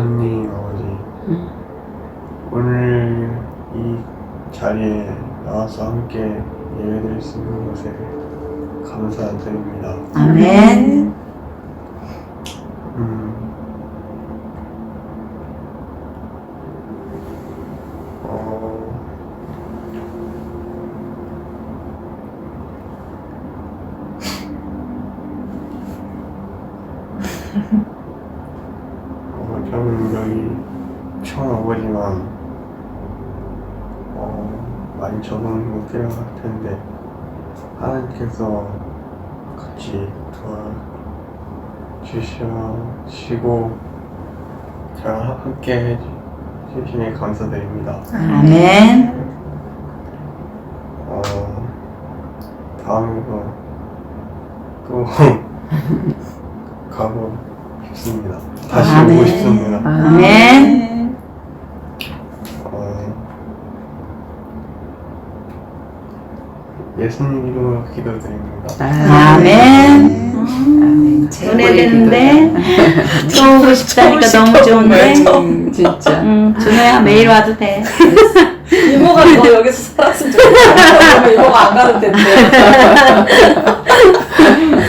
하나님 아버지, 오늘 이 자리에 나와서 함께 예배드릴 수 있는 것에 감사드립니다. 아멘. 저는 여기 처음 오지만 많이 적응이 필요할 텐데 하나님께서 같이 도와주시고 저랑 함께 해주시니 감사드립니다. 아멘. 다음에도 또 가고 싶습니다. 다시 아멘. 오고 싶습니다. 아멘. 예수님 이름으로 기도드립니다. 아멘. 아멘. 은혜 되는데 또 오고 싶다니까 너무 좋은데. 진짜. 준호야 매일 와도 돼. 이모가 너 여기서 살았으면 좋겠다. 이모가 안 가도 된대.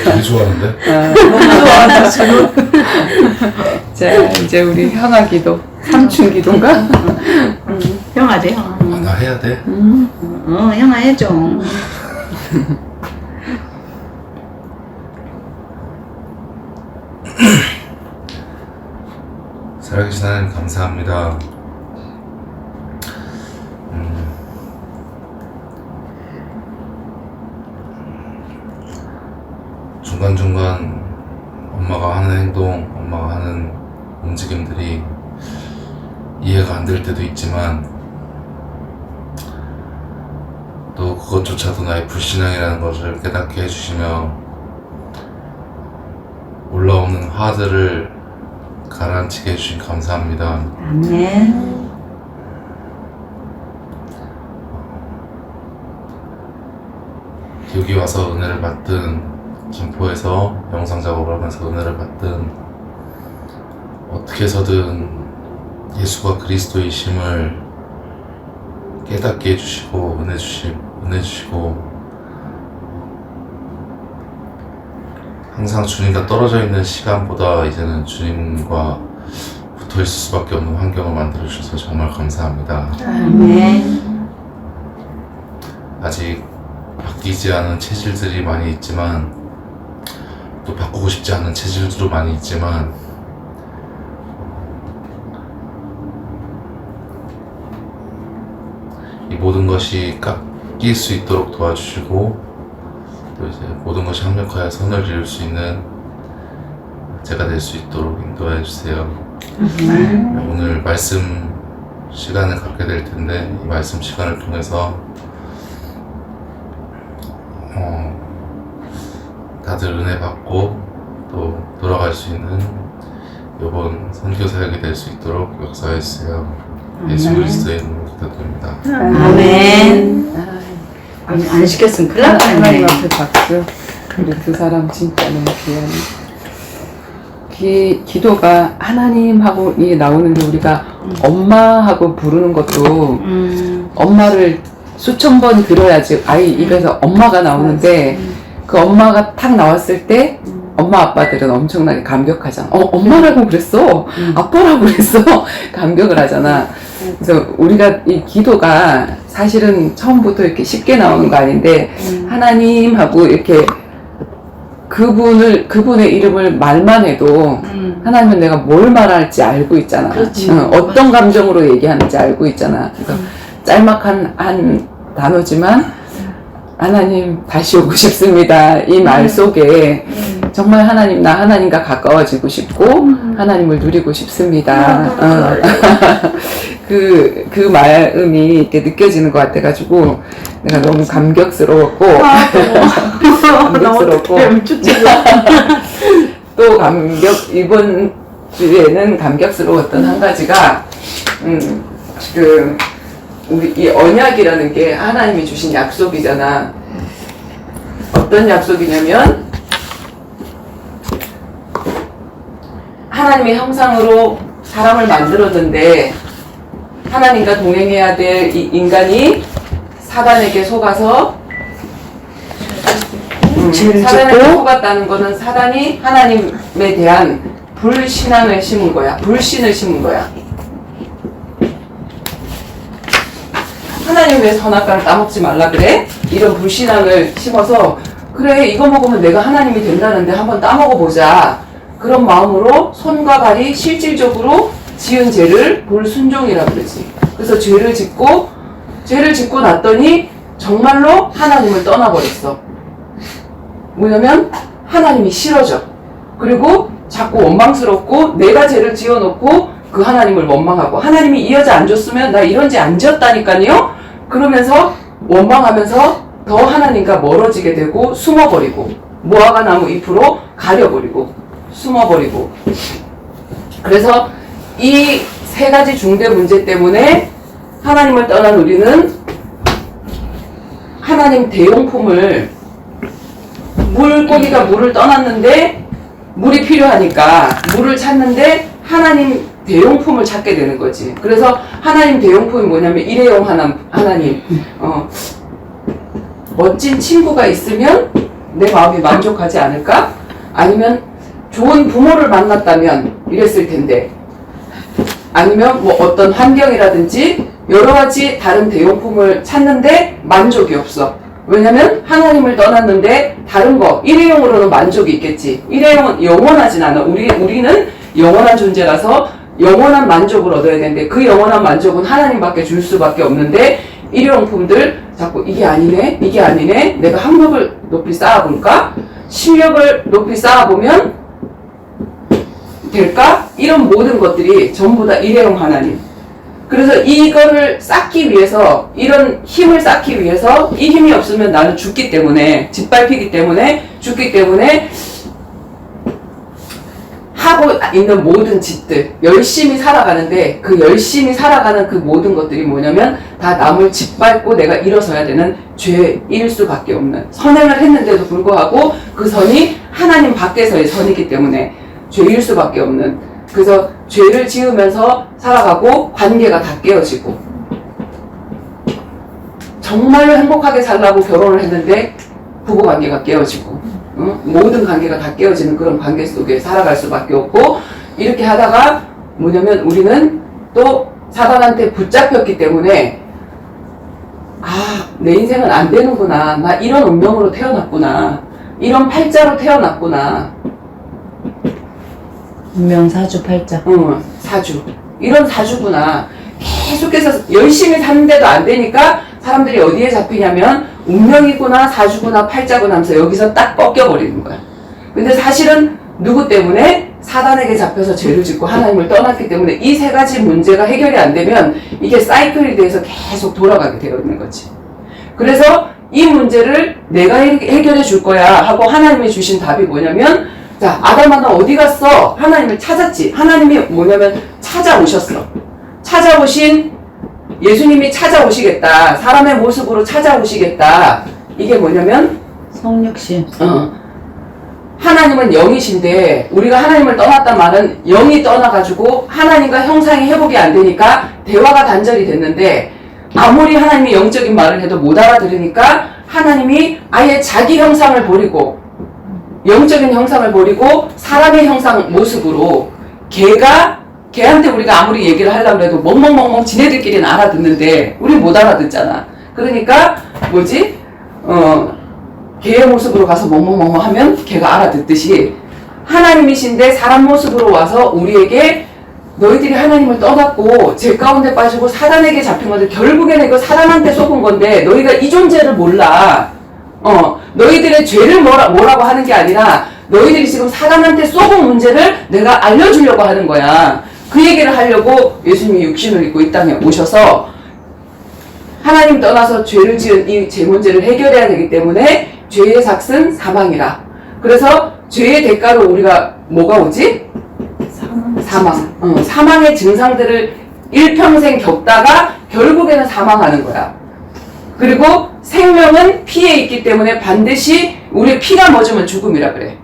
되게 좋아하는데? 너무 좋아한다, 준호. 자, 이제 우리 형아 기도. 삼춘 기도인가? 형아지 형아. 아, 나 해야 돼? 형아 해줘. 살아계신 하나님 감사합니다. 중간중간 엄마가 하는 행동, 엄마가 하는 움직임들이 이해가 안 될 때도 있지만 또 그것조차도 나의 불신앙이라는 것을 깨닫게 해주시며 올라오는 화들을 가라앉히게 해주신 감사합니다. 아멘. 여기 와서 은혜를 받든 김포에서 영상 작업을 하면서 은혜를 받든 어떻게 해서든 예수가 그리스도이심을 깨닫게 해주시고 은혜 주시고 항상 주님과 떨어져 있는 시간보다 이제는 주님과 붙어 있을 수밖에 없는 환경을 만들어 주셔서 정말 감사합니다. 아멘. 아직 바뀌지 않은 체질들이 많이 있지만 또 바꾸고 싶지 않은 체질들도 많이 있지만 이 모든 것이 깎일 수 있도록 도와주시고 또 이제 모든 것이 합력하여 선을 이룰 수 있는 제가 될 수 있도록 인도해 주세요. 오늘 말씀 시간을 갖게 될 텐데 이 말씀 시간을 통해서 다들 은혜 받고 또 돌아갈 수 있는 이번 선교 사역이 될 수 있도록 역사해 주세요. 예수 그리스도의 이름으로 기도드립니다. 아멘. 안 시켰으면 큰일 났다. 하나님 앞에 박수. 우리 두 사람 진짜 너무 귀하네. 기도가 하나님하고 이 나오는데 우리가 엄마하고 부르는 것도 엄마를 수천 번 들어야지 아이 입에서 엄마가 나오는데 그 엄마가 탁 나왔을 때 엄마 아빠들은 엄청나게 감격하잖아. 엄마라고 그랬어? 아빠라고 그랬어? 감격을 하잖아. 그래서 우리가 이 기도가 사실은 처음부터 이렇게 쉽게 나오는 거 아닌데 하나님하고 이렇게 그분의 이름을 말만 해도 하나님은 내가 뭘 말할지 알고 있잖아. 그렇지. 어떤 감정으로 얘기하는지 알고 있잖아. 그래서 짤막한 한 단어지만 하나님 다시 오고 싶습니다. 이 말 속에 정말 하나님, 나 하나님과 가까워지고 싶고 하나님을 누리고 싶습니다. 그 마음이 이렇게 느껴지는 것 같아가지고 내가 너무 감격스러웠고 감격스럽고 또 이번 주에는 감격스러웠던 한 가지가 우리 이 언약이라는 게 하나님이 주신 약속이잖아. 어떤 약속이냐면 하나님의 형상으로 사람을 만들었는데 하나님과 동행해야 될 이 인간이 사단에게 속아서 죄를 사단에게 짓고 속았다는 거는 사단이 하나님에 대한 불신앙을 심은 거야. 불신을 심은 거야. 하나님 왜 선악과를 따먹지 말라 그래? 이런 불신앙을 심어서 그래 이거 먹으면 내가 하나님이 된다는데 한번 따먹어보자. 그런 마음으로 손과 발이 실질적으로 지은 죄를 불순종이라 그러지. 그래서 죄를 짓고 났더니 정말로 하나님을 떠나버렸어. 뭐냐면 하나님이 싫어져. 그리고 자꾸 원망스럽고 내가 죄를 지어놓고 그 하나님을 원망하고 하나님이 이 여자 안 줬으면 나 이런 죄 안 지었다니까요. 그러면서 원망하면서 더 하나님과 멀어지게 되고 숨어버리고 무화과 나무 잎으로 가려버리고 숨어버리고. 그래서 이 세 가지 중대 문제 때문에 하나님을 떠난 우리는 하나님 대용품을 물고기가 물을 떠났는데 물이 필요하니까 물을 찾는데 하나님 대용품을 찾게 되는 거지. 그래서 하나님 대용품이 뭐냐면 일회용 하나님. 멋진 친구가 있으면 내 마음이 만족하지 않을까? 아니면 좋은 부모를 만났다면 이랬을 텐데. 아니면 뭐 어떤 환경이라든지 여러 가지 다른 대용품을 찾는데 만족이 없어. 왜냐면 하나님을 떠났는데 다른 거 일회용으로는 만족이 있겠지. 일회용은 영원하진 않아. 우리는 영원한 존재라서 영원한 만족을 얻어야 되는데 그 영원한 만족은 하나님밖에 줄 수밖에 없는데 일회용품들 자꾸 이게 아니네 이게 아니네 내가 학력을 높이 쌓아볼까? 실력을 높이 쌓아보면 될까? 이런 모든 것들이 전부 다 일회용 하나님. 그래서 이거를 쌓기 위해서 이런 힘을 쌓기 위해서 이 힘이 없으면 나는 죽기 때문에 짓밟히기 때문에 죽기 때문에 하고 있는 모든 짓들 열심히 살아가는데 그 열심히 살아가는 그 모든 것들이 뭐냐면 다 남을 짓밟고 내가 일어서야 되는 죄일 수밖에 없는 선행을 했는데도 불구하고 그 선이 하나님 밖에서의 선이기 때문에 죄일 수밖에 없는. 그래서 죄를 지으면서 살아가고 관계가 다 깨어지고 정말로 행복하게 살라고 결혼을 했는데 부부관계가 깨어지고 모든 관계가 다 깨어지는 그런 관계 속에 살아갈 수밖에 없고 이렇게 하다가 뭐냐면 우리는 또 사단한테 붙잡혔기 때문에 내 인생은 안 되는구나. 나 이런 운명으로 태어났구나. 이런 팔자로 태어났구나. 운명사주 팔자. 사주. 이런 사주구나. 계속해서 열심히 사는데도 안 되니까 사람들이 어디에 잡히냐면 운명이구나, 사주구나, 팔자구나 하면서 여기서 딱 꺾여버리는 거야. 근데 사실은 누구 때문에? 사단에게 잡혀서 죄를 짓고 하나님을 떠났기 때문에 이 세 가지 문제가 해결이 안 되면 이게 사이클이 돼서 계속 돌아가게 되어 있는 거지. 그래서 이 문제를 내가 해결해 줄 거야 하고 하나님이 주신 답이 뭐냐면 자, 아담아 너 어디 갔어? 하나님을 찾았지. 하나님이 뭐냐면 찾아오셨어. 찾아오신 예수님이 찾아오시겠다. 사람의 모습으로 찾아오시겠다. 이게 뭐냐면 성육신. 하나님은 영이신데 우리가 하나님을 떠났단 말은 영이 떠나가지고 하나님과 형상이 회복이 안 되니까 대화가 단절이 됐는데 아무리 하나님이 영적인 말을 해도 못 알아들으니까 하나님이 아예 자기 형상을 버리고 영적인 형상을 버리고 사람의 형상 모습으로 걔한테 우리가 아무리 얘기를 하려고 해도 멍멍멍멍 지네들끼리는 알아듣는데 우리 못 알아듣잖아. 그러니까 뭐지? 개의 모습으로 가서 멍멍멍멍 하면 걔가 알아듣듯이 하나님이신데 사람 모습으로 와서 우리에게 너희들이 하나님을 떠났고 죄 가운데 빠지고 사단에게 잡힌 건데 결국에는 이거 사단한테 속은 건데 너희가 이 존재를 몰라. 너희들의 죄를 뭐라고 하는 게 아니라 너희들이 지금 사단한테 쏘은 문제를 내가 알려주려고 하는 거야. 그 얘기를 하려고 예수님이 육신을 입고 이 땅에 오셔서 하나님 떠나서 죄를 지은 이 죄 문제를 해결해야 되기 때문에 죄의 삭은 사망이라. 그래서 죄의 대가로 우리가 뭐가 오지? 사망. 사망의 증상들을 일평생 겪다가 결국에는 사망하는 거야. 그리고 생명은 피에 있기 때문에 반드시 우리 피가 멎으면 죽음이라 그래.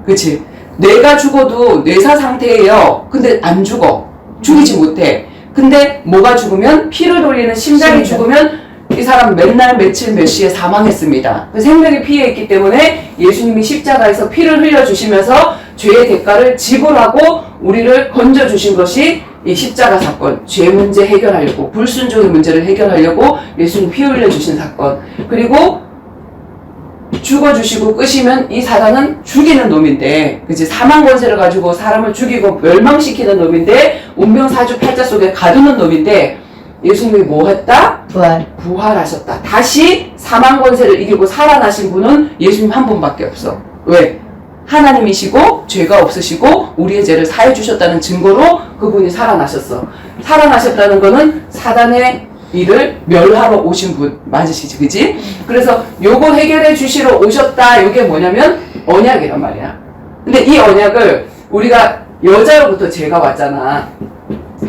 그치? 뇌가 죽어도 뇌사 상태예요. 근데 안 죽어. 죽이지 못해. 근데 뭐가 죽으면 피를 돌리는 심장이 죽으면 이 사람 맨날 며칠 몇 시에 사망했습니다. 생명이 피해 있기 때문에 예수님이 십자가에서 피를 흘려주시면서 죄의 대가를 지불하고 우리를 건져주신 것이 이 십자가 사건, 죄 문제 해결하려고, 불순종의 문제를 해결하려고 예수님 피 흘려주신 사건. 그리고 죽어주시고 끄시면 이 사단은 죽이는 놈인데, 그치? 사망 권세를 가지고 사람을 죽이고 멸망시키는 놈인데, 운명사주팔자 속에 가두는 놈인데, 예수님이 뭐 했다? 부활하셨다. 다시 사망 권세를 이기고 살아나신 분은 예수님 한 분밖에 없어. 왜? 하나님이시고 죄가 없으시고 우리의 죄를 사해 주셨다는 증거로 그분이 살아나셨어. 살아나셨다는 거는 사단의 일을 멸하러 오신 분 맞으시지, 그지? 그래서 요거 해결해 주시러 오셨다. 요게 뭐냐면 언약이란 말이야. 근데 이 언약을 우리가 여자로부터 죄가 왔잖아.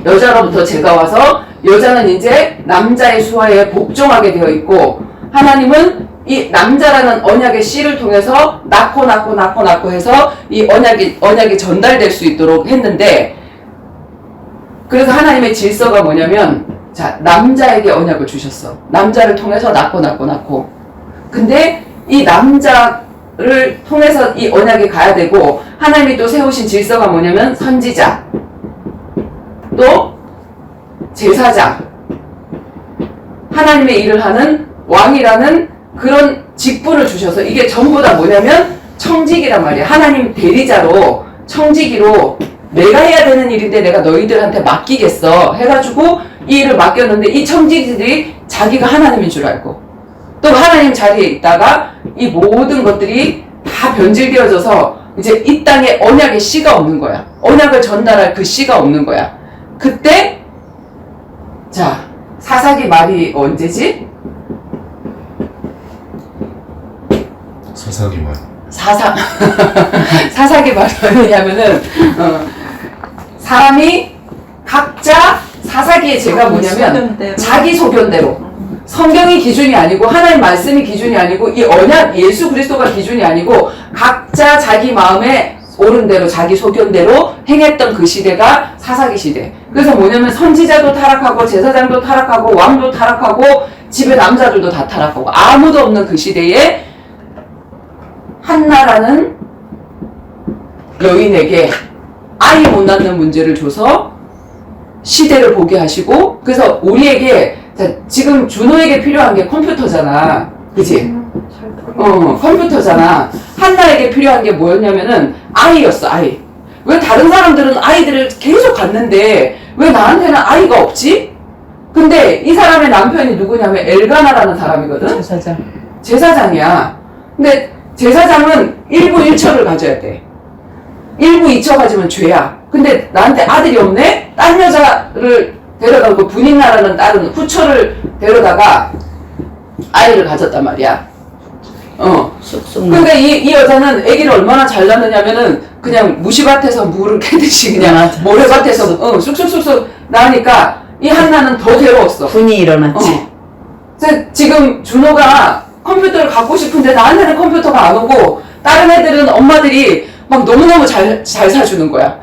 여자로부터 죄가 와서 여자는 이제 남자의 수하에 복종하게 되어 있고, 하나님은 이 남자라는 언약의 씨를 통해서 낳고 해서 이 언약이 전달될 수 있도록 했는데, 그래서 하나님의 질서가 뭐냐면, 자, 남자에게 언약을 주셨어. 남자를 통해서 낳고. 근데 이 남자를 통해서 이 언약이 가야 되고, 하나님이 또 세우신 질서가 뭐냐면 선지자, 또 제사장, 하나님의 일을 하는 왕이라는 그런 직분을 주셔서, 이게 전부 다 뭐냐면 청직이란 말이야. 하나님 대리자로, 청지기로 내가 해야 되는 일인데 내가 너희들한테 맡기겠어 해가지고 이 일을 맡겼는데, 이 청지기들이 자기가 하나님인 줄 알고 또 하나님 자리에 있다가 이 모든 것들이 다 변질되어져서 이제 이 땅에 언약의 씨가 없는 거야. 언약을 전달할 그 씨가 없는 거야. 그때 자, 사사기 말이 언제지? 사사기 말. 사사기 말이 언제냐면은 사람이 각자 사사기의 죄가 뭐냐면 자기 소견대로, 성경이 기준이 아니고 하나님 말씀이 기준이 아니고 이 언약 예수 그리스도가 기준이 아니고 각자 자기 마음에 옳은 대로 자기 소견대로 행했던 그 시대가 사사기 시대. 그래서 뭐냐면 선지자도 타락하고 제사장도 타락하고 왕도 타락하고 집에 남자들도 다 타락하고 아무도 없는 그 시대에 한나라는 여인에게 아이 못 낳는 문제를 줘서 시대를 보게 하시고, 그래서 우리에게 지금 준호에게 필요한 게 컴퓨터잖아, 그치? 컴퓨터잖아. 한나에게 필요한 게 뭐였냐면은 아이였어, 아이. 왜 다른 사람들은 아이들을 계속 갖는데 왜 나한테는 아이가 없지? 근데 이 사람의 남편이 누구냐면 엘가나라는 사람이거든? 제사장이야. 근데 제사장은 1부 1처를 가져야 돼. 1부 2처 가지면 죄야. 근데 나한테 아들이 없네? 딴 여자를 데려가고 분인나라는 다른 후처를 데려다가 아이를 가졌단 말이야. 근데 이 여자는 아기를 얼마나 잘 낳느냐면은 그냥 무시밭에서 물을 캐듯이 그냥 모래밭에서 쑥쑥쑥쑥 나니까 이 한나는 더 괴로웠어. 분이 일어났지. 지금 준호가 컴퓨터를 갖고 싶은데 나한테는 컴퓨터가 안 오고, 다른 애들은 엄마들이 막 너무너무 잘 사주는 거야.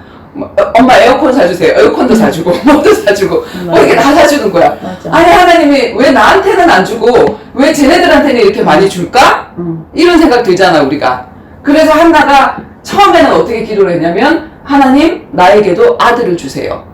엄마 에어컨 사주세요. 에어컨도 사주고 뭐도 사주고 뭐 이렇게 다 사주는 거야. 맞아. 아니 하나님이 왜 나한테는 안 주고 왜 쟤네들한테는 이렇게 많이 줄까? 이런 생각 들잖아 우리가. 그래서 한나가 처음에는 어떻게 기도를 했냐면, 하나님 나에게도 아들을 주세요.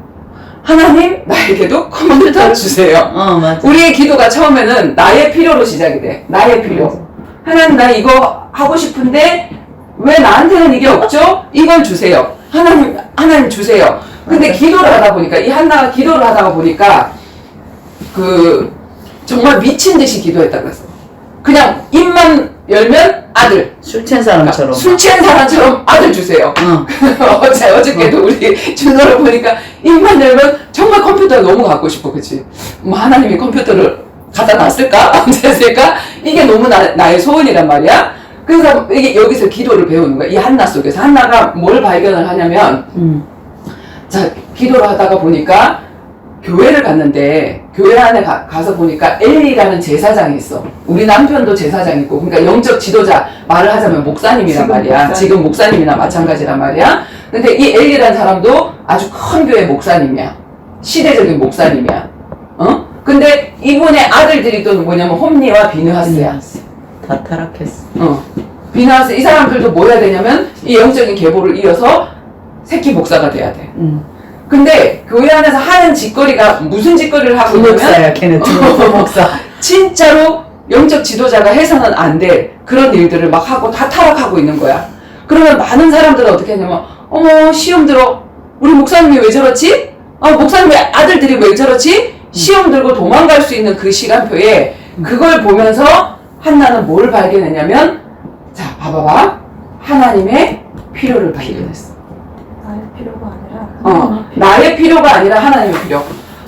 하나님 나에게도 컴퓨터를 주세요. 맞아. 우리의 기도가 처음에는 나의 필요로 시작이 돼. 나의 필요. 맞아. 하나님 나 이거 하고 싶은데 왜 나한테는 이게 없죠? 이걸 주세요. 하나님 주세요. 근데 기도를 하다 보니까, 이 한나가 기도를 하다가 보니까 정말 미친 듯이 기도했다 그랬어. 그냥 입만 열면 아들. 술 취한 사람처럼. 술 취한 사람처럼 아들 주세요. 어저께도 우리 준호를 보니까 입만 열면 정말 컴퓨터가 너무 갖고 싶어, 그치? 뭐 하나님이 컴퓨터를 갖다 놨을까? 안 됐을까? 이게 너무 나의 소원이란 말이야. 그래서 이게 여기서 기도를 배우는 거야. 이 한나 속에서. 한나가 뭘 발견을 하냐면, 자, 기도를 하다가 보니까 교회를 갔는데, 교회 안에 가서 보니까 엘리라는 제사장이 있어. 우리 남편도 제사장이고, 그러니까 영적 지도자, 말을 하자면 목사님이란 말이야. 지금 목사님이나 마찬가지란 말이야. 근데 이 엘리라는 사람도 아주 큰 교회 목사님이야. 시대적인 목사님이야. 근데 이분의 아들들이 또 뭐냐면 홈리와 비느하스야. 다 타락했어. 비느하스 이 사람들도 뭐 해야 되냐면 이 영적인 계보를 이어서 새끼 목사가 돼야 돼. 근데 교회 안에서 하는 짓거리가 무슨 짓거리를 하고 있냐면 부목사야, 걔는 부목사. 진짜로 영적 지도자가 해서는 안 돼. 그런 일들을 막 하고 다 타락하고 있는 거야. 그러면 많은 사람들은 어떻게 하냐면 어머 시험 들어. 우리 목사님이 왜 저렇지? 목사님의 아들들이 왜 저렇지? 시험 들고 도망갈 수 있는 그 시간표에 그걸 보면서 한나는 뭘 발견했냐면 자 봐봐봐. 하나님의 필요를 발견했어. 나의 필요가 아니라 나의 필요가 아니라 하나님의 필요.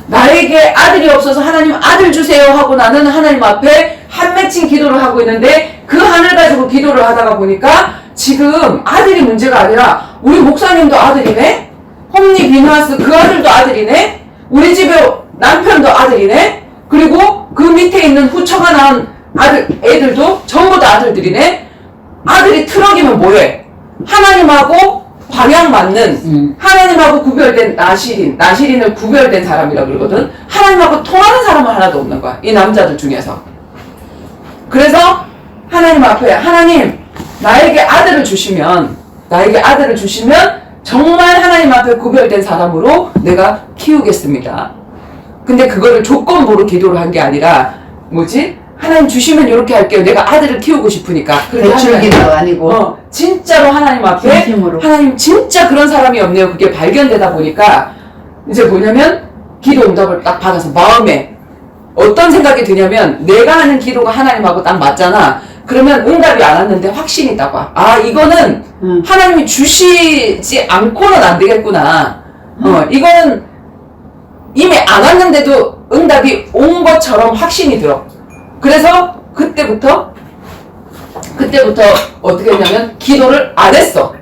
나에게 아들이 없어서 하나님 아들 주세요 하고 나는 하나님 앞에 한 맺힌 기도를 하고 있는데 그 하늘 가지고 기도를 하다가 보니까 지금 아들이 문제가 아니라 우리 목사님도 아들이네? 홈리 비누하스 그 아들도 아들이네? 우리 집에 남편도 아들이네? 그리고 그 밑에 있는 후처가 낳은 애들도 전부 다 아들들이네? 아들이 트럭이면 뭐해? 하나님하고 방향 맞는 하나님하고 구별된 나시린을 구별된 사람이라고 그러거든. 하나님하고 통하는 사람은 하나도 없는 거야. 이 남자들 중에서. 그래서 하나님 앞에 하나님 나에게 아들을 주시면 정말 하나님 앞에 구별된 사람으로 내가 키우겠습니다. 근데 그거를 조건부로 기도를 한 게 아니라 뭐지? 하나님 주시면 이렇게 할게요. 내가 아들을 키우고 싶으니까. 대출기도 아니고. 진짜로 하나님 앞에 진심으로. 하나님 진짜 그런 사람이 없네요. 그게 발견되다 보니까 이제 뭐냐면 기도 응답을 딱 받아서 마음에 어떤 생각이 드냐면 내가 하는 기도가 하나님하고 딱 맞잖아. 그러면 응답이 안 왔는데 확신이 있다고. 이거는 하나님이 주시지 않고는 안 되겠구나. 이거는 이미 안 왔는데도 응답이 온 것처럼 확신이 들어. 그래서 그때부터 어떻게 했냐면 기도를 안 했어.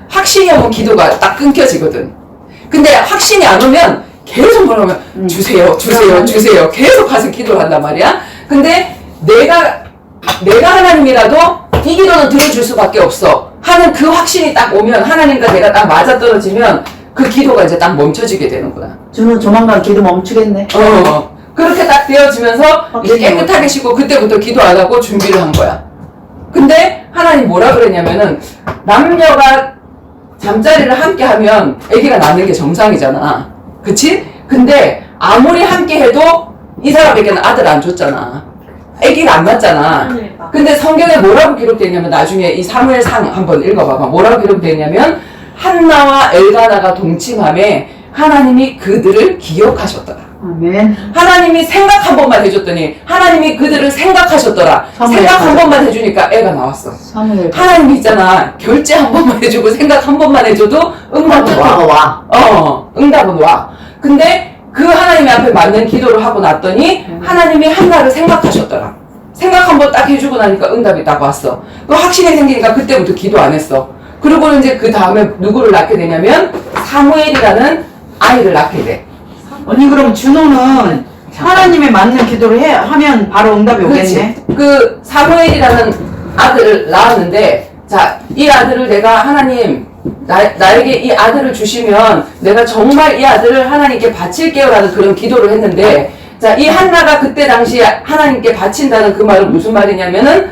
확신이 오면 기도가 딱 끊겨지거든. 근데 확신이 안 오면 계속 뭐라면 주세요 계속 가서 기도를 한단 말이야. 근데 내가 하나님이라도 이 기도는 들어줄 수밖에 없어 하는 그 확신이 딱 오면 하나님과 내가 딱 맞아떨어지면 그 기도가 이제 딱 멈춰지게 되는구나. 준우 조만간 기도 멈추겠네. 그렇게 딱 되어지면서 이제 깨끗하게 쉬고 그때부터 기도 안 하고 준비를 한 거야. 근데 하나님 뭐라 그랬냐면은 남녀가 잠자리를 함께 하면 아기가 낳는 게 정상이잖아. 그치? 근데 아무리 함께 해도 이 사람에게는 아들 안 줬잖아. 아기가 안 낳았잖아. 근데 성경에 뭐라고 기록되어 있냐면 나중에 이 사무엘상 한번 읽어봐봐. 뭐라고 기록되어 있냐면 한나와 엘가나가 동침함에 하나님이 그들을 기억하셨더라. 아멘. 하나님이 생각 한 번만 해줬더니 하나님이 그들을 생각하셨더라. 생각 한 번만 해주니까 애가 나왔어. 사무엘. 하나님이 있잖아. 결제 한 번만 해주고 생각 한 번만 해줘도 응답은 와. 응답은 와. 근데 그 하나님 앞에 맞는 기도를 하고 났더니 하나님이 한나를 생각하셨더라. 생각 한 번 딱 해주고 나니까 응답이 딱 왔어. 그 확신이 생기니까 그때부터 기도 안 했어. 그리고는 이제 그 다음에 누구를 낳게 되냐면 사무엘이라는 아이를 낳게 돼. 언니 그럼 준호는 하나님에 맞는 기도를 하면 바로 응답이 오겠네. 그 사무엘이라는 아들을 낳았는데 자, 이 아들을 내가 하나님 나에게 이 아들을 주시면 내가 정말 이 아들을 하나님께 바칠게요 라는 그런 기도를 했는데 자, 이 한나가 그때 당시에 하나님께 바친다는 그 말은 무슨 말이냐면은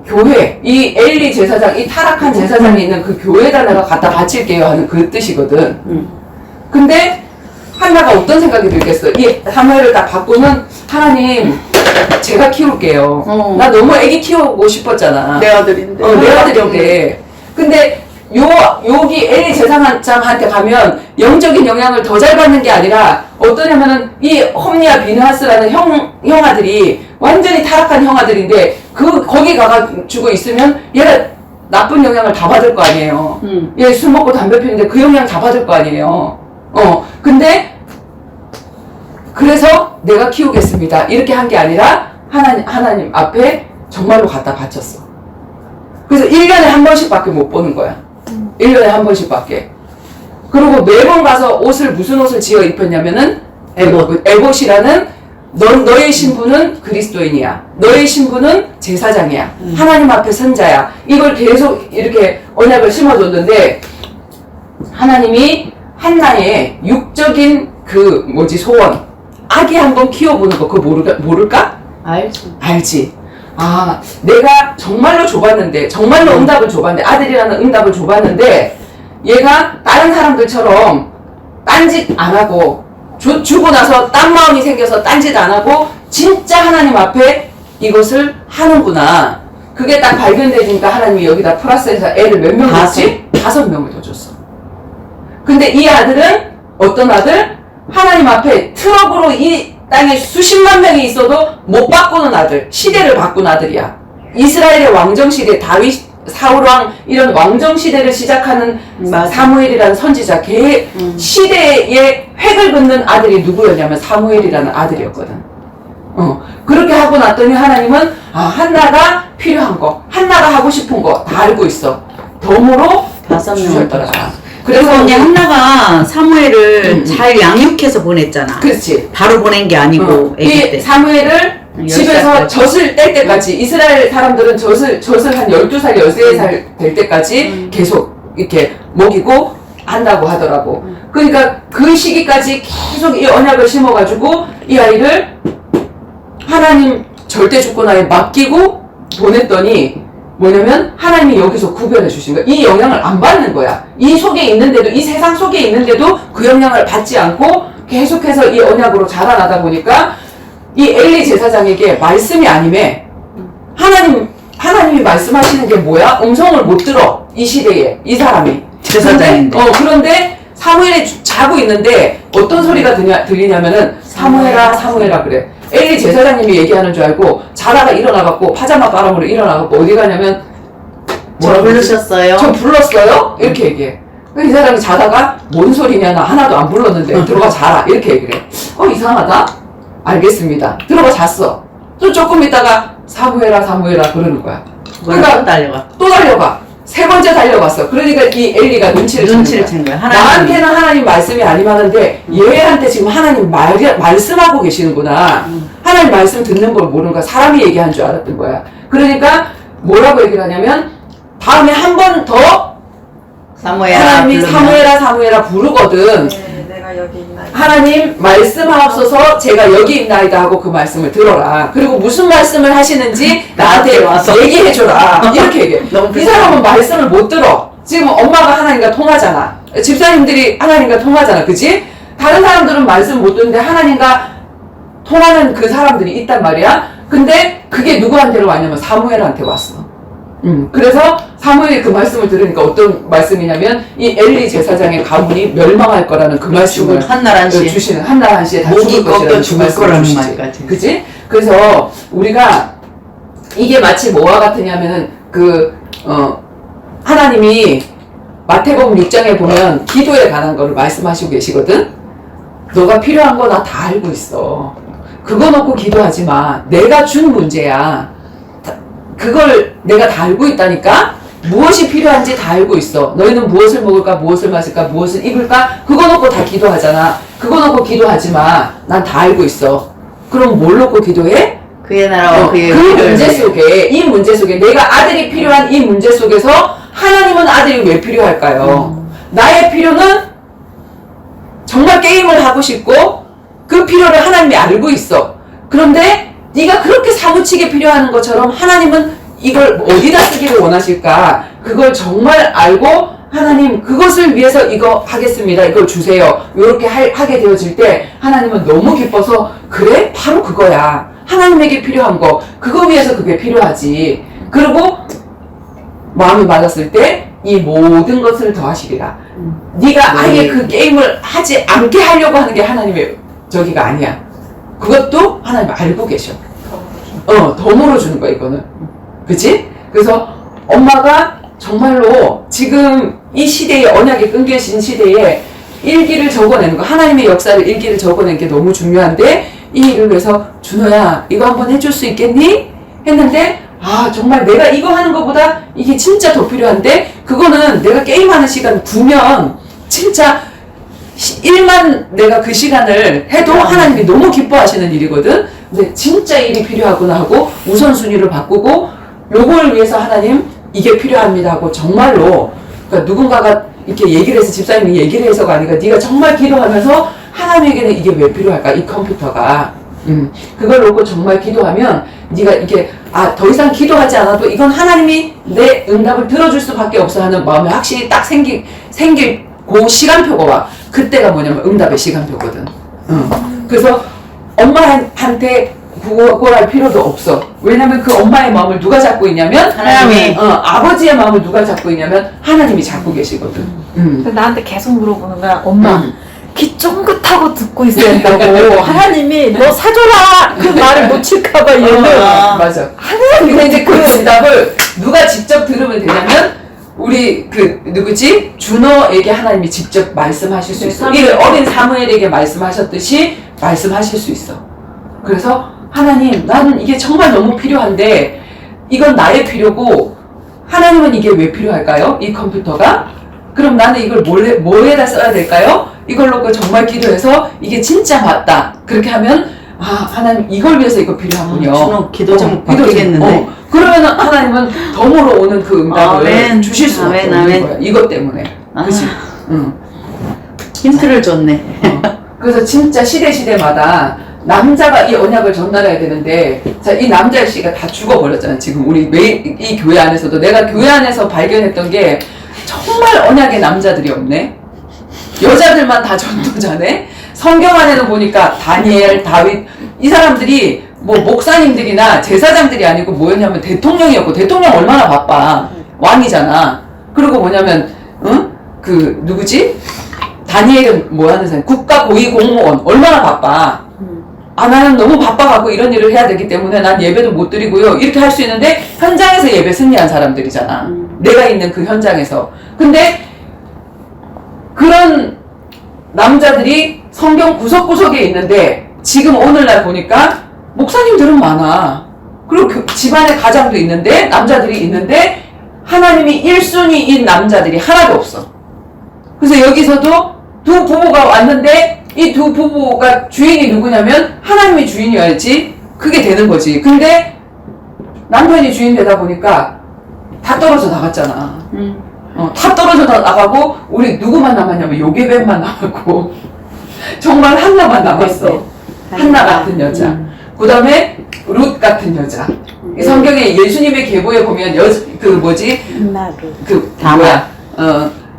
교회, 이 엘리 제사장, 이 타락한 제사장이 있는 그 교회에다 내가 갖다 바칠게요 하는 그 뜻이거든. 근데 한나가 어떤 생각이 들겠어? 이 사무엘을 딱 바꾸면 하나님 제가 키울게요. 나 너무 애기 키우고 싶었잖아. 내 아들인데. 내 아들인데. 근데 여기 엘리 제사장한테 가면 영적인 영향을 더 잘 받는 게 아니라 어떠냐면은 이 홈리와 비느하스라는 형아들이 완전히 타락한 형아들인데 거기 가가지고 있으면 얘가 나쁜 영향을 다 받을 거 아니에요. 얘 술 먹고 담배 피우는데 그 영향 다 받을 거 아니에요. 근데 그래서 내가 키우겠습니다. 이렇게 한 게 아니라 하나님 앞에 정말로 갖다 바쳤어. 그래서 1년에 한 번씩밖에 못 보는 거야. 1년에 한 번씩밖에. 그리고 매번 가서 무슨 옷을 지어 입혔냐면은 에봇이라는 너의 신분은 그리스도인이야. 너의 신분은 제사장이야. 하나님 앞에 선자야. 이걸 계속 이렇게 언약을 심어줬는데 하나님이 한나의 육적인 소원. 아기 한번 키워보는 거, 그거 모를까? 알지. 알지? 아, 내가 정말로 줘봤는데, 정말로 응답을 줘봤는데, 아들이라는 응답을 줘봤는데, 얘가 다른 사람들처럼 딴짓 안 하고, 주고 나서 딴 마음이 생겨서 딴짓 안 하고, 진짜 하나님 앞에 이것을 하는구나. 그게 딱 발견되니까 하나님이 여기다 플러스해서 애를 몇 명 줬지? 5명을 더 줬어. 근데 이 아들은, 어떤 아들? 하나님 앞에 트럭으로 이 땅에 수십만 명이 있어도 못 바꾸는 아들, 시대를 바꾼 아들이야. 이스라엘의 왕정시대, 다윗, 사울왕, 이런 왕정시대를 시작하는 맞아. 사무엘이라는 선지자, 걔 시대의 획을 긋는 아들이 누구였냐면 사무엘이라는 아들이었거든. 그렇게 하고 났더니 하나님은, 한나가 필요한 거, 한나가 하고 싶은 거 다 알고 있어. 덤으로 5명을 주셨더라. 그래서 언니 한나가 사무엘을 잘 양육해서 보냈잖아. 그렇지. 바로 보낸 게 아니고 애기 때. 이 사무엘을 10살 집에서 때까지. 젖을 뗄 때까지, 이스라엘 사람들은 젖을 한 12살, 13살 될 때까지 계속 이렇게 먹이고 한다고 하더라고. 그러니까 그 시기까지 계속 이 언약을 심어가지고 이 아이를 하나님 절대 주권하에 맡기고 보냈더니 뭐냐면 하나님이 여기서 구별해 주신 거야. 이 영향을 안 받는 거야. 이 속에 있는데도, 이 세상 속에 있는데도 그 영향을 받지 않고 계속해서 이 언약으로 자라나다 보니까 이 엘리 제사장에게 말씀이 아님에 하나님이 말씀하시는 게 뭐야? 음성을 못 들어. 이 시대에 이 사람이 제사장인데. 그런데 사무엘이 자고 있는데 어떤 소리가 들리냐면은 사무엘아 사무엘아 그래. 엘리 제사장님이 얘기하는 줄 알고 자다가 일어나갖고 파자마 바람으로 일어나갖고 어디 가냐면 저 부르셨어요? 저 불렀어요? 이렇게 얘기해. 이 사람이 자다가 뭔 소리냐, 나 하나도 안 불렀는데 들어가 자라 이렇게 얘기를 해. 이상하다? 알겠습니다. 들어가 잤어. 또 조금 있다가 사무엘아 사무엘아 그러는 거야. 그러니까 달려가. 또 달려가. 3번째 달려갔어. 그러니까 이 엘리가 눈치를 챈 거야. 나한테는 하나님 말씀이 아니하는데 얘한테 지금 하나님 말씀하고 계시는구나. 하나님 말씀 듣는 걸 모르는 거야. 사람이 얘기한 줄 알았던 거야. 그러니까 뭐라고 얘기를 하냐면 다음에 한 번 더 사무엘아 하나님이 부르면. 사무엘아 사무엘아 부르거든. 내가 여기 있나? 하나님 말씀하옵소서 제가 여기 있나이다 하고 그 말씀을 들어라. 그리고 무슨 말씀을 하시는지 나한테 와서. 얘기해줘라. 이렇게 얘기해. 너무 이 사람은 말씀을 못 들어. 지금 엄마가 하나님과 통하잖아. 집사님들이 하나님과 통하잖아. 그치? 다른 사람들은 말씀 못 듣는데 하나님과 통하는 그 사람들이 있단 말이야. 근데 그게 누구한테로 왔냐면 사무엘한테 왔어. 그래서 사무엘이 그 말씀을 들으니까 어떤 말씀이냐면 이 엘리 제사장의 가문이 멸망할 거라는 그 말씀을 한나란 씨. 주시는 한나란 씨에 다 목이 죽을 꺾여 것이라는 죽을 그 말씀을 거라는 주시지. 말까지. 그치? 그래서 우리가 이게 마치 뭐와 같으냐면은 하나님이 마태복음 6장에 보면 기도에 관한 거를 말씀하시고 계시거든. 너가 필요한 거 나 다 알고 있어. 그거 놓고 기도하지 마. 내가 준 문제야. 그걸 내가 다 알고 있다니까? 무엇이 필요한지 다 알고 있어. 너희는 무엇을 먹을까, 무엇을 마실까, 무엇을 입을까? 그거 놓고 다 기도하잖아. 그거 놓고 기도하지 마. 난 다 알고 있어. 그럼 뭘 놓고 기도해? 그의 나라와 그의 그 의를 문제 속에, 이 문제 속에, 내가 아들이 필요한 이 문제 속에서 하나님은 아들이 왜 필요할까요? 나의 필요는 정말 게임을 하고 싶고 그 필요를 하나님이 알고 있어. 그런데 네가 그렇게 사무치게 필요하는 것처럼 하나님은 이걸 어디다 쓰기를 원하실까? 그걸 정말 알고 하나님 그것을 위해서 이거 하겠습니다. 이걸 주세요. 이렇게 하게 되어질 때 하나님은 너무 기뻐서 그래? 바로 그거야. 하나님에게 필요한 거. 그거 위해서 그게 필요하지. 그리고 마음이 맞았을 때 이 모든 것을 더하시리라. 네가 아예 그 게임을 하지 않게 하려고 하는 게 하나님의 저기가 아니야. 그것도 하나님 알고 계셔. 덤으로 주는 거야, 이거는. 그치? 그래서 엄마가 정말로 지금 이 시대에 언약이 끊겨진 시대에 일기를 적어내는 거, 하나님의 역사를 일기를 적어내는 게 너무 중요한데 이 일을 위해서 준호야 이거 한번 해줄 수 있겠니? 했는데 정말 내가 이거 하는 것보다 이게 진짜 더 필요한데 그거는 내가 게임하는 시간 9년 진짜 1만 내가 그 시간을 해도 하나님이 너무 기뻐하시는 일이거든. 근데 진짜 일이 필요하구나 하고 우선순위를 바꾸고 요걸 위해서 하나님 이게 필요합니다 하고 정말로 그러니까 누군가가 이렇게 얘기를 해서 집사님이 얘기를 해서가 아니라 네가 정말 기도하면서 하나님에게는 이게 왜 필요할까? 이 컴퓨터가. 그걸 놓고 정말 기도하면 네가 이게 더 이상 기도하지 않아도 이건 하나님이 내 응답을 들어줄 수밖에 없어 하는 마음이 확실히 딱 생길 그 시간표가 와. 그때가 뭐냐면 응답의 시간표거든. 그래서 엄마한테 구걸할 필요도 없어. 왜냐면 그 엄마의 마음을 누가 잡고 있냐면 하나님이. 아버지의 마음을 누가 잡고 있냐면 하나님이 잡고 계시거든. 근데 나한테 계속 물어보는 거야. 엄마, 귀 쫑긋하고 듣고 있어야 된다고. 하나님이 너 사줘라! 그 말을 놓칠까봐 얘는. 맞아. 근데 이제 그 응답을 누가 직접 들으면 되냐면 우리 누구지? 준호에게 하나님이 직접 말씀하실 수 있어. 이 어린 사무엘에게 말씀하셨듯이 말씀하실 수 있어. 그래서 하나님, 나는 이게 정말 너무 필요한데 이건 나의 필요고 하나님은 이게 왜 필요할까요? 이 컴퓨터가? 그럼 나는 이걸 뭐에다 써야 될까요? 이걸 놓고 정말 기도해서 이게 진짜 맞다. 그렇게 하면 하나님 이걸 위해서 이거 필요하군요. 준호 기도 좀 바뀌겠는데. 그러면 하나님은 덤으로 오는 그 응답을 아멘. 주실 수밖에 아멘, 없는 아멘. 거야. 이것 때문에. 그치? 힌트를 줬네. 그래서 진짜 시대마다 남자가 이 언약을 전달해야 되는데, 자, 이 남자씨가 다 죽어버렸잖아. 지금 우리 매일 이 교회 안에서도 내가 교회 안에서 발견했던 게 정말 언약의 남자들이 없네. 여자들만 다 전도자네. 성경 안에는 보니까 다니엘, 다윗 이 사람들이 뭐 목사님들이나 제사장들이 아니고 뭐였냐면 대통령이었고, 대통령 얼마나 바빠. 왕이잖아. 그리고 뭐냐면 그 누구지? 다니엘은 뭐 하는 사람? 국가 고위 공무원 얼마나 바빠. 나는 너무 바빠갖고 이런 일을 해야 되기 때문에 난 예배도 못 드리고요. 이렇게 할 수 있는데 현장에서 예배 승리한 사람들이잖아. 내가 있는 그 현장에서. 근데 그런 남자들이 성경 구석구석에 있는데 지금 오늘날 보니까 목사님들은 많아. 그리고 집안에 가장도 있는데 남자들이 있는데 하나님이 1순위인 남자들이 하나도 없어. 그래서 여기서도 두 부부가 왔는데 이 두 부부가 주인이 누구냐면 하나님이 주인이어야지 그게 되는 거지. 근데 남편이 주인 되다 보니까 다 떨어져 나갔잖아. 다 떨어져 나가고 우리 누구만 남았냐면 요게벳만 남았고 정말 한나만 남았어. 한나 같은 여자. 그 다음에 룻 같은 여자. 이 성경에 예수님의 계보에 보면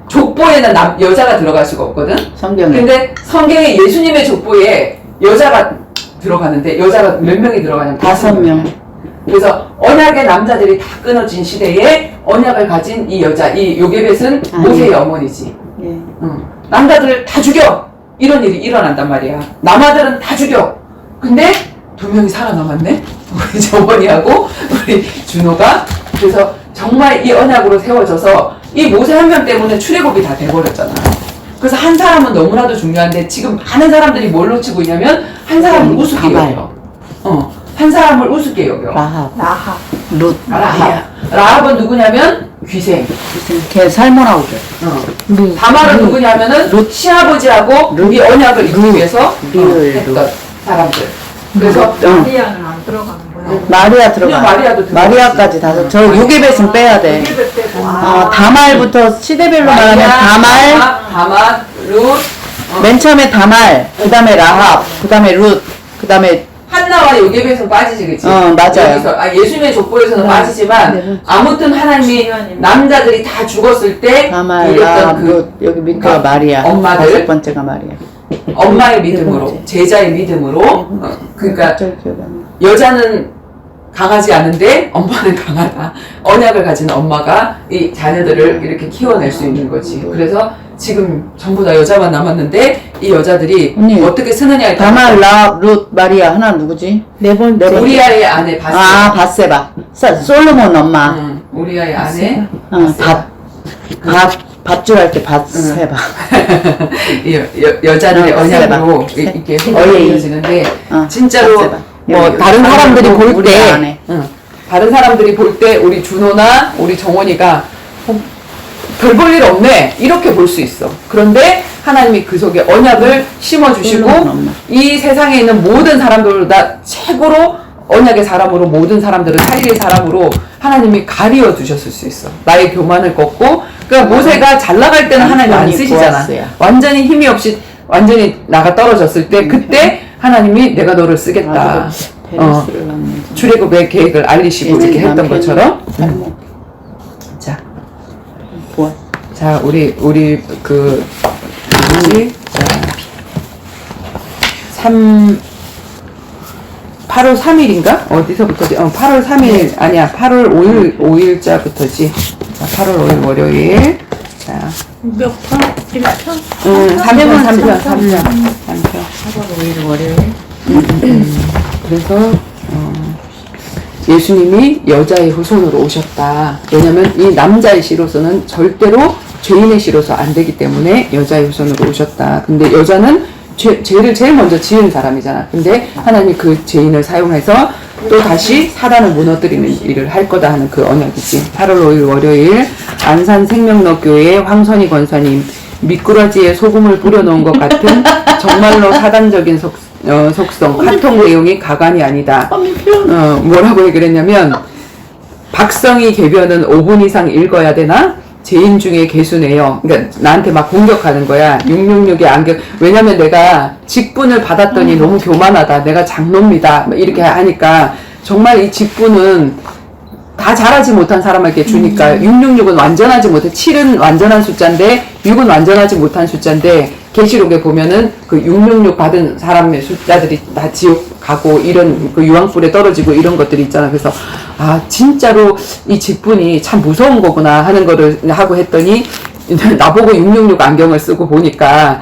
족보에는 여자가 들어갈 수가 없거든. 성경에. 근데 성경에 예수님의 족보에 여자가 들어가는데 여자가 몇 명이 들어가냐면 5명. 그래서 언약의 남자들이 다 끊어진 시대에 언약을 가진 이 여자, 이 요게벳은 모세의 어머니지. 예. 남자들을 다 죽여! 이런 일이 일어난단 말이야. 남아들은 다 죽여! 근데 2명이 살아남았네? 우리 정원이하고 우리 준호가. 그래서 정말 이 언약으로 세워져서 이 모세 한 명 때문에 출애굽이 다 돼버렸잖아. 그래서 한 사람은 너무나도 중요한데 지금 많은 사람들이 뭘 놓치고 있냐면 한 사람을 우습게 여겨. 한 사람을 우습게 여겨. 라합. 룻. 라합은 누구냐면 귀생. 걔 살몬하고 그래. 다말은 누구냐면은 시아버지하고 이 언약을 이루기 위해서 했던 사람들. 그래서 마리아는 안 들어가는 거야. 마리아 그냥 마리아도 들어갔지. 마리아까지 다섯. 저 요게벳은 빼야 돼. 다말부터 시대별로 말하면 다말, 룻, 맨 처음에 다말, 그 다음에 라합, 그 다음에 룻, 그 다음에 한나와 요게벳은 빠지지, 그치? 맞아요. 여기서, 예수님의 족보에서는 빠지지만, 아무튼 하나님이 남자들이 다 죽었을 때, 다말, 이랬던 라합, 룻, 여기 밑에가 마리아. 엄마들. 5번째가 마리아. 엄마의 믿음으로, 제자의 믿음으로, 그러니까 갑자기 기억이 안 나. 여자는 강하지 않은데 엄마는 강하다. 언약을 가진 엄마가 이 자녀들을 이렇게 키워낼 수 있는 거지. 그래서 지금 전부 다 여자만 남았는데 이 여자들이 언니, 어떻게 쓰느냐에 따라 다말, 라합, 룻, 마리아 하나 누구지? 네 번째. 우리아의 아내 바세바. 바세바. 솔로몬 엄마. 우리아의 아내 밧줄 할 때 바세바. 여자들의 바세바. 언약으로 이렇게 어예이. 헤어지는데 어, 진짜로 바세바. 뭐 여기, 다른 사람들이 볼 우리 때 안에. 다른 사람들이 볼 때 우리 준호나 우리 정원이가 별 볼 일 없네 이렇게 볼 수 있어. 그런데 하나님이 그 속에 언약을 심어주시고 이 세상에 있는 모든 사람들을 다 최고로 언약의 사람으로 모든 사람들을 살릴 사람으로 하나님이 가리워 두셨을 수 있어. 나의 교만을 꺾고. 그러니까 모세가 잘 나갈 때는 하나님 안 쓰시잖아. 완전히 힘이 없이 완전히 나가 떨어졌을 때 그때 하나님이 내가 너를 쓰겠다. 베르스를 하는 출애굽의 계획을 알리시고 이렇게 했던 남편이 것처럼. 잘못 자, 보았. 자 우리 그 뭐지? 자, 8월 3일인가? 어디서부터지? 8월 3일 아니야. 8월 5일자부터지. 자, 8월 5일 월요일. 자, 몇 편? 1편? 3편. 8월 5일 월요일. 그래서 예수님이 여자의 후손으로 오셨다. 왜냐면 이 남자의 씨로서는 절대로 죄인의 씨로서 안 되기 때문에 여자의 후손으로 오셨다. 근데 여자는 죄를 제일 먼저 지은 사람이잖아. 근데 하나님이 그 죄인을 사용해서 또 다시 사단을 무너뜨리는 일을 할 거다 하는 그 언약이지. 8월 5일 월요일 안산 생명로 교회 황선희 권사님, 미꾸라지에 소금을 뿌려놓은 것 같은 정말로 사단적인 속성, 카톡 내용이 가관이 아니다. 뭐라고 얘기를 했냐면, 박성희 개변은 5분 이상 읽어야 되나? 죄인 중에 개수네요. 그러니까 나한테 막 공격하는 거야. 666의 안경. 왜냐면 내가 직분을 받았더니 너무 교만하다. 내가 장로입니다. 이렇게 하니까 정말 이 직분은 다 잘하지 못한 사람에게 주니까 666은 완전하지 못해. 7은 완전한 숫자인데 6은 완전하지 못한 숫자인데 계시록에 보면은 그 666 받은 사람의 숫자들이 다 지옥 가고 이런 그 유황불에 떨어지고 이런 것들이 있잖아. 그래서 아 진짜로 이 직분이 참 무서운 거구나 하는 거를 하고 했더니 나보고 666 안경을 쓰고 보니까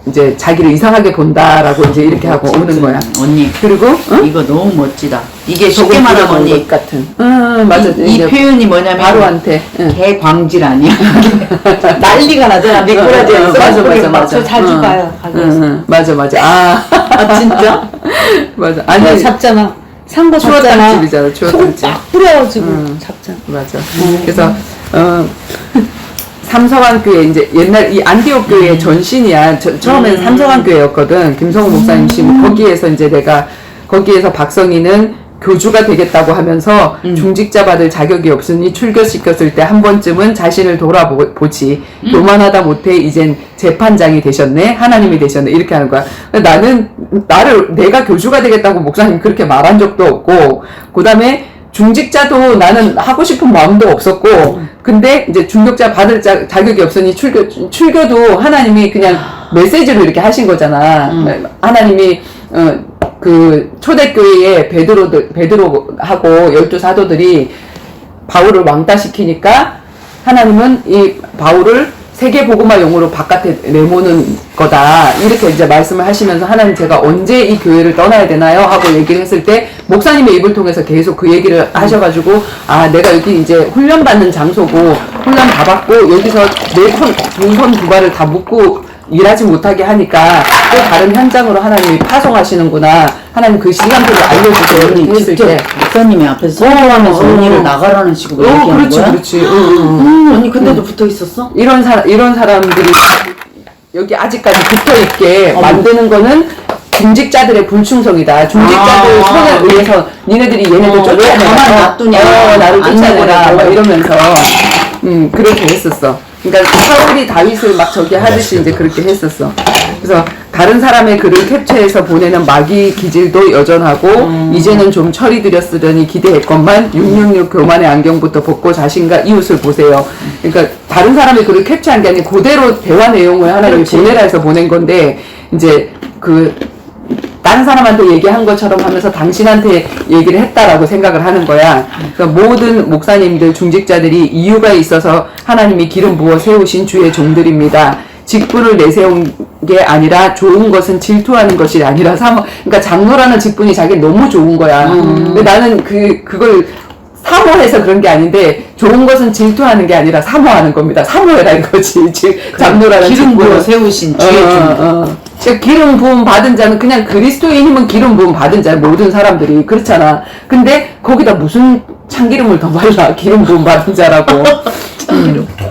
이제 자기를 이상하게 본다라고 이제 이렇게 하고 오는 거야. 언니 그리고 이거 너무 멋지다. 이게 쉽게 말하면 언니 같은. 맞아. 이 표현이 뭐냐면 바로한테. 개광질 아니야. 난리가 나잖아. 미꾸라지에서. 맞아. 자주 가요. 맞아. 아 진짜? 맞아. 아니 잡잖아. 산거 잡잖아. 추어탕집이잖아. 소금 추어탕집. 딱 뿌려가지고 잡잖아. 맞아. 그래서 삼성한 교회 이제 옛날 이 안디옥 교회 전신이야. 처음에는 삼성한 교회였거든. 김성우 목사님 씨 거기에서 이제 내가 거기에서 박성희는 교주가 되겠다고 하면서 중직자 받을 자격이 없으니 출교시켰을 때 한 번쯤은 자신을 돌아보지. 교만하다 못해 이젠 재판장이 되셨네. 하나님이 되셨네. 이렇게 하는 거야. 나는 내가 교주가 되겠다고 목사님 그렇게 말한 적도 없고, 그 다음에 중직자도 나는 하고 싶은 마음도 없었고, 근데 이제 중직자 받을 자격이 없으니 출교도 하나님이 그냥 메시지로 이렇게 하신 거잖아. 하나님이 그 초대교회에 베드로하고 12 사도들이 바울을 왕따시키니까 하나님은 이 바울을 세계 복음화용으로 바깥에 내모는 거다. 이렇게 이제 말씀을 하시면서 하나님 제가 언제 이 교회를 떠나야 되나요? 하고 얘기를 했을 때 목사님의 입을 통해서 계속 그 얘기를 하셔가지고 아 내가 여기 이제 훈련받는 장소고 훈련 다 받고 여기서 내 두 손 두 발을 다 묶고 일하지 못하게 하니까 또 다른 현장으로 하나님이 파송하시는구나. 하나님 그 시간표를 알려주세요. 이렇게 했을 때 목사님이 앞에서 선언하면서 언니를 나가라는 식으로 얘기하는 거야? 그렇지. 언니 근데도 붙어 있었어? 이런 사람들이 여기 아직까지 붙어 있게 만드는 거는 중직자들의 불충성이다. 중직자들 손을 의해서 니네들이 얘네들 쫓아내라. 가만히 놔두냐. 나를 안 쫓아내라. 내버려. 막 이러면서 그렇게 했었어. 그러니까 사울이 다윗을 막 저기 하듯이 이제 그렇게 했었어. 그래서 다른 사람의 글을 캡처해서 보내는 마귀 기질도 여전하고 이제는 좀 철이 들였으려니 기대했건만 666 교만의 안경부터 벗고 자신과 이웃을 보세요. 그러니까 다른 사람의 글을 캡처한 게 아니고 그대로 대화 내용을 하나님이 보내라 해서 보낸 건데 이제 그 다른 사람한테 얘기한 것처럼 하면서 당신한테 얘기를 했다라고 생각을 하는 거야. 그러니까 모든 목사님들, 중직자들이 이유가 있어서 하나님이 기름 부어 세우신 주의 종들입니다. 직분을 내세운 게 아니라 좋은 것은 질투하는 것이 아니라 그러니까 장로라는 직분이 자기는 너무 좋은 거야. 근데 나는 그걸 사모해서 그런 게 아닌데 좋은 것은 질투하는 게 아니라 사모하는 겁니다. 사모해라 이거지. 장로라는 기름 부어 세우신 주의 종. 기름 부음 받은 자는 그냥 그리스도인이면 기름 부음 받은 자 모든 사람들이 그렇잖아. 근데 거기다 무슨 참기름을 더 발라 기름 부음 받은 자라고.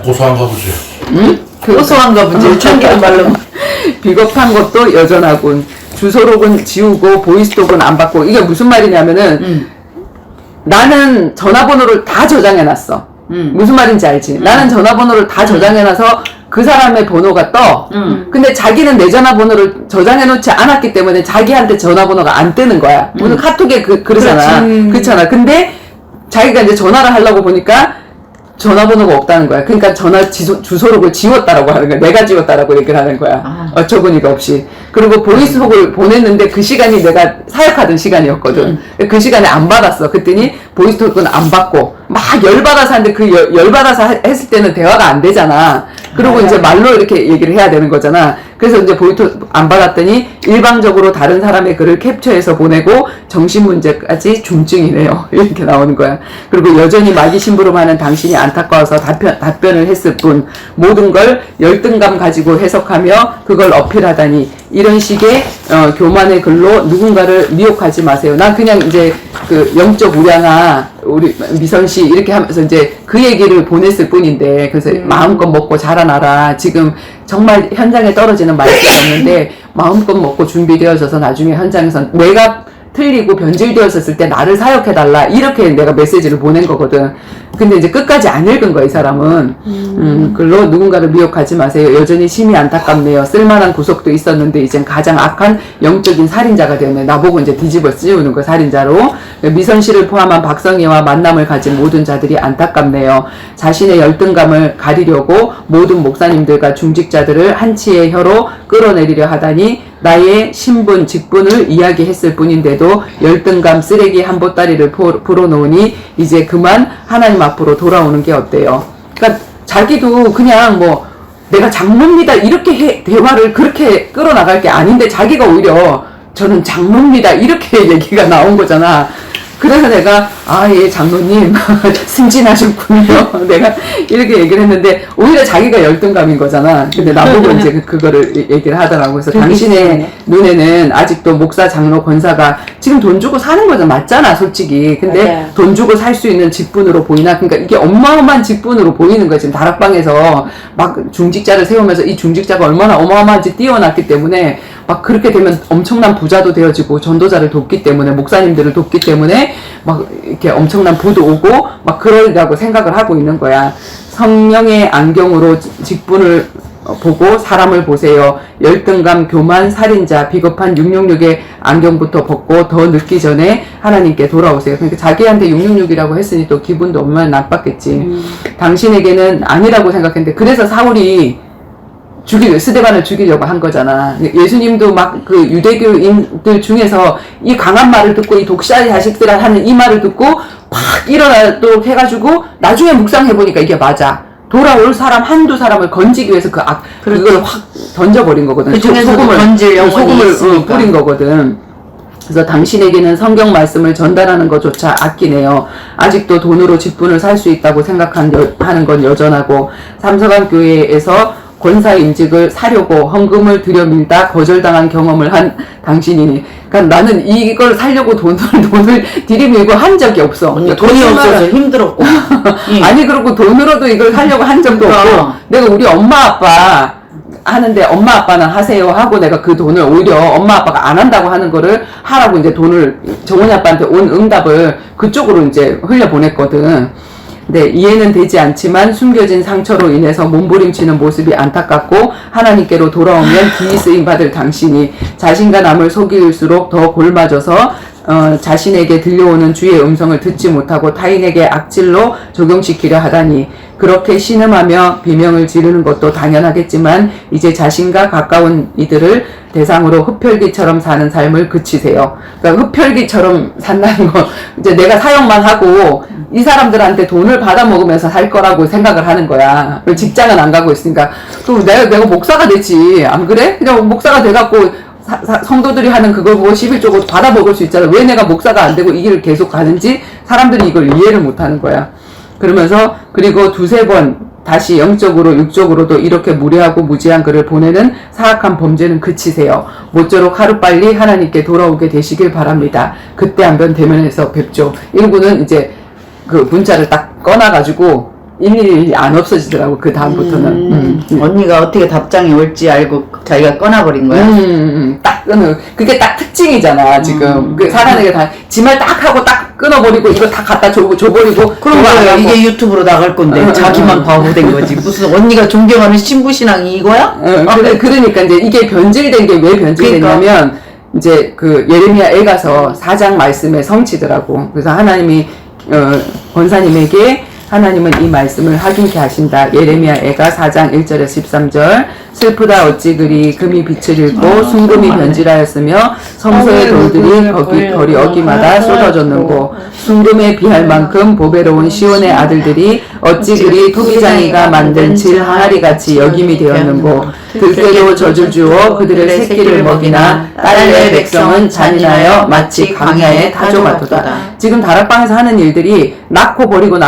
고소한가 보지. 응? 고소한가 보지. 참기름 바르면. 비겁한 것도 여전하군. 주소록은 지우고 보이스톡은 안 받고. 이게 무슨 말이냐면은 나는 전화번호를 다 저장해놨어. 무슨 말인지 알지? 나는 전화번호를 다 저장해놔서 그 사람의 번호가 떠. 근데 자기는 내 전화번호를 저장해놓지 않았기 때문에 자기한테 전화번호가 안 뜨는 거야. 무슨 카톡에 그러잖아. 그렇잖아. 근데 자기가 이제 전화를 하려고 보니까 전화번호가 없다는 거야. 그러니까 전화 주소록을 지웠다라고 하는 거야. 내가 지웠다라고 얘기를 하는 거야. 어처구니가 없이. 그리고 보이스톡을 보냈는데 그 시간이 내가 사역하던 시간이었거든. 그 시간에 안 받았어. 그랬더니 보이스톡은 안 받고 막 열받아서 하는데 그 열받아서 했을 때는 대화가 안 되잖아. 그리고 이제 말로 이렇게 얘기를 해야 되는 거잖아. 그래서 이제 보이스톡 안 받았더니 일방적으로 다른 사람의 글을 캡처해서 보내고 정신문제까지 중증이네요. 이렇게 나오는 거야. 그리고 여전히 마귀 심부름하는 당신이 안타까워서 답변을 했을 뿐 모든 걸 열등감 가지고 해석하며 그걸 어필하다니 이런 식의 교만의 글로 누군가를 미혹하지 마세요. 난 그냥 이제 그 영적 우량아 우리 미선 씨 이렇게 하면서 이제 그 얘기를 보냈을 뿐인데 그래서 마음껏 먹고 자라나라. 지금 정말 현장에 떨어지는 말씀이었는데 마음껏 먹고 준비되어져서 나중에 현장에서 내가 틀리고 변질되었을 때 나를 사역해달라 이렇게 내가 메시지를 보낸 거거든. 근데 이제 끝까지 안 읽은 거야 이 사람은. 글로 누군가를 미혹하지 마세요. 여전히 심히 안타깝네요. 쓸만한 구속도 있었는데 이젠 가장 악한 영적인 살인자가 되었네. 나보고 이제 뒤집어 씌우는 거 살인자로. 미선 씨를 포함한 박성희와 만남을 가진 모든 자들이 안타깝네요. 자신의 열등감을 가리려고 모든 목사님들과 중직자들을 한치의 혀로 끌어내리려 하다니 나의 신분, 직분을 이야기했을 뿐인데도 열등감 쓰레기 한 보따리를 풀어놓으니 이제 그만 하나님 앞으로 돌아오는 게 어때요? 그러니까 자기도 그냥 뭐 내가 장로입니다 이렇게 대화를 그렇게 끌어나갈 게 아닌데 자기가 오히려 저는 장로입니다 이렇게 얘기가 나온 거잖아. 그래서 내가 예 장로님 승진하셨군요. 내가 이렇게 얘기를 했는데 오히려 자기가 열등감인 거잖아. 근데 나보고 이제 그거를 얘기를 하더라고. 그래서 당신의 눈에는 아직도 목사, 장로, 권사가 지금 돈 주고 사는 거잖아. 맞잖아 솔직히. 근데 맞아요. 돈 주고 살 수 있는 직분으로 보이나? 그러니까 이게 어마어마한 직분으로 보이는 거야. 지금 다락방에서 막 중직자를 세우면서 이 중직자가 얼마나 어마어마한지 띄워놨기 때문에 막 그렇게 되면 엄청난 부자도 되어지고 전도자를 돕기 때문에 목사님들을 돕기 때문에 막 이렇게 엄청난 부도 오고 막 그러리라고 생각을 하고 있는 거야. 성령의 안경으로 직분을 보고 사람을 보세요. 열등감, 교만, 살인자, 비겁한 666의 안경부터 벗고 더 늦기 전에 하나님께 돌아오세요. 그러니까 자기한테 666이라고 했으니 또 기분도 얼마나 나빴겠지. 당신에게는 아니라고 생각했는데 그래서 사울이 스데반을 죽이려고 한 거잖아. 예수님도 막 그 유대교인들 중에서 이 강한 말을 듣고 이 독샤 자식들 하는 이 말을 듣고 막 일어나도록 해가지고 나중에 묵상해보니까 이게 맞아. 돌아올 사람 한두 사람을 건지기 위해서 그걸 확 던져버린 거거든. 그 중에서도 건질 영혼이 있으니까. 뿌린 거거든. 그래서 당신에게는 성경 말씀을 전달하는 것조차 아끼네요. 아직도 돈으로 직분을 살 수 있다고 생각하는 건 여전하고 삼서강 교회에서 권사 임직을 사려고 헌금을 들여밀다 거절당한 경험을 한 당신이니. 그러니까 나는 이걸 살려고 돈을 들이밀고 한 적이 없어. 언니 돈이 없어서 힘들었고. 아니 그리고 돈으로도 이걸 하려고 한 적도 없고 내가 우리 엄마 아빠 하는데 엄마 아빠는 하세요 하고 내가 그 돈을 오히려 엄마 아빠가 안 한다고 하는 거를 하라고 이제 돈을 정원이 아빠한테 온 응답을 그쪽으로 이제 흘려보냈거든. 네, 이해는 되지 않지만 숨겨진 상처로 인해서 몸부림치는 모습이 안타깝고 하나님께로 돌아오면 기이 쓰임 받을 당신이 자신과 남을 속일수록 더 골맞아서 자신에게 들려오는 주의 음성을 듣지 못하고 타인에게 악질로 적용시키려 하다니 그렇게 신음하며 비명을 지르는 것도 당연하겠지만 이제 자신과 가까운 이들을 대상으로 흡혈귀처럼 사는 삶을 그치세요. 그러니까 흡혈귀처럼 산다는 거 이제 내가 사역만 하고 이 사람들한테 돈을 받아먹으면서 살 거라고 생각을 하는 거야. 직장은 안 가고 있으니까 그럼 내가 목사가 되지 안 그래? 그냥 목사가 돼갖고 성도들이 하는 그걸 보고 11조고 받아먹을 수 있잖아. 왜 내가 목사가 안 되고 이 길을 계속 가는지 사람들이 이걸 이해를 못 하는 거야. 그러면서 그리고 두세 번 다시 영적으로 육적으로도 이렇게 무례하고 무지한 글을 보내는 사악한 범죄는 그치세요. 모쪼록 하루빨리 하나님께 돌아오게 되시길 바랍니다. 그때 한번 대면해서 뵙죠. 일부는 이제 그 문자를 딱 꺼놔가지고 일일이 안 없어지더라고. 그 다음부터는. 언니가 어떻게 답장이 올지 알고 자기가 꺼놔버린 거야. 딱 그게 딱 특징이잖아 지금. 그 사람에게 다 지 말 딱 하고 딱 끊어버리고 이거 다 갖다 줘버리고 그런 그거 안 거예요. 하고. 이게 유튜브로 나갈 건데 자기만 바보 된 거지. 무슨 언니가 존경하는 신부신앙이 이거야? 그러니까 이제 이게 변질된 게 왜 변질됐냐면 이제 그 예레미야 애가서 4장 말씀의 성취더라고. 그래서 하나님이 권사님에게 하나님은 이 말씀을 확인케 하신다. 예레미야 애가 4장 1절에서 13절. 슬프다 어찌 그리 금이 빛을 잃고 순금이 변질하였으며 성소의 돌들이 거리 어기마다 쏟아졌는고 순금에 비할 만큼 보배로운 시온의 아들들이 어찌 그리 토기장이가 만든 질 항아리 같이 여김이 되었는고 들깨로 젖을 주어 그들의 새끼를 먹이나 딸의 백성은 잔인하여 마치 광야의 타조 같도다. 지금 다락방에서 하는 일들이 낳고 버리고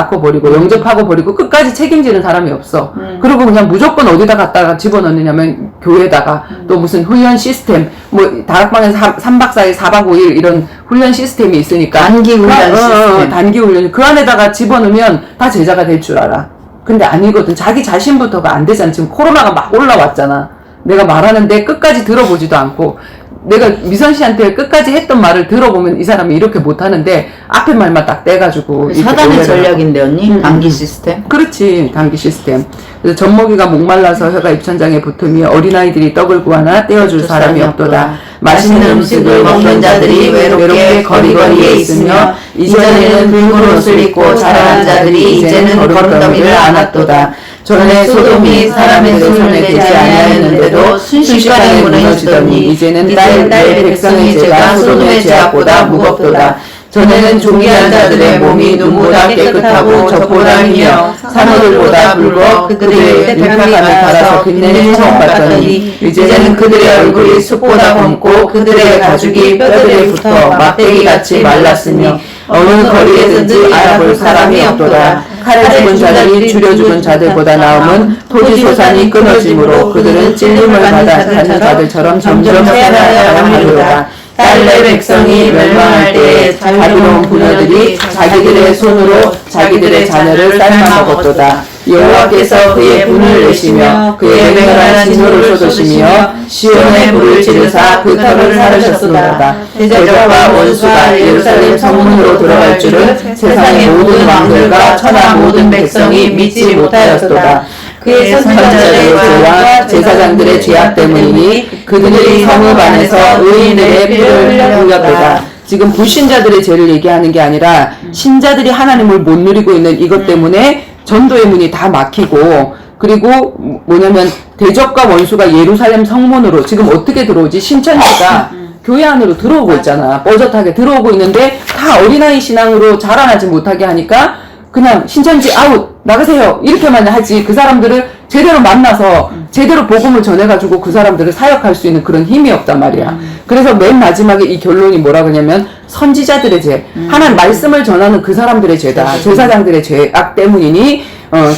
영접하고 버리고 끝까지 책임지는 사람이 없어. 그리고 그냥 무조건 어디다 갖다가 집어넣느냐면 교회에다가 또 무슨 훈련 시스템 뭐 다락방에서 3박 4일 4박 5일 이런 훈련 시스템이 있으니까 단기 훈련 시스템. 단기 훈련 그 안에다가 집어넣으면 다 제자가 될 줄 알아. 근데 아니거든. 자기 자신부터가 안 되잖아. 지금 코로나가 막 올라왔잖아. 내가 말하는데 끝까지 들어보지도 않고 내가 미선 씨한테 끝까지 했던 말을 들어보면 이 사람이 이렇게 못하는데 앞에 말만 딱 떼가지고 사단의 이렇게 전략인데 언니? 단기 시스템? 그렇지. 단기 시스템. 그래서 젖먹이가 목말라서 혀가 입천장에 붙으며 어린아이들이 떡을 구하나 떼어줄 사람이 없도다. 맛있는 음식을 먹는 자들이 외롭게 거리거리에 있으며 이전에는 붉은 옷을 입고 자라난 자들이 이제는 걸음더미를 안았도다. 전에 소돔이 사람의 손에 대지 아니하였는데도 순식간에 무너지더니 이제는 내 백성의 죄가 소돔의 죄악보다 무겁도다. 전에는 종기한 자들의 몸이 눈보다 깨끗하고 젖보다 희며 산호들보다 붉어 그들의 백합이 갈아서 빛내는 처음 봤더니 이제는 그들의 얼굴이 숯보다 검고 그들의 가죽이 뼈들에 붙어 막대기같이 말랐으며 어느 거리에든지 알아볼 사람이 없도다. 칼에 죽은 자들이 줄여 죽은 자들보다 나음은 토지소산이 끊어지므로 그들은 찔림을 받는 자들처럼 점점 해나가려다. 딸내 백성이 멸망할 때에 자비로운 부녀들이 자기들의 손으로 자기들의 자녀를 삶아 먹었도다. 여호와께서 그의 분을 내시며 그의 맹렬한 진노를 쏟으시며 시온의 불을 지르사 그 털을 사르셨도다. 대적과 원수가 예루살렘 성문으로 들어갈 줄은 세상의 모든 왕들과 천하 모든 백성이 믿지 못하였도다. 그의 선지자들의 죄와 제사장들의 죄악 때문이니 그들이 성읍 안에서 의인들의 피를 흘렸도다. 지금 불신자들의 죄를 얘기하는 게 아니라 신자들이 하나님을 못 누리고 있는 이것 때문에 전도의 문이 다 막히고 그리고 뭐냐면 대적과 원수가 예루살렘 성문으로 지금 어떻게 들어오지? 신천지가 교회 안으로 들어오고 있잖아. 뻐젓하게 들어오고 있는데 다 어린아이 신앙으로 자라나지 못하게 하니까 그냥 신천지 아웃 나가세요 이렇게만 하지 그 사람들을 제대로 만나서 제대로 복음을 전해가지고 그 사람들을 사역할 수 있는 그런 힘이 없단 말이야. 그래서 맨 마지막에 이 결론이 뭐라 그러냐면 선지자들의 죄 하나님 말씀을 전하는 그 사람들의 죄다. 제사장들의 죄악 때문이니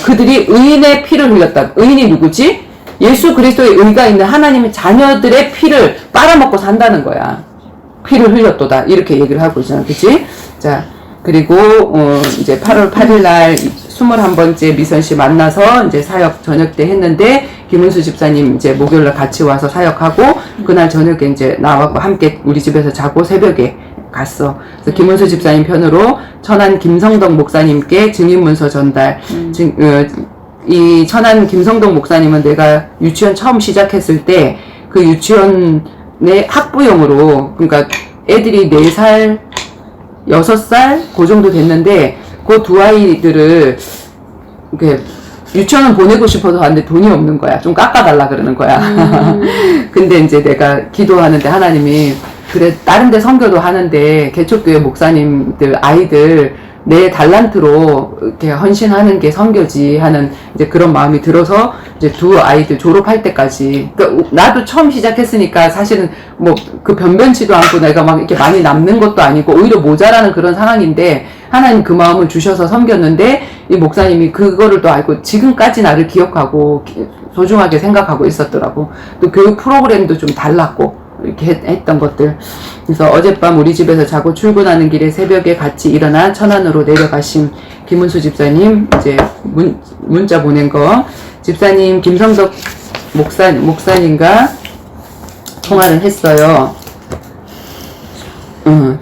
그들이 의인의 피를 흘렸다. 의인이 누구지? 예수 그리스도의 의가 있는 하나님의 자녀들의 피를 빨아먹고 산다는 거야. 피를 흘렸도다 이렇게 얘기를 하고 있잖아. 그치? 자 그리고 이제 8월 8일 날 21번째 미선씨 만나서 이제 사역 저녁 때 했는데 김은수 집사님 이제 목요일 날 같이 와서 사역하고 그날 저녁에 이제 나와서 함께 우리 집에서 자고 새벽에 갔어. 그래서 김은수 집사님 편으로 천안 김성덕 목사님께 증인문서 전달. 이 천안 김성덕 목사님은 내가 유치원 처음 시작했을 때 그 유치원의 학부형으로 그러니까 애들이 4살 6살 그 정도 됐는데 그 두 아이들을 이렇게 유치원은 보내고 싶어서 왔는데 돈이 없는 거야. 좀 깎아달라 그러는 거야. 근데 이제 내가 기도하는데 하나님이 그래 다른 데 선교도 하는데 개척교회 목사님들 아이들 내 달란트로 이렇게 헌신하는 게 선교지 하는 이제 그런 마음이 들어서 이제 두 아이들 졸업할 때까지 그러니까 나도 처음 시작했으니까 사실은 뭐 그 변변치도 않고 내가 막 이렇게 많이 남는 것도 아니고 오히려 모자라는 그런 상황인데 하나님 그 마음을 주셔서 섬겼는데 이 목사님이 그거를 또 알고 지금까지 나를 기억하고 소중하게 생각하고 있었더라고. 또 교육 프로그램도 좀 달랐고 이렇게 했던 것들. 그래서 어젯밤 우리 집에서 자고 출근하는 길에 새벽에 같이 일어나 천안으로 내려가신 김은수 집사님 이제 문자 보낸 거 집사님 김성덕 목사님과 통화를 했어요.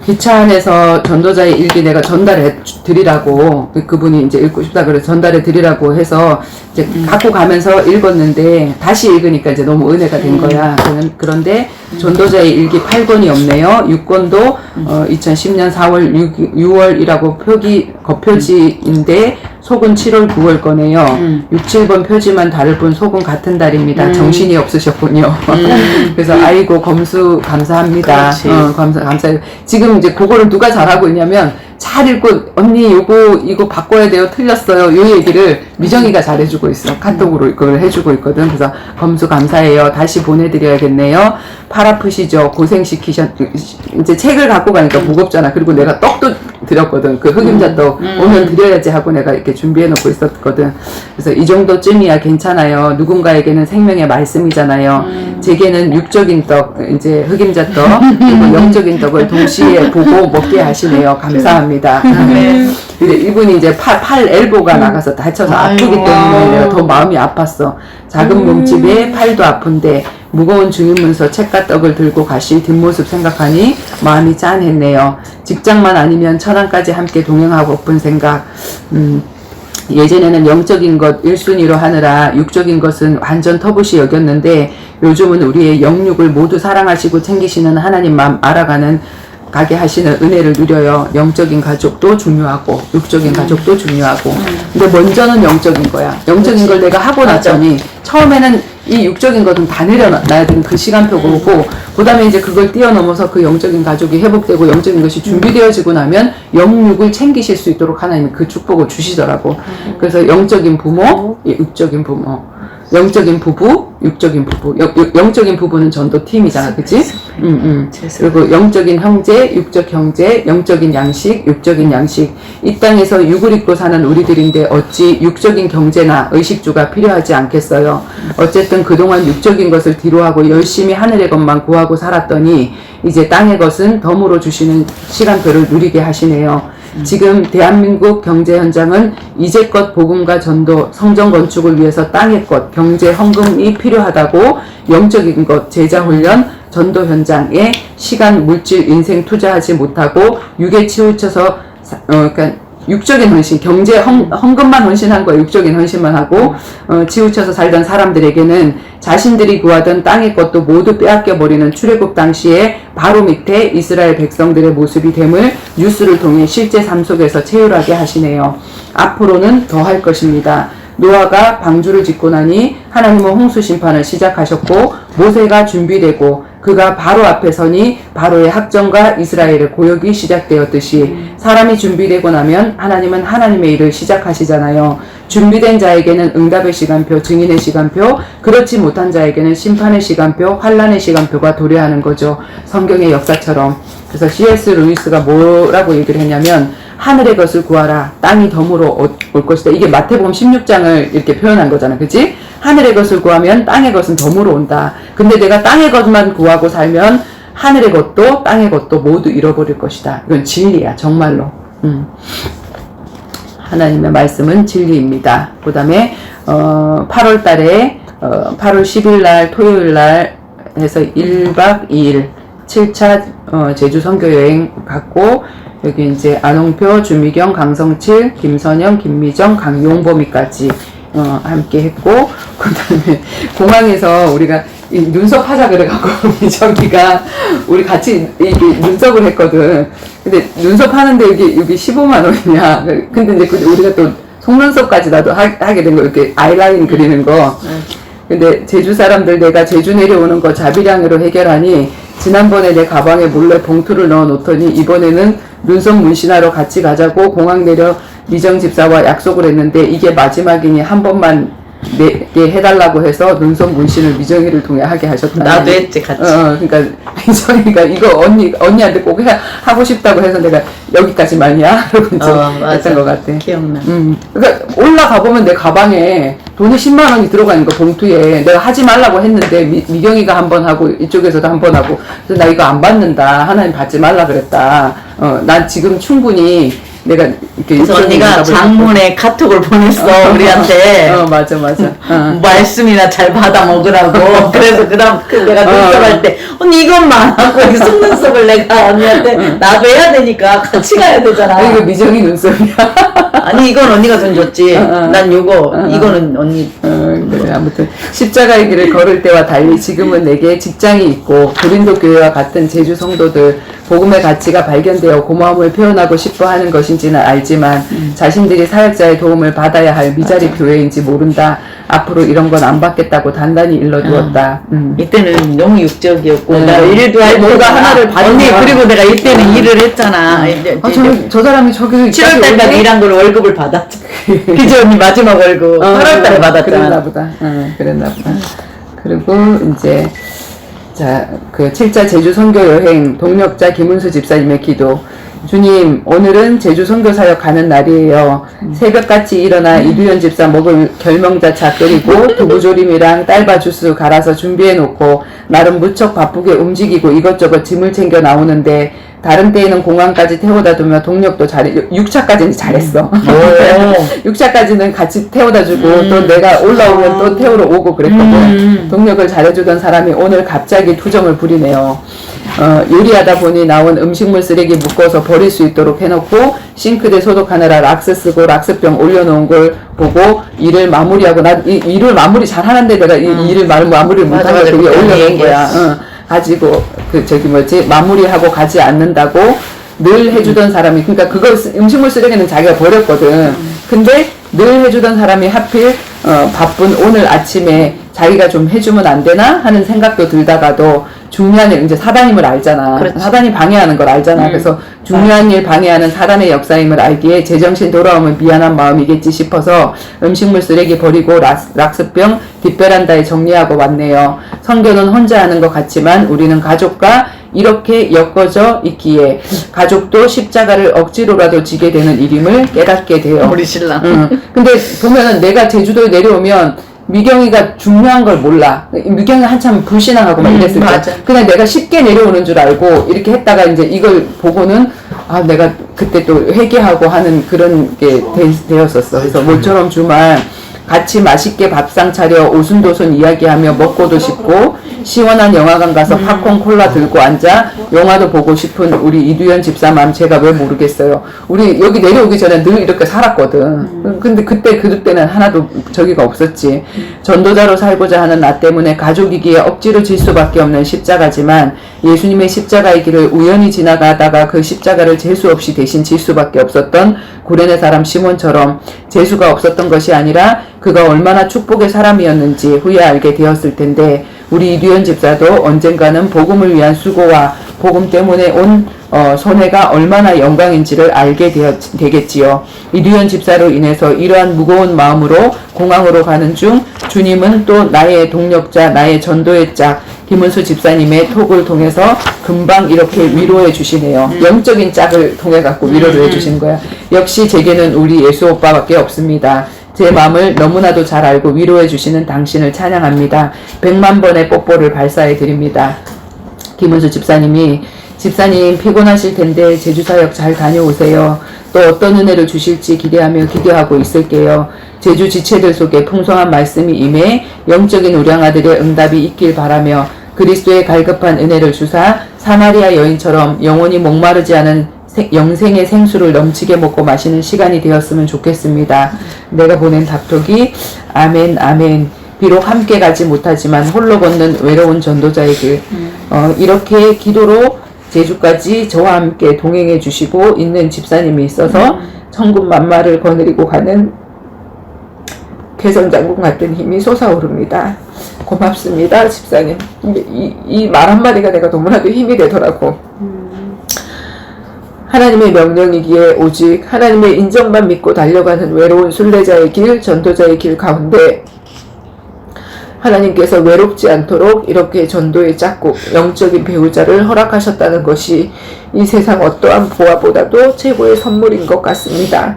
기차 안에서 전도자의 일기 내가 전달해 드리라고 그분이 이제 읽고 싶다 그래서 전달해 드리라고 해서 이제 갖고 가면서 읽었는데 다시 읽으니까 이제 너무 은혜가 된 거야. 그런데 전도자의 일기 8권이 없네요. 6권도 2010년 4월 6월이라고 겉표지인데 속은 7월 9월 거네요. 6, 7번 표지만 다를 뿐 속은 같은 달입니다. 정신이 없으셨군요. 그래서 아이고 검수 감사합니다. 감사해요. 지금 이제 그거를 누가 잘하고 있냐면 잘 읽고 언니 이거 바꿔야 돼요. 틀렸어요. 요 얘기를 미정이가 잘해주고 있어. 카톡으로 그걸 해주고 있거든. 그래서 검수 감사해요. 다시 보내드려야겠네요. 팔 아프시죠? 이제 책을 갖고 가니까 무겁잖아. 그리고 내가 떡도 드렸거든. 그 흑임자 떡 오면 드려야지 하고 내가 이렇게 준비해 놓고 있었거든. 그래서 이 정도쯤이야 괜찮아요. 누군가에게는 생명의 말씀이잖아요. 제게는 육적인 떡, 이제 흑임자 떡, 그리고 영적인 떡을 동시에 보고 먹게 하시네요. 감사합니다. 근데 이분이 이제 팔 엘보가 나가서 다쳐서 아프기 때문에 내가 더 마음이 아팠어. 작은 몸집에 팔도 아픈데 무거운 주인문서 책과 떡을 들고 가실 뒷모습 생각하니 마음이 짠했네요. 직장만 아니면 천안까지 함께 동행하고픈 생각. 예전에는 영적인 것 1순위로 하느라 육적인 것은 완전 터부시 여겼는데 요즘은 우리의 영육을 모두 사랑하시고 챙기시는 하나님 마음 알아가는 가게 하시는 은혜를 누려요. 영적인 가족도 중요하고 육적인 가족도 중요하고 근데 먼저는 영적인 거야. 영적인 걸 내가 하고 났더니 처음에는 이 육적인 것은 다 내려놔야 되는 그 시간표고 그 다음에 이제 그걸 뛰어넘어서 그 영적인 가족이 회복되고 영적인 것이 준비되어지고 나면 영육을 챙기실 수 있도록 하나님이 그 축복을 주시더라고. 그래서 영적인 부모, 육적인 부모, 영적인 부부, 육적인 부부. 영적인 부부는 전도 팀이잖아, 그치? 그리고 영적인 형제, 육적 형제, 영적인 양식, 육적인 양식. 이 땅에서 육을 입고 사는 우리들인데 어찌 육적인 경제나 의식주가 필요하지 않겠어요? 어쨌든 그동안 육적인 것을 뒤로하고 열심히 하늘의 것만 구하고 살았더니 이제 땅의 것은 덤으로 주시는 시간표를 누리게 하시네요. 지금 대한민국 경제 현장은 이제껏 복음과 전도, 성전 건축을 위해서 땅의 것, 경제 헌금이 필요하다고 영적인 것, 제자 훈련, 전도 현장에 시간, 물질, 인생 투자하지 못하고 육에 치우쳐서 그러니까 육적인 헌신, 경제 헌금만 헌신한 거야. 육적인 헌신만 하고 치우쳐서 살던 사람들에게는 자신들이 구하던 땅의 것도 모두 빼앗겨 버리는 출애굽 당시에 바로 밑에 이스라엘 백성들의 모습이 됨을 뉴스를 통해 실제 삶 속에서 체휼하게 하시네요. 앞으로는 더 할 것입니다. 노아가 방주를 짓고 나니 하나님은 홍수 심판을 시작하셨고 모세가 준비되고 그가 바로 앞에 서니 바로의 학정과 이스라엘의 고역이 시작되었듯이 사람이 준비되고 나면 하나님은 하나님의 일을 시작하시잖아요. 준비된 자에게는 응답의 시간표, 증인의 시간표, 그렇지 못한 자에게는 심판의 시간표, 환란의 시간표가 도래하는 거죠. 성경의 역사처럼. 그래서 C.S. 루이스가 뭐라고 얘기를 했냐면 하늘의 것을 구하라. 땅이 덤으로 올 것이다. 이게 마태복음 16장을 이렇게 표현한 거잖아. 그치? 하늘의 것을 구하면 땅의 것은 덤으로 온다. 근데 내가 땅의 것만 구하고 살면 하늘의 것도 땅의 것도 모두 잃어버릴 것이다. 이건 진리야. 정말로. 하나님의 말씀은 진리입니다. 그 다음에 8월 달에 8월 10일 날 토요일 날 해서 1박 2일 7차 제주 선교여행 갔고 여기 이제 안홍표, 주미경, 강성칠, 김선영, 김미정, 강용범이까지 함께 했고 그 다음에 공항에서 우리가 눈썹 하자 그래갖고 미정이가 우리 같이 이게 눈썹을 했거든. 근데 눈썹 하는데 여기 15만 원이냐. 근데 이제 우리가 또 속눈썹까지 나도 하게 된 거 이렇게 아이라인 그리는 거. 근데 제주 사람들 내가 제주 내려오는 거 자비량으로 해결하니 지난번에 내 가방에 몰래 봉투를 넣어 놓더니 이번에는 눈썹 문신하러 같이 가자고 공항 내려 미정 집사와 약속을 했는데 이게 마지막이니 한 번만 내게 해달라고 해서 눈썹 문신을 미정이를 통해 하게 하셨다. 나도 했지 같이. 그러니까 미정이가 이거 언니한테 꼭 하고 싶다고 해서 내가 여기까지만이야. 그러고 이제 했던 것 같아. 기억나. 그러니까 올라가 보면 내 가방에 돈이 10만 원이 들어가 있는 거 봉투에 내가 하지 말라고 했는데 미경이가 한 번 하고 이쪽에서도 한 번 하고 그래서 나 이거 안 받는다. 하나님 받지 말라 그랬다. 난 지금 충분히 내가 이렇게 그래서 언니가 장문에 카톡을 보냈어 우리한테. 맞아. 말씀이나 잘 받아 먹으라고. 그래서 그다음 내가 눈썹할 때 언니 이것만 하고 이 속눈썹을 내가 언니한테 나도 해야 되니까 같이 가야 되잖아. 이거 미정이 눈썹이야. 아니 이건 언니가 돈 줬지. 난 요거 이거는 언니. 그래, 아무튼 십자가의 길을 걸을 때와 달리 지금은 내게 직장이 있고 고린도 교회와 같은 제주 성도들 복음의 가치가 발견되어 고마움을 표현하고 싶어 하는 것인지는 알지만 자신들이 사역자의 도움을 받아야 할 미자리 교회인지 모른다. 앞으로 이런 건 안 받겠다고 단단히 일러두었다. 이때는 너무 육적이었고 네. 나 일도 할 뭔가 하나를 받으면 언니 그리고 내가 이때는 일을 했잖아. 저 사람이 저기 7월달까지 일한 걸 월급을 받았지. 그지 언니 마지막 월급 8월달에 받았잖아. 그랬나 보다. 그랬나 보다. 그리고 이제 자, 그 7자 제주 선교 여행 동력자 김은수 집사님의 기도. 주님, 오늘은 제주 선교 사역 가는 날이에요. 새벽같이 일어나 이두연 집사 먹을 결명자차 끓이고 두부조림이랑 딸바 주스 갈아서 준비해 놓고 나름 무척 바쁘게 움직이고 이것저것 짐을 챙겨 나오는데 다른 때에는 공항까지 태워다 두며 동력도 6차까지는 잘했어. 6차까지는 같이 태워다 주고 또 내가 올라오면 또 태우러 오고 그랬거든. 동력을 잘해주던 사람이 오늘 갑자기 투정을 부리네요. 요리하다 보니 나온 음식물 쓰레기 묶어서 버릴 수 있도록 해놓고 싱크대 소독하느라 락스 쓰고 락스병 올려놓은 걸 보고 일을 마무리하고 나 일을 마무리 잘 하는데 내가 이 일을 마무리를 못하고 그게 올려놓은 거야. 가지고 마무리하고 가지 않는다고 늘 해주던 사람이 그러니까 그거 음식물 쓰레기는 자기가 버렸거든. 근데 늘 해주던 사람이 하필 바쁜 오늘 아침에 자기가 좀 해주면 안 되나 하는 생각도 들다가도 중요한 일, 이제 사단임을 알잖아. 그렇지. 사단이 방해하는 걸 알잖아. 그래서 중요한 일 방해하는 사단의 역사임을 알기에 제정신 돌아오면 미안한 마음이겠지 싶어서 음식물 쓰레기 버리고 락스병 뒷베란다에 정리하고 왔네요. 선교는 혼자 하는 것 같지만 우리는 가족과 이렇게 엮어져 있기에 가족도 십자가를 억지로라도 지게 되는 일임을 깨닫게 돼요. 우리 신랑. 근데 보면은 내가 제주도에 내려오면 미경이가 중요한 걸 몰라. 미경이가 한참 불신앙하고 막 이랬을 때 맞아. 그냥 내가 쉽게 내려오는 줄 알고 이렇게 했다가 이제 이걸 보고는 내가 그때 또 회개하고 하는 그런 게 되었었어. 그래서 모처럼 주말 같이 맛있게 밥상 차려 오순도순 이야기하며 먹고도 싶고 시원한 영화관 가서 팝콘 콜라 들고 앉아 영화도 보고 싶은 우리 이두연 집사맘 제가 왜 모르겠어요. 우리 여기 내려오기 전에 늘 이렇게 살았거든. 근데 그때는 하나도 저기가 없었지. 전도자로 살고자 하는 나 때문에 가족이기에 억지로 질 수밖에 없는 십자가지만 예수님의 십자가의 길을 우연히 지나가다가 그 십자가를 재수 없이 대신 질 수밖에 없었던 구레네 사람 시몬처럼 재수가 없었던 것이 아니라 그가 얼마나 축복의 사람이었는지 후에 알게 되었을 텐데 우리 이두연 집사도 언젠가는 복음을 위한 수고와 복음 때문에 온 손해가 얼마나 영광인지를 알게 되겠지요. 이두연 집사로 인해서 이러한 무거운 마음으로 공항으로 가는 중 주님은 또 나의 동력자, 나의 전도의 짝 김은수 집사님의 톡을 통해서 금방 이렇게 위로해 주시네요. 영적인 짝을 통해 갖고 위로를 해 주신 거야. 역시 제게는 우리 예수 오빠밖에 없습니다. 제 마음을 너무나도 잘 알고 위로해 주시는 당신을 찬양합니다. 100만 번의 뽀뽀를 발사해 드립니다. 김은수 집사님 피곤하실 텐데 제주사역 잘 다녀오세요. 또 어떤 은혜를 주실지 기대하며 기대하고 있을게요. 제주 지체들 속에 풍성한 말씀이 임해 영적인 우량아들의 응답이 있길 바라며 그리스도의 갈급한 은혜를 주사 사마리아 여인처럼 영원히 목마르지 않은 영생의 생수를 넘치게 먹고 마시는 시간이 되었으면 좋겠습니다. 내가 보낸 답톡이 아멘 아멘. 비록 함께 가지 못하지만 홀로 걷는 외로운 전도자의 길. 이렇게 기도로 제주까지 저와 함께 동행해 주시고 있는 집사님이 있어서 천군만마를 거느리고 가는 개성장군 같은 힘이 솟아오릅니다. 고맙습니다, 집사님. 이 말 한마디가 내가 너무나도 힘이 되더라고. 하나님의 명령이기에 오직 하나님의 인정만 믿고 달려가는 외로운 순례자의 길, 전도자의 길 가운데 하나님께서 외롭지 않도록 이렇게 전도의 짝꿍, 영적인 배우자를 허락하셨다는 것이 이 세상 어떠한 보화보다도 최고의 선물인 것 같습니다.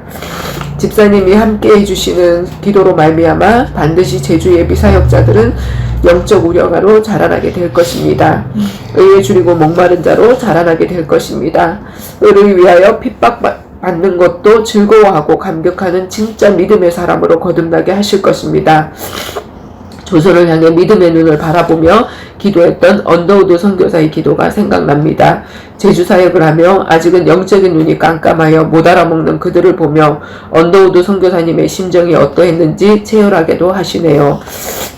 집사님이 함께 해주시는 기도로 말미암아 반드시 제주 예비 사역자들은 영적 우령아로 자라나게 될 것입니다. 의에 줄이고 목마른 자로 자라나게 될 것입니다. 의를 위하여 핍박받는 받는 것도 즐거워하고 감격하는 진짜 믿음의 사람으로 거듭나게 하실 것입니다. 조선을 향해 믿음의 눈을 바라보며 기도했던 언더우드 선교사의 기도가 생각납니다. 제주 사역을 하며 아직은 영적인 눈이 깜깜하여 못 알아먹는 그들을 보며 언더우드 선교사님의 심정이 어떠했는지 체열하게도 하시네요.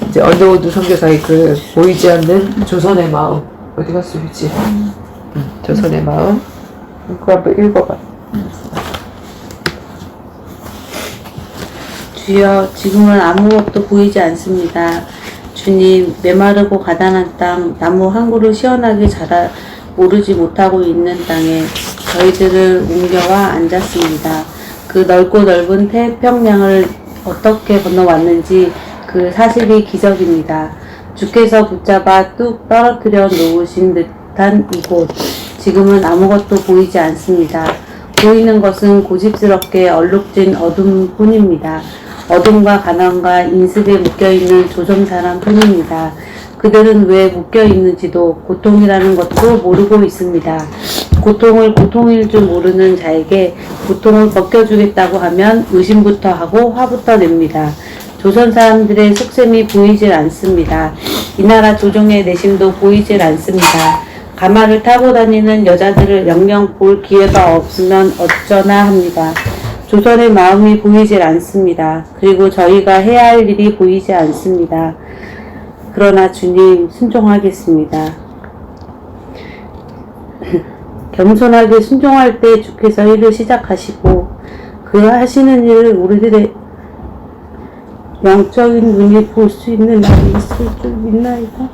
이제 언더우드 선교사의 그 보이지 않는 조선의 마음, 어디 갔어 유지? 조선의 마음, 그거 한번 읽어봐. 주여, 지금은 아무것도 보이지 않습니다. 주님, 메마르고 가난한 땅, 나무 한 그루 시원하게 자라 오르지 못하고 있는 땅에 저희들을 옮겨와 앉았습니다. 그 넓고 넓은 태평양을 어떻게 건너왔는지 그 사실이 기적입니다. 주께서 붙잡아 뚝 떨어뜨려 놓으신 듯한 이곳, 지금은 아무것도 보이지 않습니다. 보이는 것은 고집스럽게 얼룩진 어둠뿐입니다. 어둠과 가난과 인습에 묶여있는 조선 사람 뿐입니다. 그들은 왜 묶여있는지도 고통이라는 것도 모르고 있습니다. 고통을 고통일 줄 모르는 자에게 고통을 벗겨주겠다고 하면 의심부터 하고 화부터 냅니다. 조선 사람들의 속셈이 보이질 않습니다. 이 나라 조정의 내심도 보이질 않습니다. 가마를 타고 다니는 여자들을 영영 볼 기회가 없으면 어쩌나 합니다. 조선의 마음이 보이질 않습니다. 그리고 저희가 해야 할 일이 보이지 않습니다. 그러나 주님, 순종하겠습니다. 겸손하게 순종할 때 주께서 일을 시작하시고 그 하시는 일을 우리들의 영적인 눈이 볼 수 있는 날이 있을 줄 믿나이다.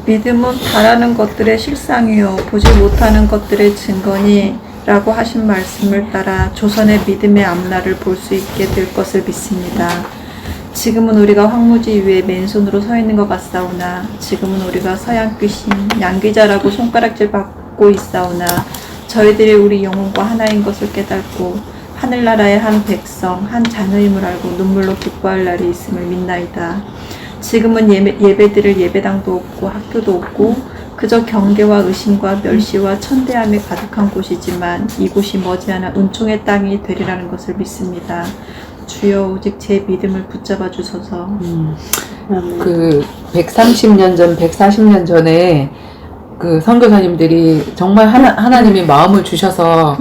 믿음은 바라는 것들의 실상이요 보지 못하는 것들의 증거니 라고 하신 말씀을 따라 조선의 믿음의 앞날을 볼 수 있게 될 것을 믿습니다. 지금은 우리가 황무지 위에 맨손으로 서 있는 것 같사오나 지금은 우리가 서양 귀신 양귀자라고 손가락질 받고 있사오나 저희들이 우리 영혼과 하나인 것을 깨닫고 하늘나라의 한 백성 한 자녀임을 알고 눈물로 기뻐할 날이 있음을 믿나이다. 지금은 예배드릴 예배당도 없고 학교도 없고 그저 경계와 의심과 멸시와 천대함이 가득한 곳이지만 이곳이 머지않아 은총의 땅이 되리라는 것을 믿습니다. 주여, 오직 제 믿음을 붙잡아 주소서. 그 130년 전, 140년 전에 그 선교사님들이 정말 하나님이 마음을 주셔서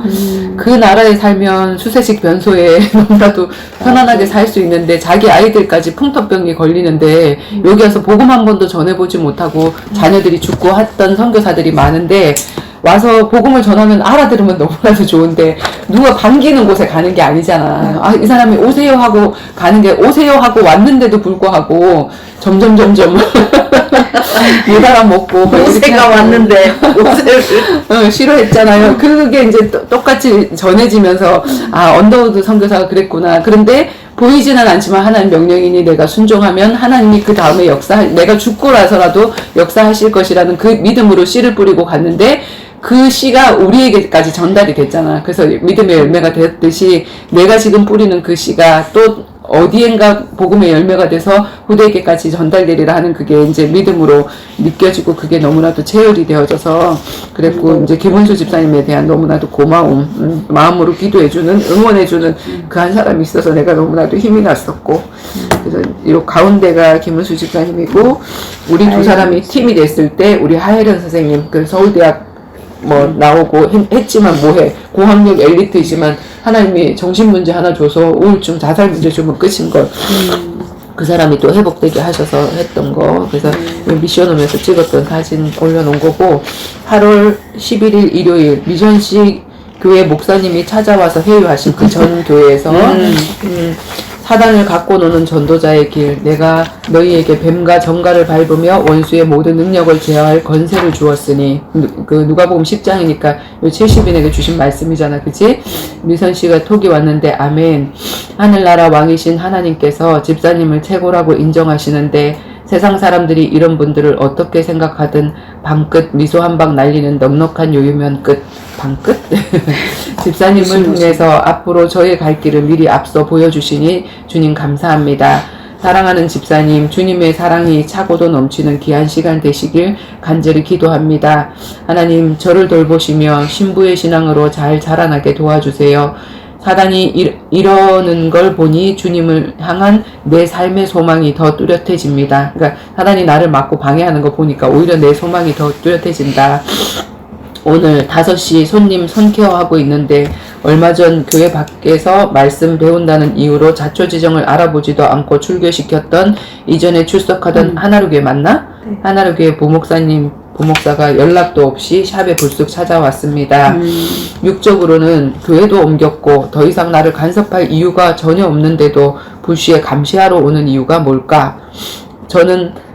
그 나라에 살면 수세식 변소에 너무나도 편안하게 살 수 있는데 자기 아이들까지 풍토병이 걸리는데 여기 와서 복음 한 번도 전해보지 못하고 자녀들이 죽고 했던 선교사들이 많은데 와서 복음을 전하면 알아들으면 너무나도 좋은데 누가 반기는 곳에 가는 게 아니잖아. 아, 이 사람이 오세요 하고 가는 게 오세요 하고 왔는데도 불구하고 점점 이 사람 먹고 오세가 왔는데 오세를 싫어했잖아요. 그게 이제 똑같이 전해지면서 아, 언더우드 선교사가 그랬구나. 그런데 보이지는 않지만 하나님 명령이니 내가 순종하면 하나님이 그 다음에 내가 죽고 나서라도 역사하실 것이라는 그 믿음으로 씨를 뿌리고 갔는데 그 씨가 우리에게까지 전달이 됐잖아. 그래서 믿음의 열매가 됐듯이 내가 지금 뿌리는 그 씨가 또 어디엔가 복음의 열매가 돼서 후대에게까지 전달되리라 하는 그게 이제 믿음으로 느껴지고 그게 너무나도 체열이 되어져서 그랬고 이제 김은수 집사님에 대한 너무나도 고마움, 마음으로 기도해주는, 응원해주는 그 한 사람이 있어서 내가 너무나도 힘이 났었고 그래서 이 가운데가 김은수 집사님이고 우리 두 사람이 팀이 됐을 때 우리 하혜련 선생님 그 서울대학 뭐 나오고 했지만 뭐해 고학력 엘리트이지만 하나님이 정신문제 하나 줘서 우울증 자살 문제 주면 끝인 걸 그 사람이 또 회복되게 하셔서 했던 거 그래서 미션홈에서 찍었던 사진 올려놓은 거고 8월 11일 일요일 미션시 교회 목사님이 찾아와서 회유하신 그 전 교회에서 사단을 갖고 노는 전도자의 길 내가 너희에게 뱀과 정갈을 밟으며 원수의 모든 능력을 제어할 권세를 주었으니 그 누가복음 10장이니까 70인에게 주신 말씀이잖아. 그치? 미선씨가 톡이 왔는데 아멘. 하늘나라 왕이신 하나님께서 집사님을 최고라고 인정하시는데 세상 사람들이 이런 분들을 어떻게 생각하든 방끝 미소 한 방 날리는 넉넉한 요유면 끝. 방끝? 집사님을 통해서 앞으로 저의 갈 길을 미리 앞서 보여주시니 주님 감사합니다. 사랑하는 집사님, 주님의 사랑이 차고도 넘치는 귀한 시간 되시길 간절히 기도합니다. 하나님, 저를 돌보시며 신부의 신앙으로 잘 자라나게 도와주세요. 사단이 이러는 걸 보니 주님을 향한 내 삶의 소망이 더 뚜렷해집니다. 그러니까 사단이 나를 막고 방해하는 거 보니까 오히려 내 소망이 더 뚜렷해진다. 오늘 5시 손님 손케어하고 있는데 얼마 전 교회 밖에서 말씀 배운다는 이유로 자초지정을 알아보지도 않고 출교시켰던 이전에 출석하던 하나로교회 맞나? 네. 하나로교회 부목사가 연락도 없이 샵에 불쑥 찾아왔습니다. 육적으로는 교회도 옮겼고 더 이상 나를 간섭할 이유가 전혀 없는데도 불시에 감시하러 오는 이유가 뭘까? 저는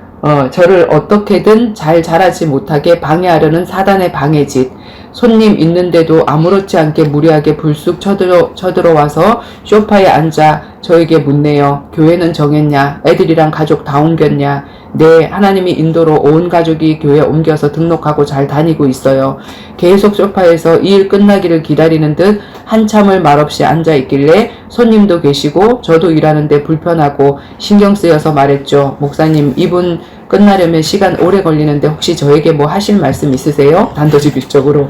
저를 어떻게든 잘 자라지 못하게 방해하려는 사단의 방해짓. 손님 있는데도 아무렇지 않게 무리하게 불쑥 쳐들어와서 소파에 앉아 저에게 묻네요. 교회는 정했냐? 애들이랑 가족 다 옮겼냐? 네, 하나님이 인도로 온 가족이 교회 옮겨서 등록하고 잘 다니고 있어요. 계속 소파에서 이 일 끝나기를 기다리는 듯 한참을 말없이 앉아있길래 손님도 계시고 저도 일하는데 불편하고 신경 쓰여서 말했죠. 목사님, 이분 끝나려면 시간 오래 걸리는데 혹시 저에게 뭐 하실 말씀 있으세요? 단도직입적으로.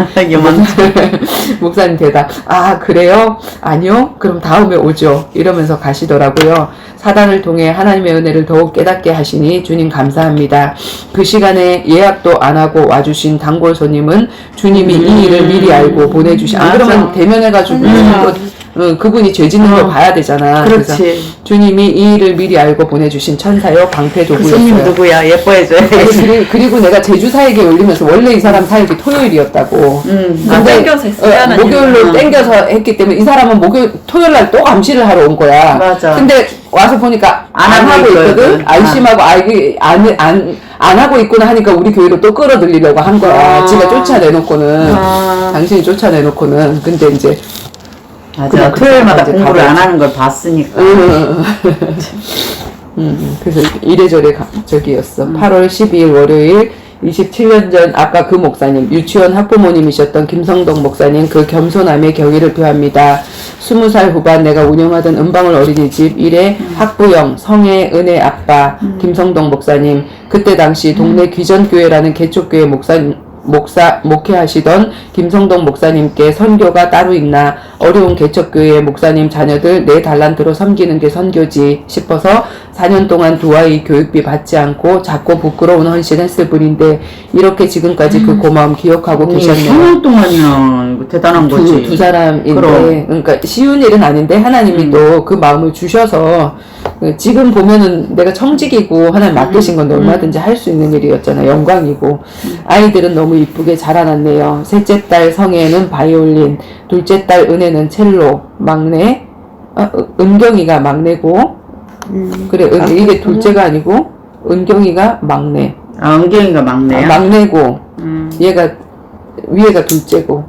목사님 대답, 아 그래요? 아니요? 그럼 다음에 오죠. 이러면서 가시더라고요. 사단을 통해 하나님의 은혜를 더욱 깨닫게 하시니 주님 감사합니다. 그 시간에 예약도 안 하고 와주신 단골 손님은 주님이 이 일을 미리 알고 보내주신, 안 그러면 대면해가지고 그분이 죄 짓는 걸 봐야 되잖아. 그래서 그렇지. 주님이 이 일을 미리 알고 보내주신 천사요 그 방패도구였어요. 손님 누구야? 예뻐해줘야지. 그리고 내가 제주 사역에 올리면서 원래 이 사람 사역이 토요일이었다고. 땡겨서 했어요. 희한한 목요일로 일이구나. 땡겨서 했기 때문에 이 사람은 토요일 날 또 감시를 하러 온 거야. 맞아. 근데 와서 보니까 안 안 하고 하고 있거든. 있거든. 안심하고 이게 안 하고 있구나 하니까 우리 교회로 또 끌어들이려고 한 거야. 지가 쫓아내놓고는. 당신이 쫓아내놓고는. 근데 이제 맞아. 토요일마다 이제 공부를 안 가봐야지. 하는 걸 봤으니까. 그래서 이래저래 저기였어. 8월 12일 월요일 27년 전 아까 그 목사님, 유치원 학부모님이셨던 김성동 목사님, 그 겸손함의 경의를 표합니다. 20살 후반 내가 운영하던 은방울 어린이집 1회 학부형 성의 은혜 아빠 김성동 목사님, 그때 당시 동네 귀전교회라는 개척교회 목회하시던 김성동 목사님께 선교가 따로 있나, 어려운 개척교회 목사님 자녀들 내 달란트로 섬기는 게 선교지 싶어서 4년 동안 두 아이 교육비 받지 않고 작고 부끄러운 헌신했을 뿐인데 이렇게 지금까지 그 고마움 기억하고 계셨네요. 4년 동안이야. 이거 대단한 거지. 두 사람인데, 그럼. 그러니까 쉬운 일은 아닌데 하나님이 또 그 마음을 주셔서 지금 보면은 내가 청직이고 하나님 맡기신 건데 얼마든지 할 수 있는 일이었잖아요. 영광이고. 아이들은 너무 이쁘게 자라났네요. 셋째 딸 성애는 바이올린, 둘째 딸 은혜는 첼로, 막내 은경이가 막내고, 그래 이게 둘째가 아니고 은경이가 막내. 아, 은경이가 막내야? 막내고 얘가 위에가 둘째고.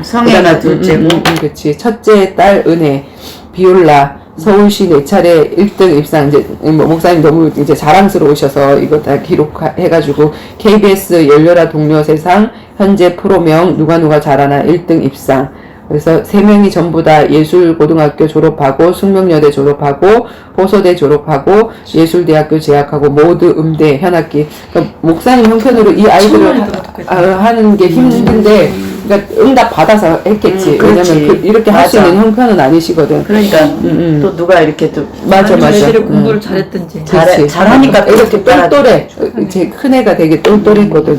성애가 둘째고. 그렇지. 첫째 딸 은혜, 비올라, 서울시 4차례 1등 입상. 이제 목사님 너무 이제 자랑스러우셔서 이거 다 기록해가지고 KBS 열려라 동료 세상 현재 프로명 누가 잘하나 1등 입상. 그래서 3명이 전부 다 예술고등학교 졸업하고 숙명여대 졸업하고 호서대 졸업하고 예술대학교 재학하고 모두 음대 현악기. 그러니까 목사님 형편으로 이 아이들을 하는 게 힘든데, 그러니까 응답 받아서 했겠지. 왜냐면 이렇게 할 수 있는 형편은 아니시거든. 그러니까 또 누가 이렇게 또 맞아. 애들이 공부를 잘했든지. 잘하니까 또 이렇게 따라- 똘똘해. 제 큰애가 되게 똘똘했거든.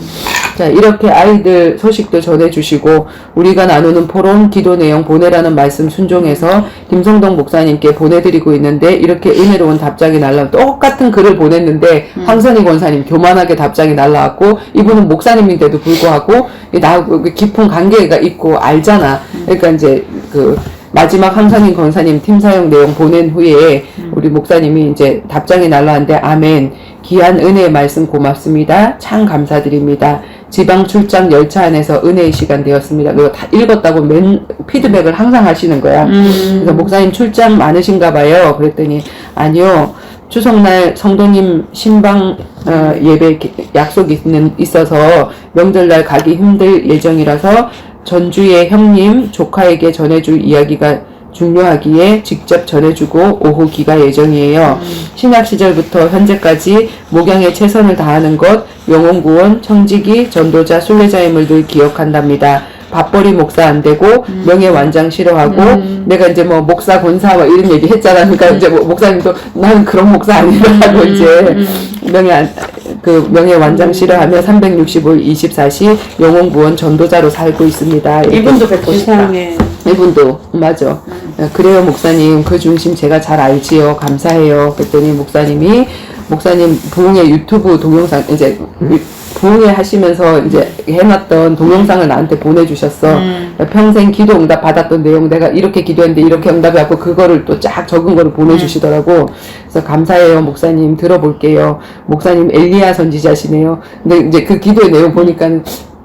자, 이렇게 아이들 소식도 전해주시고 우리가 나누는 포럼 기도 내용 보내라는 말씀 순종해서 김성동 목사님께 보내드리고 있는데 이렇게 은혜로운 답장이 똑같은 글을 보냈는데 황선희 권사님 교만하게 답장이 날라왔고, 이분은 목사님인데도 불구하고 나하고 깊은 관계가 있고 알잖아. 그러니까 이제 그 마지막 황선희 권사님 팀 사용 내용 보낸 후에 우리 목사님이 이제 답장이 날라왔는데, 아멘, 귀한 은혜의 말씀 고맙습니다. 참 감사드립니다. 지방 출장 열차 안에서 은혜의 시간 되었습니다. 그거 다 읽었다고 피드백을 항상 하시는 거야. 그래서 목사님 출장 많으신가 봐요. 그랬더니 아니요, 추석날 성도님 신방 예배 약속이 있어서 명절날 가기 힘들 예정이라서 전주의 형님 조카에게 전해줄 이야기가 중요하기에 직접 전해주고 오후 기가 예정이에요. 신약 시절부터 현재까지 목양에 최선을 다하는 것, 영혼구원, 청지기, 전도자, 순례자임을 늘 기억한답니다. 밥벌이 목사 안 되고 명예완장 싫어하고 내가 이제 뭐 목사 권사 뭐 이런 얘기 했잖아. 그러니까 이제 뭐 목사님도 나는 그런 목사 아니라고 이제 명예완장 싫어하며 365일 24시 영혼구원 전도자로 살고 있습니다. 이분도 뵙고 싶다. 세상에. 이분도 맞아. 그래요 목사님 그 중심 제가 잘 알지요. 감사해요. 그랬더니 목사님 부흥회 유튜브 동영상 이제 부흥회 하시면서 이제 해놨던 동영상을 나한테 보내주셨어. 평생 기도 응답 받았던 내용 내가 이렇게 기도했는데 이렇게 응답이 왔고 그거를 또 쫙 적은 거를 보내주시더라고. 그래서 감사해요 목사님 들어볼게요. 목사님 엘리야 선지자시네요. 근데 이제 그 기도의 내용 보니까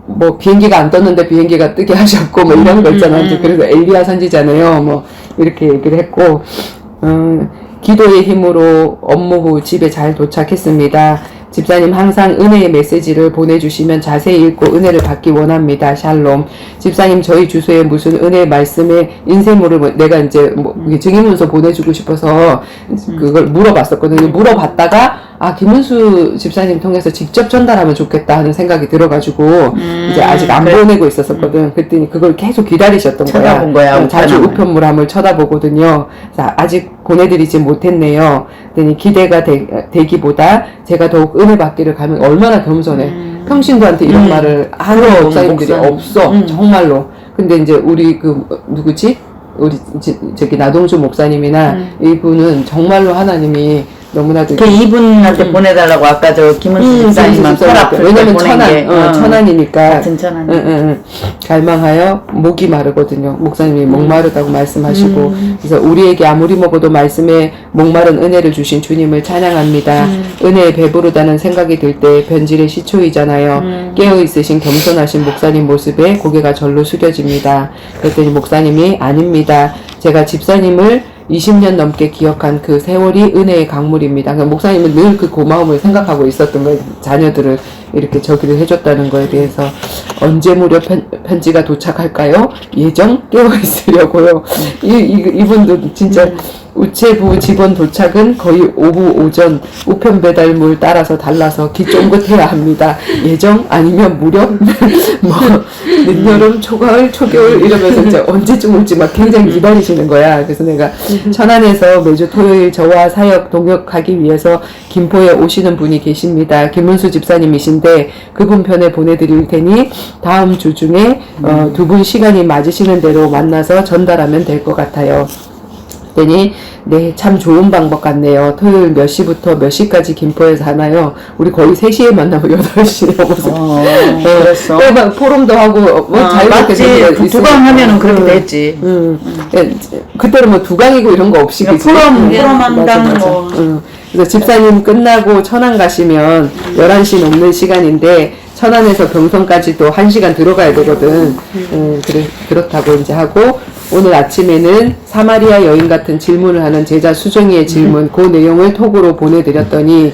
뭐 비행기가 안 떴는데 비행기가 뜨게 하셨고 뭐 이런 거 있잖아. 이제 그래서 엘리야 선지자네요. 뭐 이렇게 얘기를 했고 기도의 힘으로 업무 후 집에 잘 도착했습니다. 집사님 항상 은혜의 메시지를 보내주시면 자세히 읽고 은혜를 받기 원합니다. 샬롬. 집사님 저희 주소에 무슨 은혜의 말씀에 인쇄물을 내가 이제 뭐 증인문서 보내주고 싶어서 그걸 물어봤었거든요. 물어봤다가 김은수 집사님 통해서 직접 전달하면 좋겠다 하는 생각이 들어가지고 이제 아직 안 보내고 있었었거든. 그랬더니 그걸 계속 기다리셨던 거야. 쳐다본 거야. 자주 우편물함을 쳐다보거든요. 아직 보내드리지 못했네요. 그랬더니 기대가 되기보다 제가 더욱 은혜 받기를 가면 얼마나 겸손해. 평신도한테 이런 말을 하는 목사님들이 없어. 정말로. 근데 이제 우리 누구지? 우리 저기 나동주 목사님이나 이분은 정말로 하나님이 너무나도 이분한테 보내달라고 아까 저 김은수 집사님만 왜냐면 천안이니까 같은 천안. 갈망하여 목이 마르거든요. 목사님이 목마르다고 말씀하시고 그래서 우리에게 아무리 먹어도 말씀에 목마른 은혜를 주신 주님을 찬양합니다. 은혜에 배부르다는 생각이 들 때 변질의 시초이잖아요. 깨어있으신 겸손하신 목사님 모습에 고개가 절로 숙여집니다. 그랬더니 목사님이 아닙니다. 제가 집사님을 20년 넘게 기억한 그 세월이 은혜의 강물입니다. 그러니까 목사님은 늘 그 고마움을 생각하고 있었던 거예요. 자녀들을 이렇게 저기를 해줬다는 거에 대해서 언제 무렵 편지가 도착할까요? 예정 깨어있으려고요. 이분도 진짜 우체부 직원 도착은 거의 오후 오전 우편 배달물 따라서 달라서 기 쫑긋해야 합니다. 예정 아니면 무렵 뭐 늦여름 초가을 초겨울 이러면서 이제 언제쯤 올지 막 굉장히 기다리시는 거야. 그래서 내가 천안에서 매주 토요일 저와 사역 동역하기 위해서 김포에 오시는 분이 계십니다. 김은수 집사님이신데 그분 편에 보내드릴 테니 다음 주 중에 두 분 시간이 맞으시는 대로 만나서 전달하면 될 것 같아요. 그랬더니 네, 참 좋은 방법 같네요. 토요일 몇 시부터 몇 시까지 김포에서 하나요? 우리 거의 3시에 만나고 8시에 넘어서 그랬어. 막 포럼도 하고 뭐 자유롭게 맞지. 두강 하면은 그렇게 됐지. 그때는 뭐 두강이고 이런 거 없이 그치? 포럼 한다는 거. 그래서 집사님 끝나고 천안 가시면 11시 넘는 시간인데 천안에서 병성까지도 1시간 들어가야 되거든. 그렇다고 이제 하고 오늘 아침에는 사마리아 여인 같은 질문을 하는 제자 수정이의 질문 그 내용을 톡으로 보내드렸더니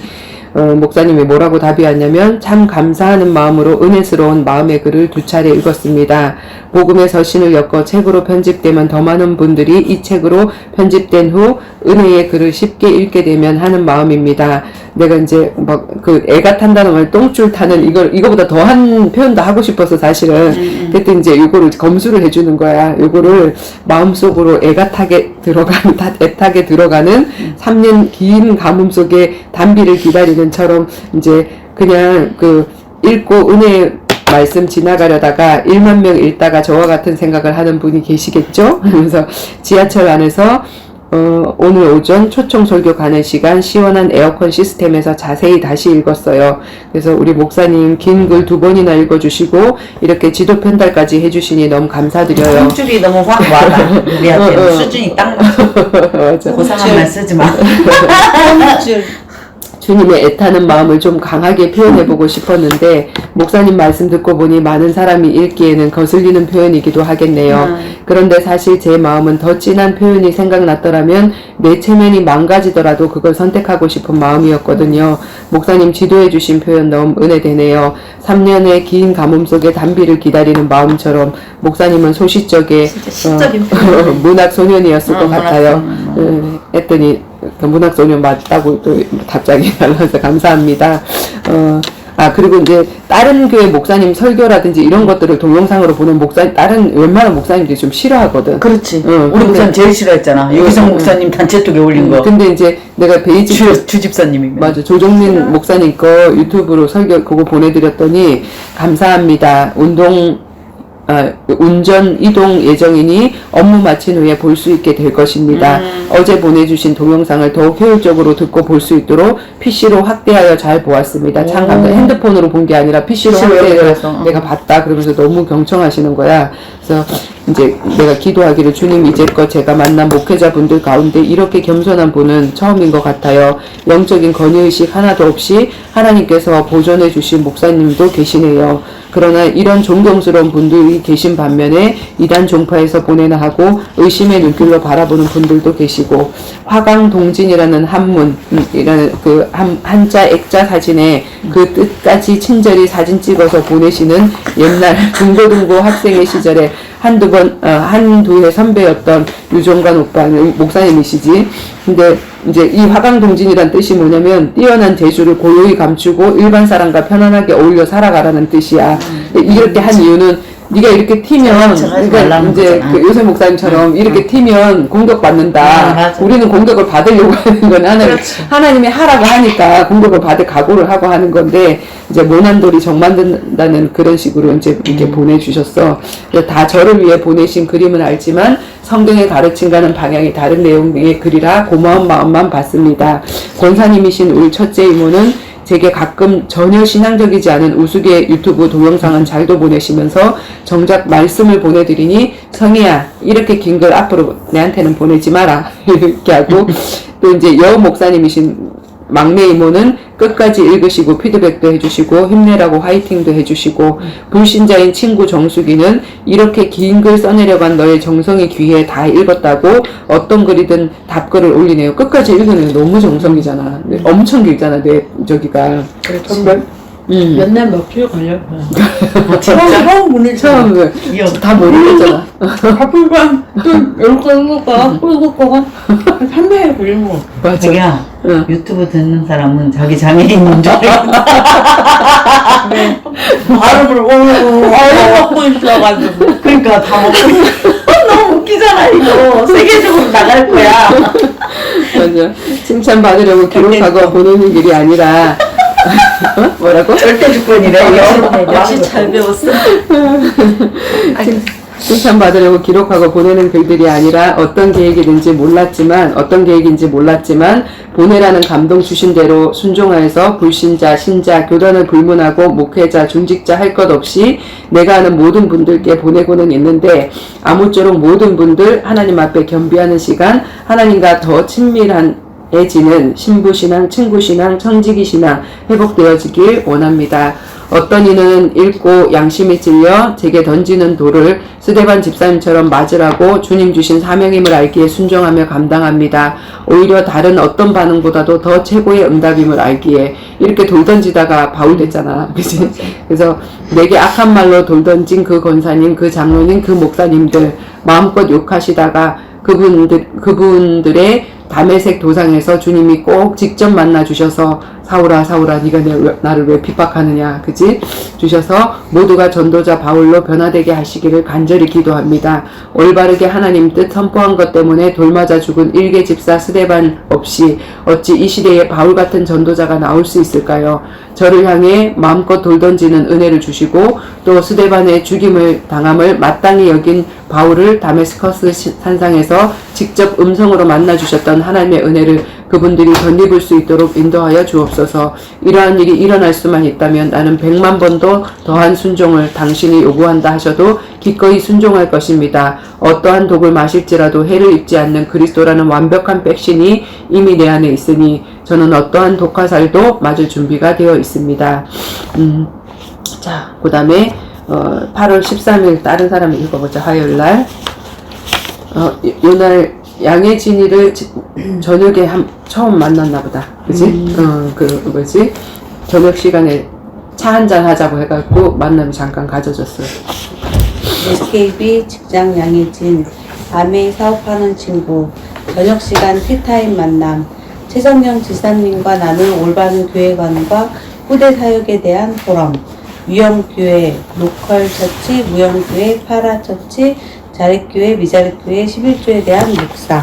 목사님이 뭐라고 답이 왔냐면 참 감사하는 마음으로 은혜스러운 마음의 글을 2차례 읽었습니다. 복음의 서신을 엮어 책으로 편집되면 더 많은 분들이 이 책으로 편집된 후 은혜의 글을 쉽게 읽게 되면 하는 마음입니다. 내가 이제 막 그 애가 탄다는 말 똥줄 타는 이거보다 더한 표현도 하고 싶어서 사실은 그때 이제 이거를 검수를 해주는 거야. 이거를 마음속으로 애타게 들어가는 3년 긴 가뭄 속에 단비를 기다리는처럼 이제 그냥 읽고 은혜 말씀 지나가려다가 1만 명 읽다가 저와 같은 생각을 하는 분이 계시겠죠? 그래서 지하철 안에서 오늘 오전 초청 설교 가는 시간 시원한 에어컨 시스템에서 자세히 다시 읽었어요. 그래서 우리 목사님 긴 글 2번이나 읽어주시고 이렇게 지도 편달까지 해주시니 너무 감사드려요. 성줄이 너무 확 와다. 우리한테 수준이 딱 맞아. 고상한 말 쓰지 마. 주님의 애타는 마음을 좀 강하게 표현해보고 싶었는데 목사님 말씀 듣고 보니 많은 사람이 읽기에는 거슬리는 표현이기도 하겠네요. 그런데 사실 제 마음은 더 진한 표현이 생각났더라면 내 체면이 망가지더라도 그걸 선택하고 싶은 마음이었거든요. 목사님 지도해주신 표현 너무 은혜되네요. 3년의 긴 가뭄 속에 단비를 기다리는 마음처럼 목사님은 소시적에 시적인 문학 소년이었을 것 문학 같아요. 소년. 했더니 그 문학 소년 맞다고 또 답장이 달라서 감사합니다. 그리고 이제 다른 교회 목사님 설교라든지 이런 것들을 동영상으로 보는 다른 웬만한 목사님들이 좀 싫어하거든. 그렇지. 응, 우리 근데- 목사님 제일 싫어했잖아. 유기성 목사님 단체 쪽에 올린 거. 근데 이제 내가 베이직 주집사님이면. 맞아. 조정민 목사님 거 유튜브로 설교 그거 보내드렸더니 감사합니다. 운전 이동 예정이니 업무 마친 후에 볼 수 있게 될 것입니다. 어제 보내주신 동영상을 더욱 효율적으로 듣고 볼 수 있도록 PC로 확대하여 잘 보았습니다. 참 감사. 핸드폰으로 본 게 아니라 PC로 확대해서 해서. 내가 봤다. 그러면서 너무 경청하시는 거야. 그래서 이제 내가 기도하기를 주님 이제껏 제가 만난 목회자분들 가운데 이렇게 겸손한 분은 처음인 것 같아요. 영적인 권위의식 하나도 없이 하나님께서 보존해 주신 목사님도 계시네요. 그러나 이런 존경스러운 분들이 계신 반면에 이단 종파에서 보내나 하고 의심의 눈길로 바라보는 분들도 계시고 화강동진이라는 한문이라는 그 한자 액자 사진에 그 뜻까지 친절히 사진 찍어서 보내시는 옛날 중고등부 학생의 시절에 한두 해 선배였던 유종관 오빠는 목사님이시지. 근데 이제 이 화강동진이란 뜻이 뭐냐면 뛰어난 재주를 고요히 감추고 일반 사람과 편안하게 어울려 살아가라는 뜻이야. 이렇게 한 이유는 네가 이렇게 튀면 그러니까 이제 그 요새 목사님처럼 이렇게 튀면 공격받는다. 맞아. 우리는 공격을 받으려고 하는 건 하나님이 하라고 하니까 공격을 받을 각오를 하고 하는 건데 이제 모난돌이 정 만든다는 그런 식으로 이제 이렇게 보내주셨어. 다 저를 위해 보내신 그림은 알지만 성경의 가르침과는 방향이 다른 내용의 글이라 고마운 마음만 받습니다. 권사님이신 우리 첫째 이모는 제게 가끔 전혀 신앙적이지 않은 우스개 유튜브 동영상은 잘도 보내시면서 정작 말씀을 보내드리니 성희야 이렇게 긴 걸 앞으로 내한테는 보내지 마라 이렇게 하고 또 이제 여 목사님이신 막내 이모는 끝까지 읽으시고 피드백도 해주시고 힘내라고 화이팅도 해주시고 불신자인 친구 정수기는 이렇게 긴 글 써내려고 한 너의 정성이 귀해 다 읽었다고 어떤 글이든 답글을 올리네요. 끝까지 읽으면 너무 정성이잖아. 엄청 길잖아 내 저기가. 그렇지. 몇 날 며칠 걸려. 처음 보내 처음 다 모르겠잖아. 바쁘니까 또 이렇게 읽을까 읽을까 3일 걸리는 거. 맞아. 자기야 응. 유튜브 듣는 사람은 자기 장애인인 줄 알고 발음을 먹고 있어가지고. 그러니까 다 먹고 너무 웃기잖아 이거 세계적으로 나갈 거야. 맞아. 칭찬 받으려고 기록하고 보내는 길이 아니라 뭐라고? 절대 주권이래. 역시 잘 배웠어. 칭찬 받으려고 기록하고 보내는 글들이 아니라 어떤 계획인지 몰랐지만 보내라는 감동 주신 대로 순종하여서 불신자, 신자, 교단을 불문하고 목회자, 중직자 할 것 없이 내가 아는 모든 분들께 보내고는 있는데 아무쪼록 모든 분들 하나님 앞에 겸비하는 시간, 하나님과 더 친밀해지는 신부신앙, 친구신앙, 청지기신앙 회복되어지길 원합니다. 어떤 이는 읽고 양심이 찔려 제게 던지는 돌을 스데반 집사님처럼 맞으라고 주님 주신 사명임을 알기에 순종하며 감당합니다. 오히려 다른 어떤 반응보다도 더 최고의 응답임을 알기에 이렇게 돌 던지다가 바울 됐잖아. 그치? 그래서 내게 악한 말로 돌 던진 그 권사님, 그 장로님, 그 목사님들 마음껏 욕하시다가 그분들의 다메섹 도상에서 주님이 꼭 직접 만나 주셔서 사울아 네가 나를 왜 핍박하느냐 그지? 주셔서 모두가 전도자 바울로 변화되게 하시기를 간절히 기도합니다. 올바르게 하나님 뜻 선포한 것 때문에 돌맞아 죽은 일개 집사 스데반 없이 어찌 이 시대에 바울 같은 전도자가 나올 수 있을까요? 저를 향해 마음껏 돌 던지는 은혜를 주시고 또 스데반의 죽임을 당함을 마땅히 여긴 바울을 다메스커스 산상에서 직접 음성으로 만나 주셨던 하나님의 은혜를 그분들이 덧입을 수 있도록 인도하여 주옵소서. 이러한 일이 일어날 수만 있다면 나는 100만 번도 더한 순종을 당신이 요구한다 하셔도 기꺼이 순종할 것입니다. 어떠한 독을 마실지라도 해를 입지 않는 그리스도라는 완벽한 백신이 이미 내 안에 있으니 저는 어떠한 독화살도 맞을 준비가 되어 있습니다. 자, 그 다음에 8월 13일 다른 사람이 읽어보자. 화요일날 요날 양혜진이를 저녁에 처음 만났나 보다. 그지? 그 뭐지? 저녁 시간에 차 한잔 하자고 해갖고 만남이 잠깐 가져졌어요. SKB 직장 양혜진, 밤에 사업하는 친구, 저녁 시간 티타임 만남, 최성경 지사님과 나눈 올바른 교회관과 후대 사역에 대한 포럼, 유영교회, 로컬 처치, 무영교회, 파라처치, 자립교회, 미자립교회, 11조에 대한 묵상.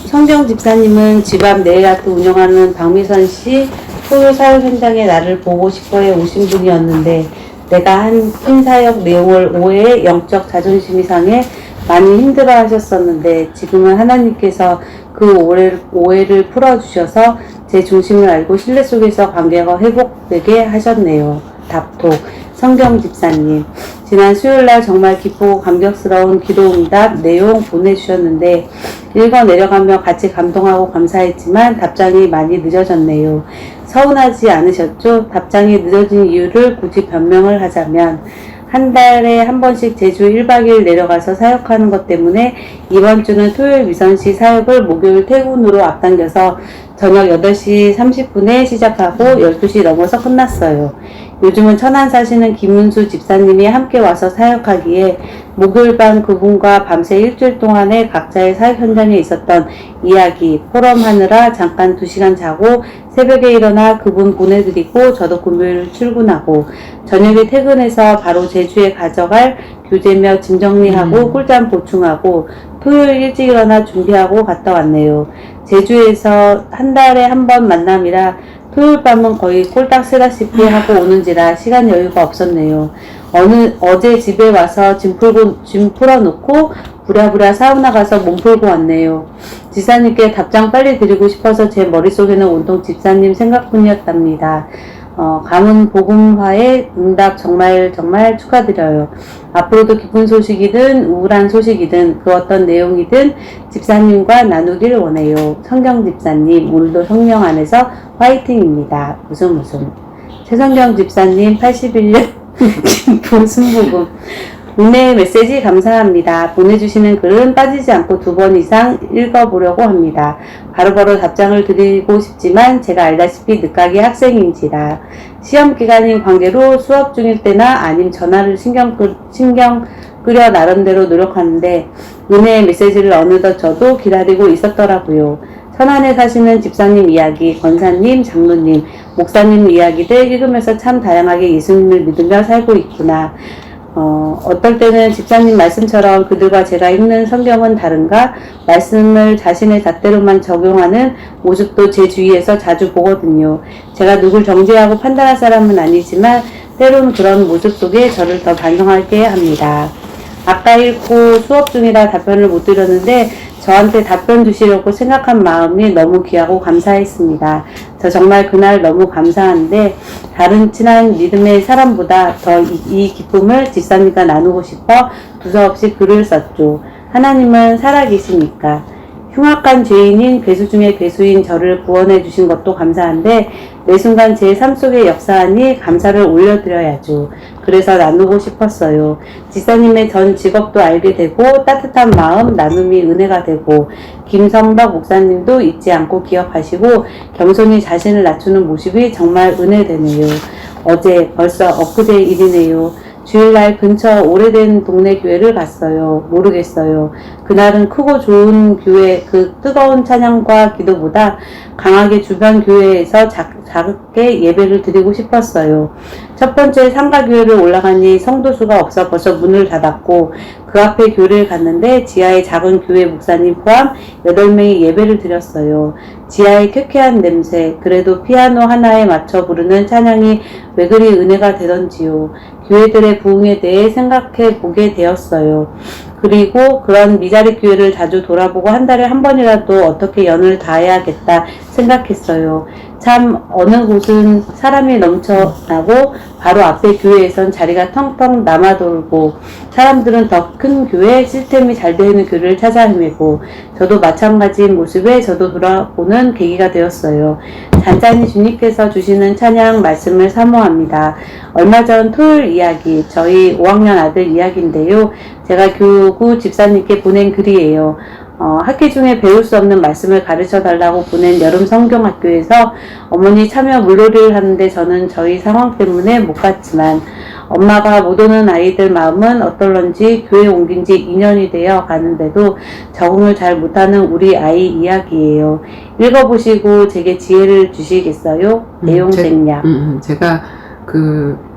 성경 집사님은 집 앞 네일아트 운영하는 박미선 씨 토요 사역 현장에 나를 보고 싶어해 오신 분이었는데 내가 한 팀사역 내용을 오해해 영적 자존심이 상해 많이 힘들어 하셨었는데 지금은 하나님께서 그 오해를 풀어주셔서 제 중심을 알고 신뢰 속에서 관계가 회복되게 하셨네요. 답톡 성경 집사님, 지난 수요일날 정말 기쁘고 감격스러운 기도응답 내용 보내주셨는데 읽어 내려가며 같이 감동하고 감사했지만 답장이 많이 늦어졌네요. 서운하지 않으셨죠? 답장이 늦어진 이유를 굳이 변명을 하자면 한 달에 한 번씩 제주 1박 2일 내려가서 사역하는 것 때문에 이번 주는 토요일 미선시 사역을 목요일 퇴근으로 앞당겨서 저녁 8시 30분에 시작하고 12시 넘어서 끝났어요. 요즘은 천안 사시는 김은수 집사님이 함께 와서 사역하기에 목요일 밤 그분과 밤새 일주일 동안의 각자의 사역 현장에 있었던 이야기, 포럼 하느라 잠깐 2시간 자고 새벽에 일어나 그분 보내드리고 저도 금요일 출근하고 저녁에 퇴근해서 바로 제주에 가져갈 교재며 짐 정리하고 꿀잠 보충하고 토요일 일찍 일어나 준비하고 갔다 왔네요. 제주에서 한 달에 한 번 만남이라 토요일 밤은 거의 꼴딱 쓰다시피 하고 오는지라 시간 여유가 없었네요. 어제 집에 와서 짐 풀어놓고 부랴부랴 사우나 가서 몸 풀고 왔네요. 지사님께 답장 빨리 드리고 싶어서 제 머릿속에는 온통 집사님 생각뿐이었답니다. 가문 복음화의 응답 정말 축하드려요. 앞으로도 기쁜 소식이든 우울한 소식이든 그 어떤 내용이든 집사님과 나누길 원해요. 성경 집사님, 오늘도 성령 안에서 화이팅입니다. 웃음. 최성경 집사님 81년 김풍순복음 은혜의 메시지 감사합니다. 보내주시는 글은 빠지지 않고 2번 이상 읽어보려고 합니다. 바로바로 답장을 드리고 싶지만 제가 알다시피 늦가기 학생인지라 시험 기간인 관계로 수업 중일 때나 아님 전화를 신경 끄려 나름대로 노력하는데 은혜의 메시지를 어느덧 저도 기다리고 있었더라고요. 천안에 사시는 집사님 이야기, 권사님, 장로님, 목사님 이야기들 읽으면서 참 다양하게 예수님을 믿으며 살고 있구나. 어떨 때는 집사님 말씀처럼 그들과 제가 읽는 성경은 다른가? 말씀을 자신의 잣대로만 적용하는 모습도 제 주위에서 자주 보거든요. 제가 누굴 정죄하고 판단할 사람은 아니지만 때론 그런 모습 속에 저를 더 반성하게 합니다. 아까 읽고 수업 중이라 답변을 못 드렸는데 저한테 답변 주시려고 생각한 마음이 너무 귀하고 감사했습니다. 저 정말 그날 너무 감사한데 다른 친한 믿음의 사람보다 더 이 기쁨을 집사님과 나누고 싶어 두서없이 글을 썼죠. 하나님은 살아계십니까? 흉악한 죄인인 괴수 중에 괴수인 저를 구원해 주신 것도 감사한데 매 순간 제 삶 속에 역사하니 감사를 올려드려야죠. 그래서 나누고 싶었어요. 지사님의 전 직업도 알게 되고 따뜻한 마음 나눔이 은혜가 되고 김성덕 목사님도 잊지 않고 기억하시고 겸손히 자신을 낮추는 모습이 정말 은혜되네요. 어제 벌써 엊그제 일이네요. 주일날 근처 오래된 동네 교회를 갔어요. 모르겠어요. 그날은 크고 좋은 교회 그 뜨거운 찬양과 기도보다 강하게 주변 교회에서 작게 예배를 드리고 싶었어요. 첫 번째 상가교회를 올라가니 성도수가 없어 벌써 문을 닫았고 그 앞에 교회를 갔는데 지하에 작은 교회 목사님 포함 8명이 예배를 드렸어요. 지하의 쾌쾌한 냄새, 그래도 피아노 하나에 맞춰 부르는 찬양이 왜 그리 은혜가 되던지요. 교회들의 부흥에 대해 생각해 보게 되었어요. 그리고 그런 미자립 교회를 자주 돌아보고 한 달에 한 번이라도 어떻게 연을 다해야겠다 생각했어요. 참 어느 곳은 사람이 넘쳐나고 바로 앞에 교회에선 자리가 텅텅 남아돌고 사람들은 더 큰 교회, 시스템이 잘 되어 있는 교회를 찾아 헤매고 저도 마찬가지인 모습에 저도 돌아보는 계기가 되었어요. 잔잔히 주님께서 주시는 찬양 말씀을 사모합니다. 얼마 전 토요일 이야기, 저희 5학년 아들 이야기인데요. 제가 교구 집사님께 보낸 글이에요. 학기 중에 배울 수 없는 말씀을 가르쳐 달라고 보낸 여름 성경학교에서 어머니 참여 물놀이를 하는데 저는 저희 상황 때문에 못 갔지만 엄마가 못 오는 아이들 마음은 어떨런지 교회 옮긴 지 2년이 되어 가는데도 적응을 잘 못하는 우리 아이 이야기예요. 읽어보시고 제게 지혜를 주시겠어요? 내용 생략. 제가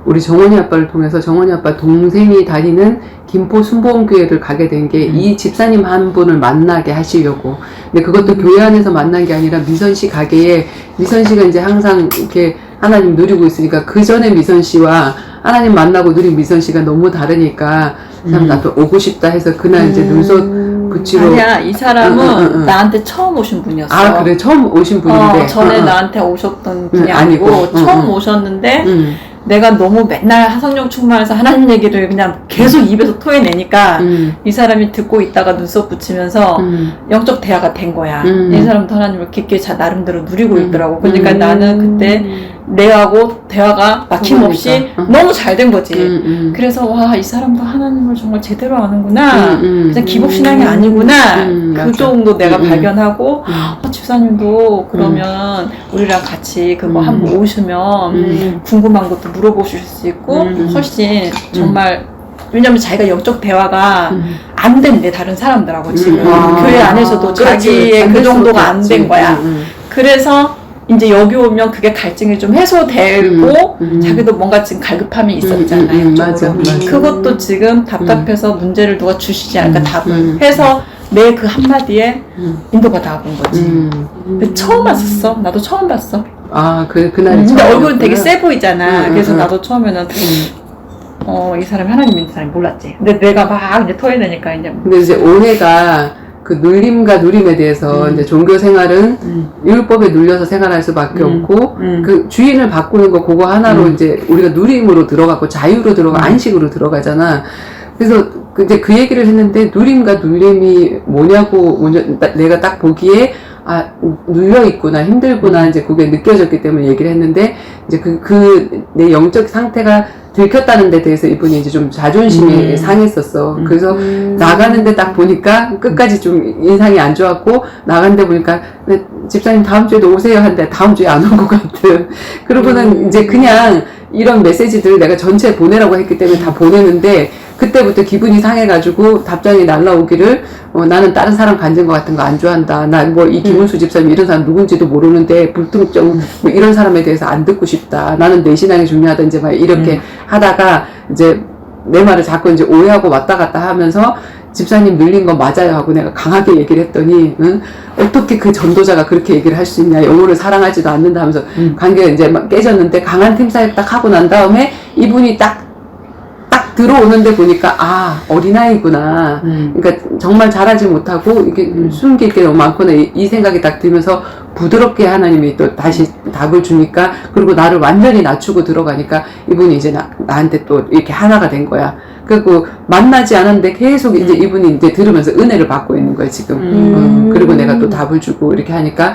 우리 정원이 아빠를 통해서 정원이 아빠 동생이 다니는 김포 순복음교회를 가게 된 게 이 집사님 한 분을 만나게 하시려고. 근데 그것도 교회 안에서 만난 게 아니라 미선씨 가게에, 미선씨가 이제 항상 이렇게 하나님 누리고 있으니까 그 전에 미선씨와 하나님 만나고 누린 미선씨가 너무 다르니까 참 나도 오고 싶다 해서 그날 이제 눈썹 붙이러. 아니야, 이 사람은 나한테 처음 오신 분이었어. 아, 그래. 처음 오신 분인데. 전에 나한테 오셨던 분이 아니고 처음 오셨는데 내가 너무 맨날 하성령 충만해서 하나님 얘기를 그냥 계속 입에서 토해내니까 이 사람이 듣고 있다가 눈썹 붙이면서 영적 대화가 된 거야. 이 사람도 하나님을 깊게 나름대로 누리고 있더라고. 그러니까 나는 그때 내하고 대화가 막힘없이 너무 잘 된 거지. 그래서 와, 이 사람도 하나님을 정말 제대로 아는구나. 그냥 기복신앙이 아니구나. 그 정도 내가 발견하고 집사님도 그러면 우리랑 같이 그거 한번 오시면 궁금한 것도 물어보실 수 있고 훨씬 정말, 왜냐면 자기가 영적 대화가 안 된대, 다른 사람들하고 지금. 교회 안에서도 자기의 그 정도가 안 된 거야. 그래서 이제 여기 오면 그게 갈증이 좀 해소되고 자기도 뭔가 지금 갈급함이 있었잖아요. 맞아. 그것도 지금 답답해서 문제를 누가 주시지 않을까 답을 해서 내 그 한마디에 인도가 나온 거지. 근데 처음 왔었어. 나도 처음 봤어. 아, 그날이 근데 처음 얼굴은 되게 봤구나. 세 보이잖아. 그래서 나도 처음에는 이 사람이 하나님 믿는 사람이 몰랐지. 근데 내가 막 이제 토해내니까 이제. 근데 이제 올해가 그 눌림과 누림에 대해서 이제 종교 생활은 율법에 눌려서 생활할 수밖에 없고 그 주인을 바꾸는 거 그거 하나로 이제 우리가 누림으로 들어가고 자유로 들어가 안식으로 들어가잖아. 그래서 이제 그 얘기를 했는데 누림과 눌림이 뭐냐고 내가 딱 보기에 아, 눌려있구나, 힘들구나, 이제 그게 느껴졌기 때문에 얘기를 했는데, 이제 내 영적 상태가 들켰다는 데 대해서 이분이 이제 좀 자존심이 상했었어. 그래서 나가는데 딱 보니까 끝까지 좀 인상이 안 좋았고, 나가는데 보니까, 집사님 다음 주에도 오세요 한데 다음 주에 안 온 것 같은. 그러고는 이제 그냥 이런 메시지들을 내가 전체 보내라고 했기 때문에 다 보내는데, 그때부터 기분이 상해가지고 답장이 날라오기를 나는 다른 사람 간증 것 같은 거 안 좋아한다. 나 뭐 이 김은수 집사님 이런 사람 누군지도 모르는데 불특정 뭐 이런 사람에 대해서 안 듣고 싶다. 나는 내 신앙이 중요하다. 이제 막 이렇게 하다가 이제 내 말을 자꾸 이제 오해하고 왔다 갔다 하면서 집사님 눌린 거 맞아요 하고 내가 강하게 얘기를 했더니 어떻게 그 전도자가 그렇게 얘기를 할 수 있냐. 영혼을 사랑하지도 않는다 하면서 관계가 이제 막 깨졌는데 강한 팀 사역 딱 하고 난 다음에 이분이 딱 들어오는데 보니까 아, 어린아이구나. 그러니까 정말 잘하지 못하고 이게 숨길 게 너무 많구나 이 생각이 딱 들면서 부드럽게 하나님이 또 다시 답을 주니까, 그리고 나를 완전히 낮추고 들어가니까 이분이 이제 나한테 또 이렇게 하나가 된 거야. 그리고 만나지 않았는데 계속 이제 이분이 이제 들으면서 은혜를 받고 있는 거야 지금. 그리고 내가 또 답을 주고 이렇게 하니까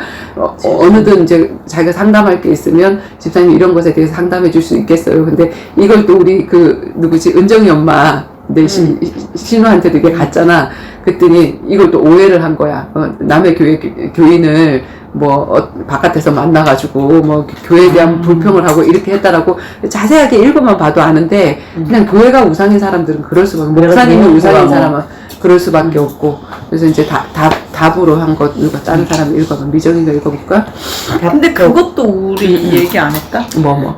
어느덧 이제 자기가 상담할 게 있으면 집사님 이런 것에 대해서 상담해 줄 수 있겠어요. 근데 이걸 또 우리 누구지 은정이 엄마 내 신우한테도 이게 갔잖아. 그랬더니 이걸 또 오해를 한 거야. 남의 교인을 바깥에서 만나가지고 교회에 대한 불평을 하고 이렇게 했다라고 자세하게 읽어만 봐도 아는데, 그냥 교회가 우상인 사람들은 그럴 수밖에, 목사님이 우상인 사람은 그럴 수밖에 없고. 그래서 이제 답으로 한 거 누가 다른 사람 읽어봐. 미정이가 읽어볼까? 근데 그것도 우리 얘기 안 했다?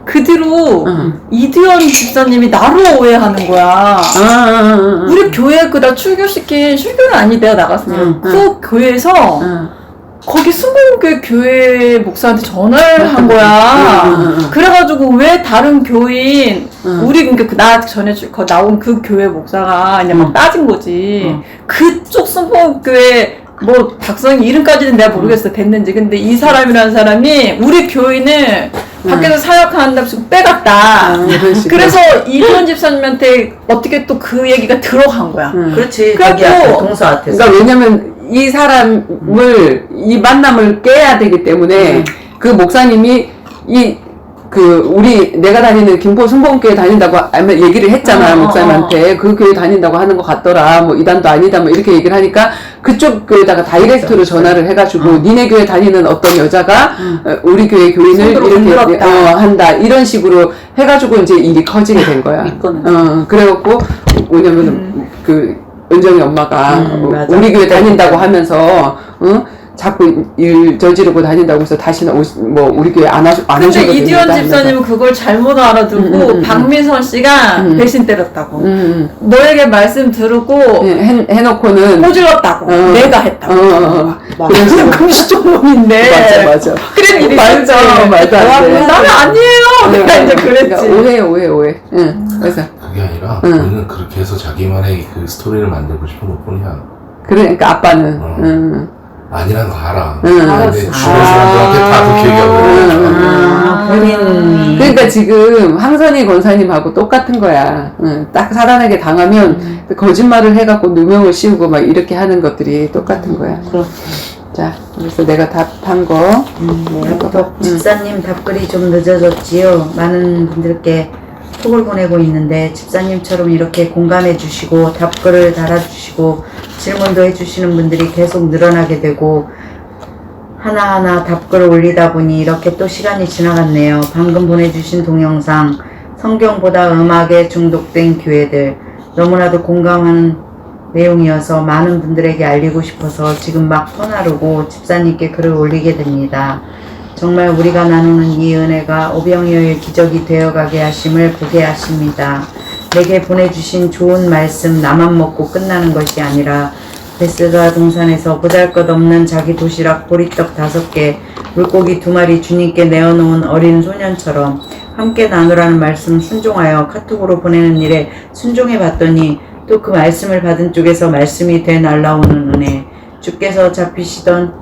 그 뒤로 이두현 집사님이 나로 오해하는 거야. 우리 교회 나 출교시킨, 출교는 아니 내가 나갔으면 그 교회에서 거기 순복음교회 교회 목사한테 전화를 한 거야. 그래가지고 왜 다른 교인, 우리 그러니까 나 전에 나온 그 교회 목사가 이제 막 따진 거지. 그쪽 순복음교회 박성희 이름까지는 내가 모르겠어 됐는지. 근데 이 사람이라는 사람이 우리 교인을 밖에서 사역한다고 빼갔다. 그래서 이두현 집사님한테 어떻게 또 그 얘기가 들어간 거야. 그렇지. 그래갖고 동서 앞에서. 그러니까 왜냐면 이 사람을 이 만남을 깨야 되기 때문에 그 목사님이 내가 다니는 김포 순복음교회 다닌다고 아마 얘기를 했잖아, 목사님한테. 그 교회 다닌다고 하는 것 같더라. 뭐 이단도 아니다, 뭐 이렇게 얘기를 하니까 그쪽 교회에다가 다이렉트로 전화를 해가지고 니네 교회 다니는 어떤 여자가 우리 교회 교인을 이렇게 한다. 이런 식으로 해가지고 이제 일이 커지게 된 거야. 그래갖고 왜냐면은 은정이 엄마가 우리 교회 다닌다고 하면서 자꾸 일 저지르고 다닌다고 해서 다시는 우리 교회 안 오셔도 근데 됩니다. 이디원 집사님은 그걸 잘못 알아듣고 박민선 씨가 배신 때렸다고. 너에게 말씀 들었고 해놓고는 호질렀다고. 내가 했다고. 그래서 금시초문인데. 맞아. 그런 일이 맞아. 말도 안 돼. 나는 아니에요. 내가 이제 그랬지. 그러니까 오해. 그래서 그게 아니라 본인은 그렇게 해서 자기만의 그 스토리를 만들고 싶은 것 뿐이야. 그러니까 아빠는 아니라는 거 알아. 알았어. 근데 주변 사람들한테 다 그렇게 얘기하고 본인. 그러니까 지금 황선희 권사님하고 똑같은 거야. 딱 사단에게 당하면 거짓말을 해갖고 누명을 씌우고 막 이렇게 하는 것들이 똑같은 거야. 자, 그래서 내가 답한 거. 집사님 답글이 좀 늦어졌지요. 많은 분들께 톡을 보내고 있는데 집사님처럼 이렇게 공감해 주시고 답글을 달아주시고 질문도 해주시는 분들이 계속 늘어나게 되고 하나하나 답글을 올리다 보니 이렇게 또 시간이 지나갔네요. 방금 보내주신 동영상 성경보다 음악에 중독된 교회들 너무나도 공감하는 내용이어서 많은 분들에게 알리고 싶어서 지금 막 터나르고 집사님께 글을 올리게 됩니다. 정말 우리가 나누는 이 은혜가 오병이어의 기적이 되어가게 하심을 보게 하십니다. 내게 보내주신 좋은 말씀 나만 먹고 끝나는 것이 아니라 베스가 동산에서 보잘것없는 자기 도시락 보리떡 5개, 물고기 2마리 주님께 내어놓은 어린 소년처럼 함께 나누라는 말씀 순종하여 카톡으로 보내는 일에 순종해 봤더니 또 그 말씀을 받은 쪽에서 말씀이 돼 날라오는 은혜. 주께서 잡히시던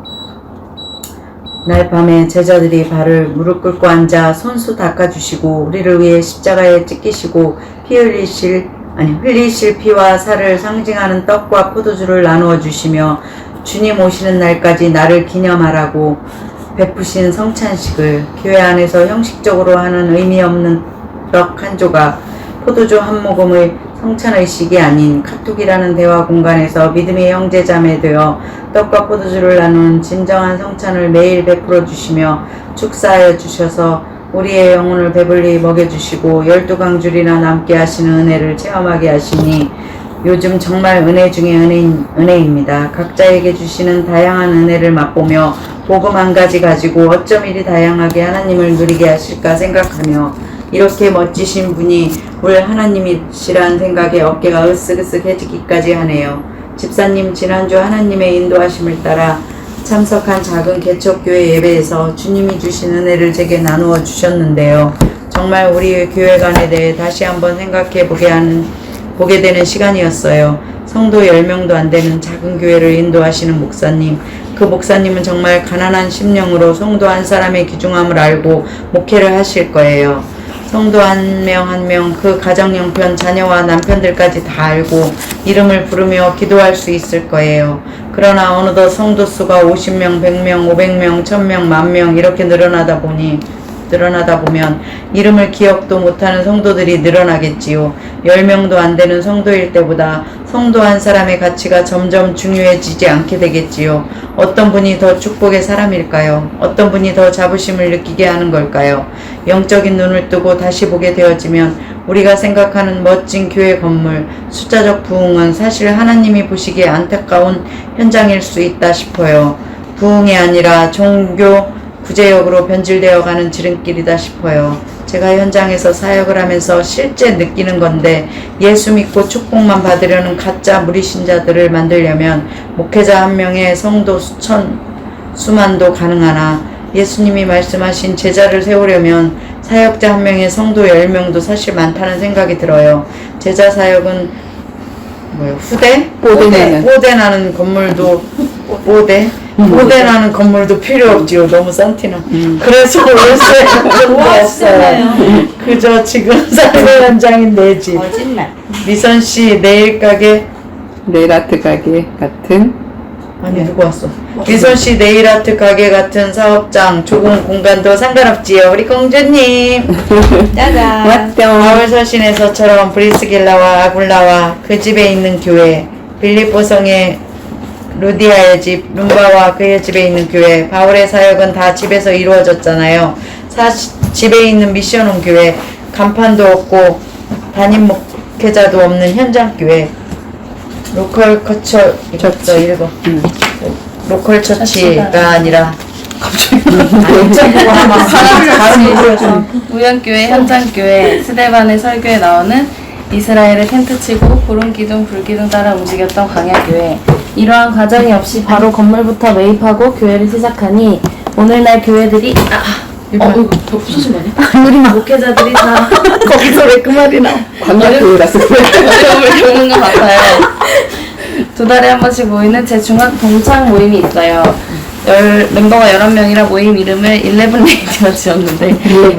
날 밤에 제자들이 발을 무릎 꿇고 앉아 손수 닦아주시고 우리를 위해 십자가에 찢기시고 흘리실 피와 살을 상징하는 떡과 포도주를 나누어 주시며 주님 오시는 날까지 나를 기념하라고 베푸신 성찬식을 교회 안에서 형식적으로 하는 의미 없는 떡 한 조각, 포도주 한 모금의 성찬의식이 아닌 카톡이라는 대화 공간에서 믿음의 형제자매 되어 떡과 포도주를 나누는 진정한 성찬을 매일 베풀어 주시며 축사하여 주셔서 우리의 영혼을 배불리 먹여주시고 12강줄이나 남게 하시는 은혜를 체험하게 하시니 요즘 정말 은혜 중에 은혜입니다. 각자에게 주시는 다양한 은혜를 맛보며 복음 한 가지 가지고 어쩜 이리 다양하게 하나님을 누리게 하실까 생각하며 이렇게 멋지신 분이 올 하나님이시란 생각에 어깨가 으쓱으쓱해지기까지 하네요. 집사님 지난주 하나님의 인도하심을 따라 참석한 작은 개척교회 예배에서 주님이 주신 은혜를 제게 나누어 주셨는데요. 정말 우리의 교회관에 대해 다시 한번 생각해 보게 되는 시간이었어요. 성도 10명도 안 되는 작은 교회를 인도하시는 목사님. 그 목사님은 정말 가난한 심령으로 성도 한 사람의 귀중함을 알고 목회를 하실 거예요. 성도 한 명 한 명 그 가정 형편 자녀와 남편들까지 다 알고 이름을 부르며 기도할 수 있을 거예요. 그러나 어느덧 성도 수가 50명, 100명, 500명, 1000명, 10,000명 이렇게 늘어나다 보면 이름을 기억도 못하는 성도들이 늘어나겠지요. 10명도 안 되는 성도일 때보다 성도 한 사람의 가치가 점점 중요해지지 않게 되겠지요. 어떤 분이 더 축복의 사람일까요? 어떤 분이 더 자부심을 느끼게 하는 걸까요? 영적인 눈을 뜨고 다시 보게 되어지면 우리가 생각하는 멋진 교회 건물, 숫자적 부흥은 사실 하나님이 보시기에 안타까운 현장일 수 있다 싶어요. 부흥이 아니라 종교 구제역으로 변질되어가는 지름길이다 싶어요. 제가 현장에서 사역을 하면서 실제 느끼는 건데 예수 믿고 축복만 받으려는 가짜 무리신자들을 만들려면 목회자 한 명의 성도 수만도 가능하나 예수님이 말씀하신 제자를 세우려면 사역자 한 명의 성도 10명도 사실 많다는 생각이 들어요. 제자 사역은 뽀대 나는 건물도 뽀대 나는 건물도 필요 없지요. 너무 싼티나. 그래서 월세 좀 없어요. 그저 지금 삶의 현장인 내 집. 거짓말. 미선 씨 내일 가게 네일 아트 가게 같은 아니 누구 왔어? 미선 씨 네일 아트 가게 같은 사업장 좁은 공간도 상관없지요. 우리 공주님. 짜잔. 맞죠. 마을 서신에서처럼 브리스길라와 아굴라와 그 집에 있는 교회, 빌립보성의 루디아의 집, 룸바와 그의 집에 있는 교회, 바울의 사역은 다 집에서 이루어졌잖아요. 집에 있는 미션홈 교회, 간판도 없고 담임 목회자도 없는 현장 교회, 로컬 커처 이것도 읽어. 로컬 처치가 아니라 우연교회, 현장교회, 스데반의 설교에 나오는 이스라엘의 텐트 치고 구름 기둥, 불 기둥 따라 움직였던 광야교회. 이러한 과정이 없이 바로 건물부터 매입하고 교회를 시작하니 오늘날 교회들이 더 부서진 거 아니야? 목회자들이 다 거기서 왜 그 말이 나와? 관광교회라서 그래. 어려움을 겪는 것 같아요. 2달에 한 번씩 모이는 제 중학 동창 모임이 있어요. 멤버가 11명이라 모임 이름을 11레이디로 지었는데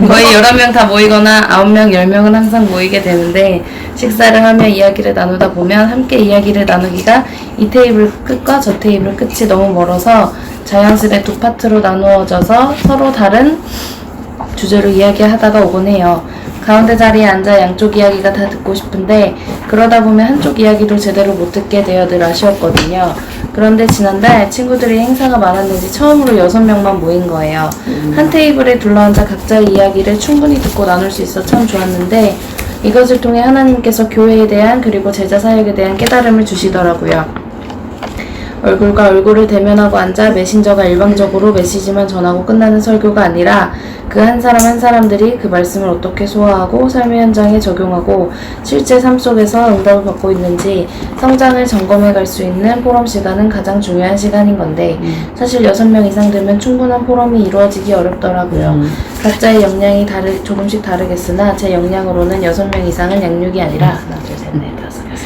거의 11명 다 모이거나 9명, 10명은 항상 모이게 되는데 식사를 하며 이야기를 나누다 보면 함께 이야기를 나누기가 이 테이블 끝과 저 테이블 끝이 너무 멀어서 자연스레 두 파트로 나누어져서 서로 다른 주제로 이야기하다가 오곤 해요. 가운데 자리에 앉아 양쪽 이야기가 다 듣고 싶은데 그러다 보면 한쪽 이야기도 제대로 못 듣게 되어 늘 아쉬웠거든요. 그런데 지난달 친구들이 행사가 많았는지 처음으로 6명만 모인 거예요. 한 테이블에 둘러앉아 각자의 이야기를 충분히 듣고 나눌 수 있어 참 좋았는데 이것을 통해 하나님께서 교회에 대한 그리고 제자 사역에 대한 깨달음을 주시더라고요. 얼굴과 얼굴을 대면하고 앉아 메신저가 일방적으로 메시지만 전하고 끝나는 설교가 아니라 그 한 사람 한 사람들이 그 말씀을 어떻게 소화하고 삶의 현장에 적용하고 실제 삶 속에서 응답을 받고 있는지 성장을 점검해 갈 수 있는 포럼 시간은 가장 중요한 시간인 건데 사실 6명 이상 되면 충분한 포럼이 이루어지기 어렵더라고요. 각자의 역량이 조금씩 다르겠으나 제 역량으로는 6명 이상은 양육이 아니라 하나, 둘, 셋, 넷, 다섯, 여섯.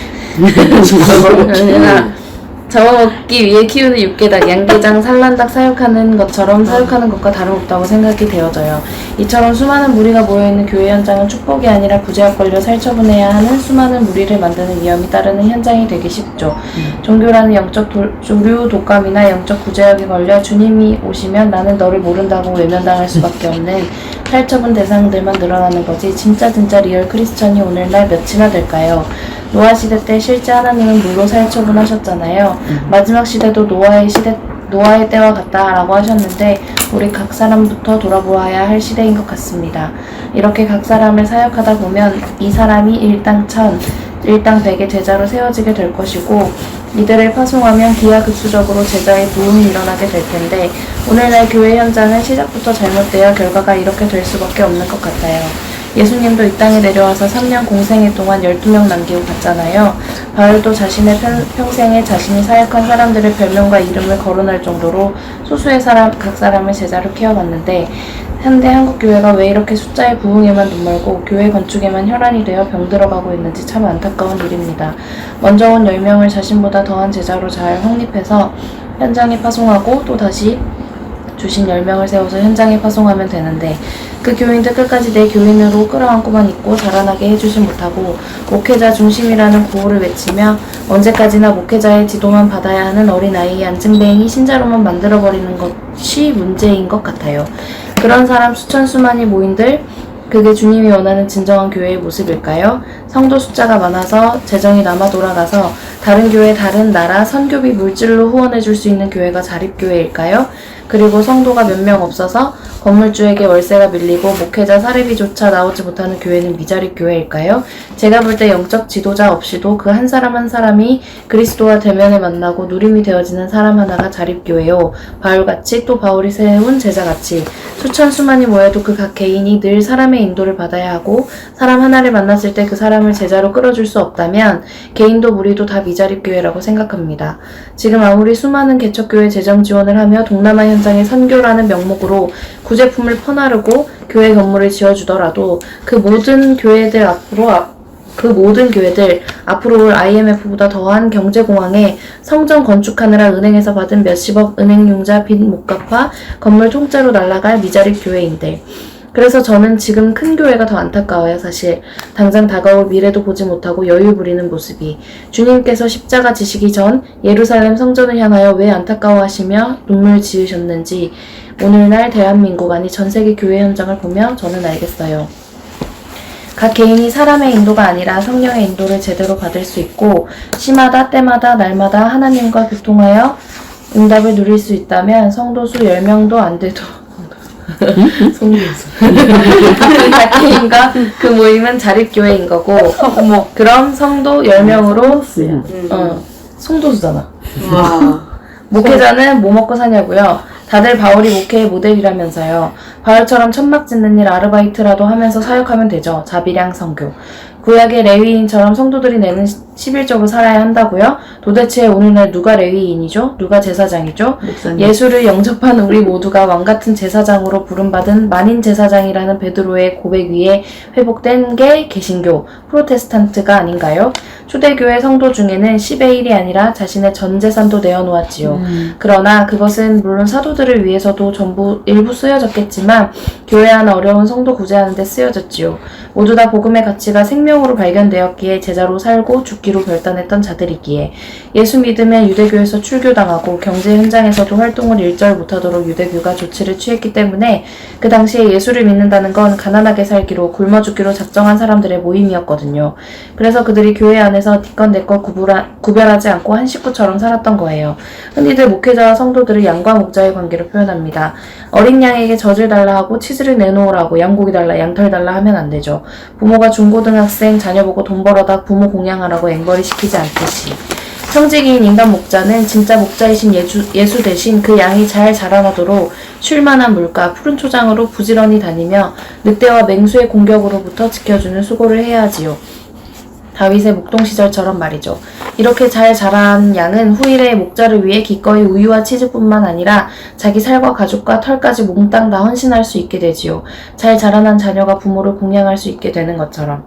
잡아먹기 위해 키우는 육개닭, 양계장, 산란닭 사육하는 것처럼 사육하는 것과 다름없다고 생각이 되어져요. 이처럼 수많은 무리가 모여있는 교회 현장은 축복이 아니라 구제약 걸려 살처분해야 하는 수많은 무리를 만드는 위험이 따르는 현장이 되기 쉽죠. 종교라는 영적 조류 독감이나 영적 구제약에 걸려 주님이 오시면 나는 너를 모른다고 외면당할 수밖에 없는 살처분 대상들만 늘어나는 거지 진짜 리얼 크리스천이 오늘날 몇이나 될까요? 노아 시대 때 실제 하나님은 물로 살처분하셨잖아요. 마지막 시대도 노아의 때와 같다라고 하셨는데 우리 각 사람부터 돌아보아야 할 시대인 것 같습니다. 이렇게 각 사람을 사역하다 보면 이 사람이 일당 1000, 일당 100의 제자로 세워지게 될 것이고 이들을 파송하면 기하급수적으로 제자의 부흥이 일어나게 될 텐데 오늘날 교회 현장은 시작부터 잘못되어 결과가 이렇게 될 수밖에 없는 것 같아요. 예수님도 이 땅에 내려와서 3년 공생애 동안 12명 남기고 갔잖아요. 바울도 자신의 평생에 자신이 사역한 사람들의 별명과 이름을 거론할 정도로 소수의 각 사람을 제자로 키워갔는데 현대 한국 교회가 왜 이렇게 숫자의 부흥에만 눈멀고 교회 건축에만 혈안이 되어 병들어가고 있는지 참 안타까운 일입니다. 먼저 온 10명을 자신보다 더한 제자로 잘 확립해서 현장에 파송하고 또 다시 주신 10명을 세워서 현장에 파송하면 되는데 그 교인들 끝까지 내 교인으로 끌어안고만 있고 자라나게 해주지 못하고 목회자 중심이라는 구호를 외치며 언제까지나 목회자의 지도만 받아야 하는 어린아이 안증뱅이 신자로만 만들어버리는 것이 문제인 것 같아요. 그런 사람 수천수만이 모인들 그게 주님이 원하는 진정한 교회의 모습일까요? 성도 숫자가 많아서 재정이 남아 돌아가서 다른 교회, 다른 나라, 선교비 물질로 후원해줄 수 있는 교회가 자립교회일까요? 그리고 성도가 몇 명 없어서 건물주에게 월세가 밀리고 목회자 사례비조차 나오지 못하는 교회는 미자립교회일까요? 제가 볼 때 영적 지도자 없이도 그 한 사람 한 사람이 그리스도와 대면에 만나고 누림이 되어지는 사람 하나가 자립교회요. 바울같이 또 바울이 세운 제자같이 수천 수만이 모여도 그 각 개인이 늘 사람의 인도를 받아야 하고 사람 하나를 만났을 때 그 사람을 제자로 끌어줄 수 없다면 개인도 무리도 다 미자립교회라고 생각합니다. 지금 아무리 수많은 개척교회 재정 지원을 하며 동남아 현장의 선교라는 명목으로 구제품을 퍼나르고 교회 건물을 지어주더라도 그 모든 교회들 앞으로 올 IMF보다 더한 경제공황에 성전 건축하느라 은행에서 받은 몇십억 은행융자 빚 못 갚아 건물 통째로 날아갈 미자립 교회인데 그래서 저는 지금 큰 교회가 더 안타까워요, 사실. 당장 다가올 미래도 보지 못하고 여유 부리는 모습이. 주님께서 십자가 지시기 전 예루살렘 성전을 향하여 왜 안타까워하시며 눈물 지으셨는지 오늘날 대한민국 아니 전 세계 교회 현장을 보며 저는 알겠어요. 각 개인이 사람의 인도가 아니라 성령의 인도를 제대로 받을 수 있고 시마다 때마다 날마다 하나님과 교통하여 응답을 누릴 수 있다면 성도수 10명도 안 돼도 성도수 각 개인과 그 모임은 자립교회인 거고 그럼 성도 10명으로 성도수잖아. 목회자는 뭐 먹고 사냐고요? 다들 바울이 목회의 모델이라면서요. 바울처럼 천막 짓는 일 아르바이트라도 하면서 사역하면 되죠. 자비량 선교. 구약의 레위인처럼 성도들이 내는 11조로 살아야 한다고요? 도대체 오늘날 누가 레위인이죠? 누가 제사장이죠? 예수를 영접한 우리 모두가 왕같은 제사장으로 부름받은 만인 제사장이라는 베드로의 고백 위에 회복된 게 개신교, 프로테스탄트가 아닌가요? 초대교회 성도 중에는 10의 1이 아니라 자신의 전 재산도 내어놓았지요. 그러나 그것은 물론 사도들을 위해서도 전부 일부 쓰여졌겠지만 교회 안 어려운 성도 구제하는 데 쓰여졌지요. 모두 다 복음의 가치가 생명으로 발견되었기에 제자로 살고 죽기로 결단했던 자들이기에 예수 믿으면 유대교에서 출교당하고 경제 현장에서도 활동을 일절 못하도록 유대교가 조치를 취했기 때문에 그 당시에 예수를 믿는다는 건 가난하게 살기로 굶어 죽기로 작정한 사람들의 모임이었거든요. 그래서 그들이 교회 안에서 뒷건내건 구별하지 않고 한 식구처럼 살았던 거예요. 흔히들 목회자와 성도들을 양과 목자의 관계로 표현합니다. 어린 양에게 젖을 달라 하고 치즈를 내놓으라고 양고기 달라 양털 달라 하면 안 되죠. 부모가 중고등학생 자녀 보고 돈 벌어다 부모 공양하라고 앵벌이 시키지 않듯이. 청지기인 인간 목자는 진짜 목자이신 예수 대신 그 양이 잘 자라나도록 쉴만한 물가, 푸른 초장으로 부지런히 다니며 늑대와 맹수의 공격으로부터 지켜주는 수고를 해야 하지요. 다윗의 목동 시절처럼 말이죠. 이렇게 잘 자란 양은 후일에 목자를 위해 기꺼이 우유와 치즈뿐만 아니라 자기 살과 가죽과 털까지 몽땅 다 헌신할 수 있게 되지요. 잘 자라난 자녀가 부모를 공양할 수 있게 되는 것처럼.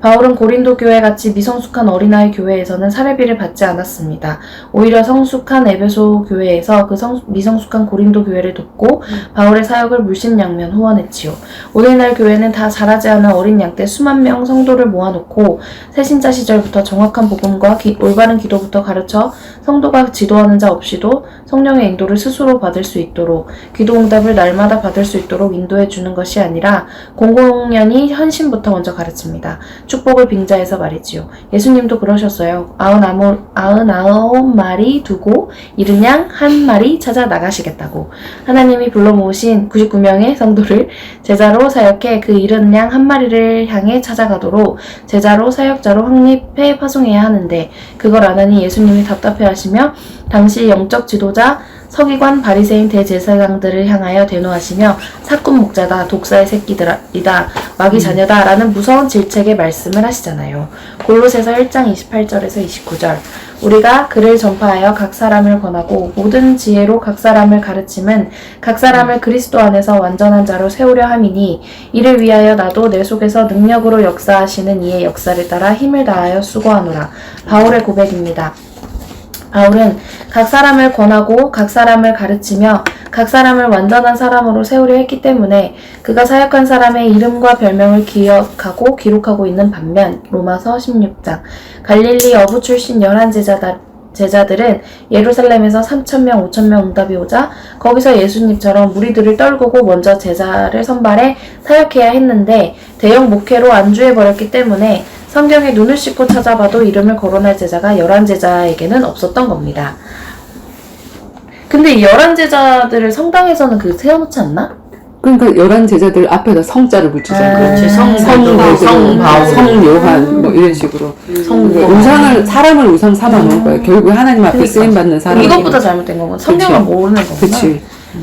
바울은 고린도 교회 같이 미성숙한 어린아이 교회에서는 사례비를 받지 않았습니다. 오히려 성숙한 에베소 교회에서 그 미성숙한 고린도 교회를 돕고 바울의 사역을 물심양면 후원했지요. 오늘날 교회는 다 자라지 않은 어린 양 때 수만 명 성도를 모아놓고 새신자 시절부터 정확한 복음과 올바른 기도부터 가르쳐 성도가 지도하는 자 없이도 성령의 인도를 스스로 받을 수 있도록 기도 응답을 날마다 받을 수 있도록 인도해 주는 것이 아니라 공공연히 헌신부터 먼저 가르칩니다. 축복을 빙자해서 말이지요. 예수님도 그러셨어요. 99마리 두고 잃은 양 한 마리 찾아 나가시겠다고. 하나님이 불러 모으신 99명의 성도를 제자로 사역해 그 잃은 양 한 마리를 향해 찾아가도록 제자로 사역자로 확립해 파송해야 하는데 그걸 안 하니 예수님이 답답해하시며 당시 영적 지도자 서기관 바리새인 대제사장들을 향하여 대노하시며 사꾼 목자다, 독사의 새끼들이다, 마귀 자녀다 라는 무서운 질책의 말씀을 하시잖아요. 골로새서 1장 28절에서 29절. 우리가 그를 전파하여 각 사람을 권하고 모든 지혜로 각 사람을 가르침은 각 사람을 그리스도 안에서 완전한 자로 세우려 함이니 이를 위하여 나도 내 속에서 능력으로 역사하시는 이의 역사를 따라 힘을 다하여 수고하노라. 바울의 고백입니다. 바울은 각 사람을 권하고 각 사람을 가르치며 각 사람을 완전한 사람으로 세우려 했기 때문에 그가 사역한 사람의 이름과 별명을 기억하고 기록하고 있는 반면 로마서 16장 갈릴리 어부 출신 11제자들은 예루살렘에서 3,000명, 5,000명 응답이 오자 거기서 예수님처럼 무리들을 떨구고 먼저 제자를 선발해 사역해야 했는데 대형 목회로 안주해버렸기 때문에 성경에 눈을 씻고 찾아봐도 이름을 거론할 제자가 11제자에게는 없었던 겁니다. 근데 이 11제자들을 성당에서는 세워놓지 않나? 그러니까 11제자들 앞에다 성자를 붙이잖아요. 그렇지. 성바울, 성요한 뭐 이런 식으로 우상을 사람을 우상 삼아 놓은 거예요. 결국 하나님 앞에 쓰임 받는 사람. 이것보다 잘못된 건 성경을 모르는 거구나. 그치.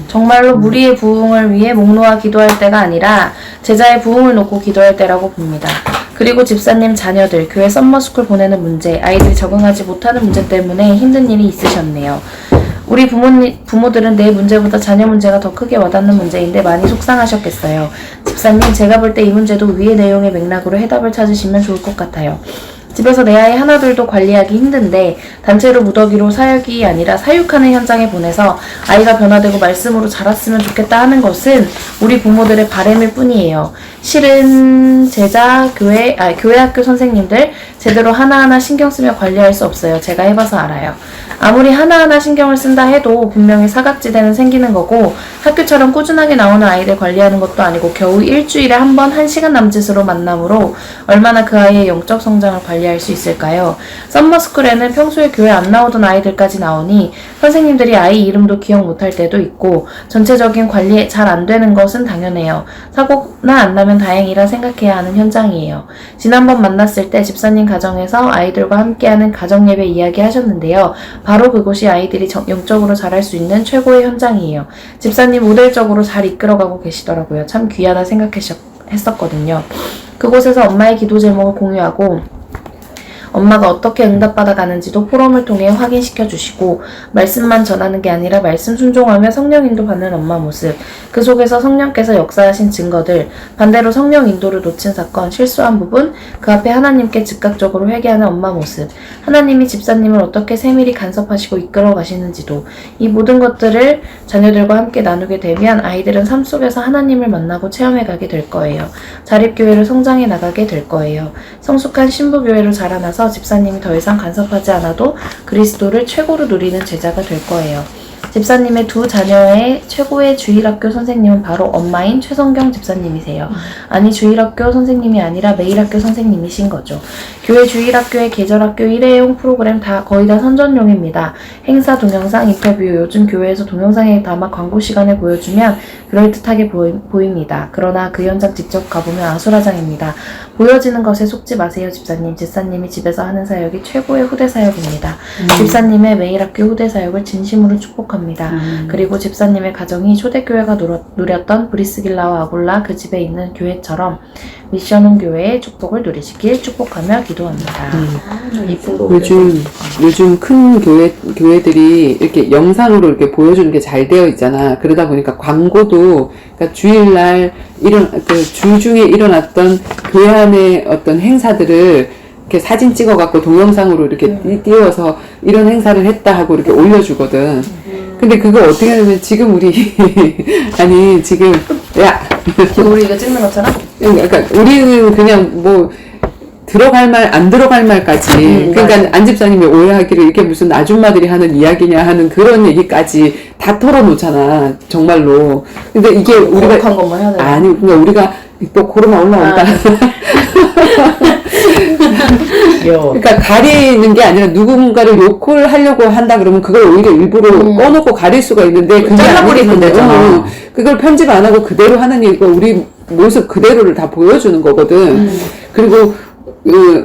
정말로 무리의 부흥을 위해 목 놓아 기도할 때가 아니라 제자의 부흥을 놓고 기도할 때라고 봅니다. 그리고 집사님 자녀들 교회 썸머스쿨 보내는 문제, 아이들이 적응하지 못하는 문제 때문에 힘든 일이 있으셨네요. 우리 부모들은 내 문제보다 자녀 문제가 더 크게 와닿는 문제인데 많이 속상하셨겠어요. 집사님, 제가 볼 때 이 문제도 위의 내용의 맥락으로 해답을 찾으시면 좋을 것 같아요. 집에서 내 아이 하나둘도 관리하기 힘든데 단체로 무더기로 사육이 아니라 사육하는 현장에 보내서 아이가 변화되고 말씀으로 자랐으면 좋겠다 하는 것은 우리 부모들의 바람일 뿐이에요. 실은 교회 학교 선생님들 제대로 하나하나 신경 쓰며 관리할 수 없어요. 제가 해봐서 알아요. 아무리 하나하나 신경을 쓴다 해도 분명히 사각지대는 생기는 거고 학교처럼 꾸준하게 나오는 아이들 관리하는 것도 아니고 겨우 일주일에 한 번 1시간 남짓으로 만남으로 얼마나 그 아이의 영적 성장을 관리할 수 있을까요? 썸머스쿨에는 평소에 교회 안 나오던 아이들까지 나오니 선생님들이 아이 이름도 기억 못할 때도 있고 전체적인 관리 잘 안 되는 것은 당연해요. 사고나 안 나면 다행이라 생각해야 하는 현장이에요. 지난번 만났을 때 집사님 가정에서 아이들과 함께하는 가정예배 이야기 하셨는데요. 바로 그곳이 아이들이 영적으로 자랄 수 있는 최고의 현장이에요. 집사님 모델적으로 잘 이끌어가고 계시더라고요. 참 귀하다 생각했었거든요. 그곳에서 엄마의 기도 제목을 공유하고 엄마가 어떻게 응답받아 가는지도 포럼을 통해 확인시켜 주시고 말씀만 전하는 게 아니라 말씀 순종하며 성령 인도 받는 엄마 모습, 그 속에서 성령께서 역사하신 증거들, 반대로 성령 인도를 놓친 사건, 실수한 부분, 그 앞에 하나님께 즉각적으로 회개하는 엄마 모습, 하나님이 집사님을 어떻게 세밀히 간섭하시고 이끌어 가시는지도, 이 모든 것들을 자녀들과 함께 나누게 되면 아이들은 삶 속에서 하나님을 만나고 체험해 가게 될 거예요. 자립교회를 성장해 나가게 될 거예요. 성숙한 신부교회로 자라나서 집사님이 더 이상 간섭하지 않아도 그리스도를 최고로 누리는 제자가 될 거예요. 집사님의 두 자녀의 최고의 주일학교 선생님은 바로 엄마인 최성경 집사님이세요. 아니 주일학교 선생님이 아니라 매일학교 선생님이신 거죠. 교회 주일학교의 계절학교 일회용 프로그램 거의 다 선전용입니다. 행사 동영상, 인터뷰, 요즘 교회에서 동영상에 담아 광고 시간에 보여주면 그럴듯하게 보입니다. 그러나 그 현장 직접 가보면 아수라장입니다. 보여지는 것에 속지 마세요, 집사님. 집사님이 집에서 하는 사역이 최고의 후대 사역입니다. 집사님의 매일학교 후대 사역을 진심으로 축복합니다. 그리고 집사님의 가정이 초대교회가 누렸던 브리스길라와 아굴라 그 집에 있는 교회처럼 미션홈 교회의 축복을 누리시길 축복하며 기도합니다. 이쁜 거 요즘 큰 교회들이 이렇게 영상으로 이렇게 보여주는 게 잘 되어 있잖아. 그러다 보니까 광고도, 그러니까 주일날 주 중에 일어났던 교회 안의 어떤 행사들을 이렇게 사진 찍어갖고 동영상으로 이렇게 띄워서 이런 행사를 했다 하고 이렇게 올려주거든. 근데 그거 어떻게 하냐면 지금 우리 지금 우리 이거 찍는 것처럼? 그러니까 우리는 그냥 뭐 들어갈 말 안 들어갈 말까지 그러니까 안 집사님이 오해하기를 이게 무슨 아줌마들이 하는 이야기냐 하는 그런 얘기까지 다 털어놓잖아 정말로. 근데 이게 우리가 거룩한 것만 해야 돼. 아니 그러니까 우리가 또 코로나 올라온다. 그러니까 가리는 게 아니라 누군가를 욕을 하려고 한다 그러면 그걸 오히려 일부러 꺼놓고 가릴 수가 있는데 그게 잘라버리면 되잖아. 그걸 편집 안 하고 그대로 하는 얘기가 우리 모습 그대로를 다 보여주는 거거든. 그리고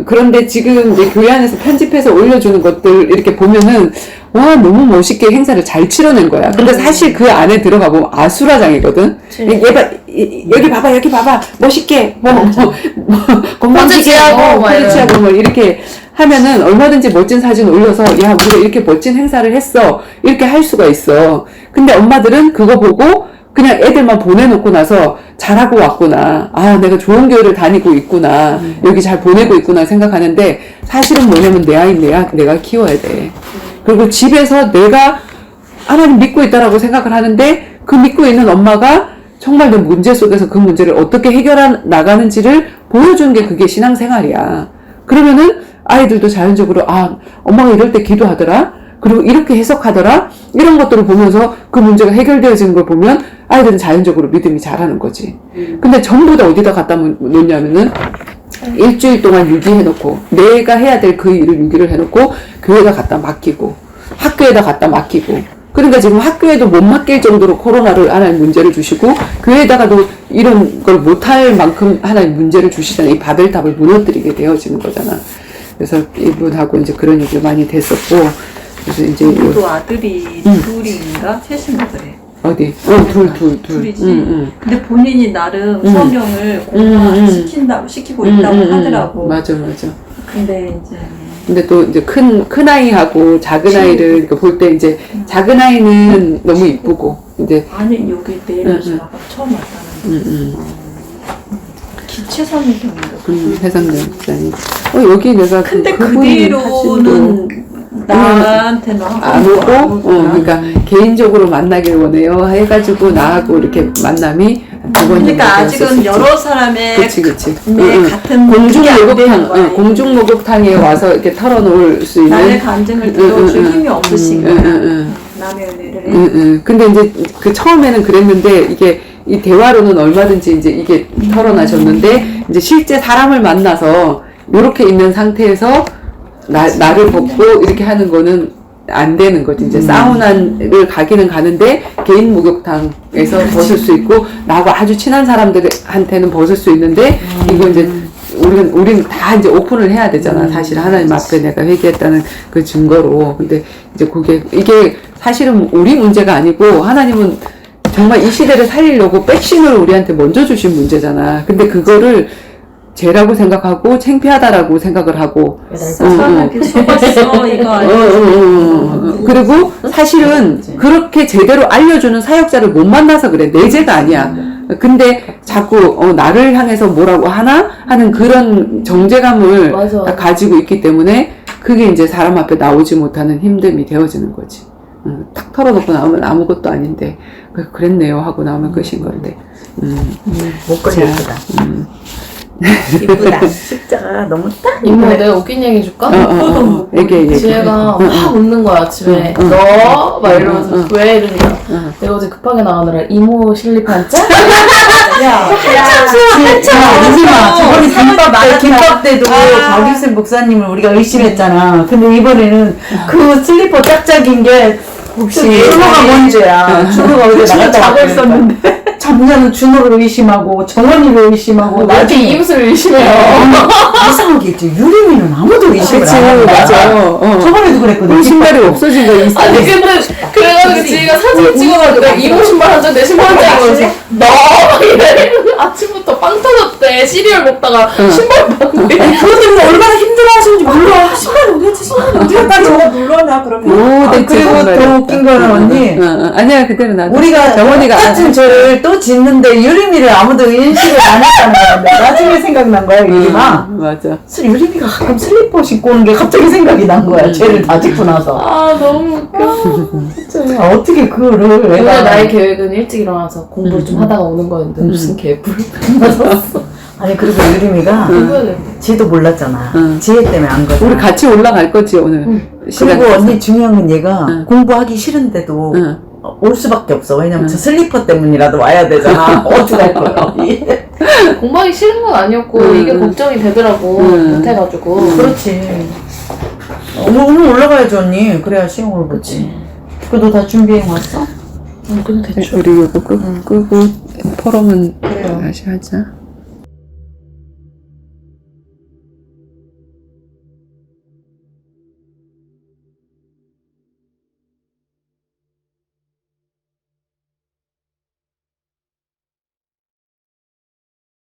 그런데 지금 이제 교회 안에서 편집해서 올려주는 것들 이렇게 보면은 와 너무 멋있게 행사를 잘 치러낸 거야. 근데 사실 그 안에 들어가 보면 아수라장이거든. 여기 봐봐 멋있게 건방지게 하고 포즈취하고 뭐 이렇게 하면은 얼마든지 멋진 사진 올려서 야 우리가 이렇게 멋진 행사를 했어 이렇게 할 수가 있어. 근데 엄마들은 그거 보고 그냥 애들만 보내놓고 나서 잘하고 왔구나. 아, 내가 좋은 교회를 다니고 있구나. 여기 잘 보내고 있구나 생각하는데 사실은 뭐냐면 내 아이 내가 키워야 돼. 그리고 집에서 내가 하나님 믿고 있다라고 생각을 하는데 그 믿고 있는 엄마가 정말 내 문제 속에서 그 문제를 어떻게 해결해 나가는지를 보여주는 게 그게 신앙생활이야. 그러면은 아이들도 자연적으로 아, 엄마가 이럴 때 기도하더라. 그리고 이렇게 해석하더라. 이런 것들을 보면서 그 문제가 해결되어지는 걸 보면 아이들은 자연적으로 믿음이 자라는 거지. 근데 전부 다 어디다 갖다 놓냐면은 일주일 동안 유기해놓고 내가 해야 될 그 일을 유기를 해놓고 교회가 갖다 맡기고 학교에다 갖다 맡기고 그러니까 지금 학교에도 못 맡길 정도로 코로나를 하나님 문제를 주시고 교회에다가도 이런 걸 못할 만큼 하나님 문제를 주시잖아요. 이 바벨탑을 무너뜨리게 되어지는 거잖아. 그래서 이분하고 이제 그런 얘기 많이 됐었고 그래서 이제 또 아들이 둘인가 셋인가 그래. 어디? 둘이지. 근데 본인이 나름 성경을 시키고 있다고 하더라고. 맞아. 근데 또 이제 큰 아이하고 작은 아이를 이렇게 볼 때 이제 작은 아이는 너무 이쁘고 이제 아니 여기 내려서 처음 왔다는 김채선이 경우가. 해상대 목사님. 여기 내가 근데 그 그분이 뒤로는 나한테는 안 오고, 그러니까 개인적으로 만나길 원해요. 해가지고 나하고 이렇게 만남이 두 번이나 그러니까 아직은 되었었지. 여러 사람의 그치. 같은 공중 그게 안 되는 목욕탕, 거야. 공중 목욕탕에 와서 이렇게 털어놓을 수 있는. 나의 감정을 들어줄 힘이 없으신 거야. 남의 은혜를. 근데 이제 그 처음에는 그랬는데 이게 이 대화로는 얼마든지 이제 이게 털어나셨는데 이제 실제 사람을 만나서 이렇게 있는 상태에서 나를 벗고 이렇게 하는 거는 안 되는 거지. 이제 사우나를 가기는 가는데 개인 목욕탕에서 벗을 수 있고 나하고 아주 친한 사람들한테는 벗을 수 있는데 이거 이제 우리는 다 이제 오픈을 해야 되잖아. 사실 하나님 앞에 내가 회개했다는 그 증거로. 근데 이제 이게 사실은 우리 문제가 아니고 하나님은 정말 이 시대를 살리려고 백신을 우리한테 먼저 주신 문제잖아. 근데 그거를 죄라고 생각하고 창피하다라고 생각을 하고 사람에게 속았어 이거 아니야. 그리고 사실은 그렇게 제대로 알려주는 사역자를 못 만나서 그래. 내 죄가 아니야. 근데 자꾸 나를 향해서 뭐라고 하나 하는 그런 정죄감을 맞아. 가지고 있기 때문에 그게 이제 사람 앞에 나오지 못하는 힘듦이 되어지는 거지. 탁 털어놓고 나오면 아무것도 아닌데 그랬네요 하고 나오면 끝인 건데. 목걸이 예쁘다. 이쁘다. 십자가 너무 딱 이모 내가 웃긴 얘기 해줄까? 얘기해. 지혜가 막 웃는 거야 아침에 너? 막 이러면서 왜 이러니까 내가 어제 급하게 나가느라 이모 실립 한 짝? 아니지마. 저번에 김밥 때도 박유슬 목사님을 우리가 의심했잖아. 근데 이번에는 그 슬리퍼 짝짝인 게 혹시 준호가 뭔 죄야. 준호가 어제 나갔다 자고 있었는데 잠자는 준호를 의심하고 정원이를 의심하고 나중에 이웃을 의심해요. 이상하게 있지. 유림이는 아무도 의심을 안 하는 거야. 맞아. 저번에도 그랬거든. 신발이 없어진 거 있어. 아니 근데 그래가지고 지혜가 사진 찍어가지고 내가 이모 신발 한 장 내 신발 한 장 이러면서 너! 막 이래. 아침부터 빵 터졌대. 시리얼 먹다가 신발 봤는데 그것 때문에 얼마나 힘들어하시는지 몰라. 신발 어디 갔지? 신발 어디 갔다 저거 눌러놔 그러면. 그리고 더 웃긴 거는 언니. 아니야 그때는 나도. 우리가 정원이가 똑같은 죄를 또 짓는데 유림이를 아무도 인식을 안 했다는 거야. 나중에 생각난 거야 유림아. 맞아. 유림이가 가끔 슬리퍼 신고 오는 게 갑자기 생각이 난 거야. 죄를 다 짓고 나서. 아 너무 웃겨. 어떻게 그거를 오늘 애가 나의 계획은 일찍 일어나서 공부를 좀 하다가 오는 거였는데 무슨 개뿔 아니 그리고 유림이가 지도 몰랐잖아. 지혜 때문에 안 거야. 우리 같이 올라갈 거지 오늘. 시간 그리고 돼서. 언니 중요한 건 얘가 공부하기 싫은데도 올 수밖에 없어. 왜냐면 저 슬리퍼 때문이라도 와야 되잖아. 어떡할 거야. 공부하기 싫은 건 아니었고 이게 걱정이 되더라고 못해가지고 그렇지. 오늘 올라가야지 언니. 그래야 시험을 보지. 그거 다 준비해 왔어? 근데 대충 우리 이거 끄고 포럼은 다시 하자.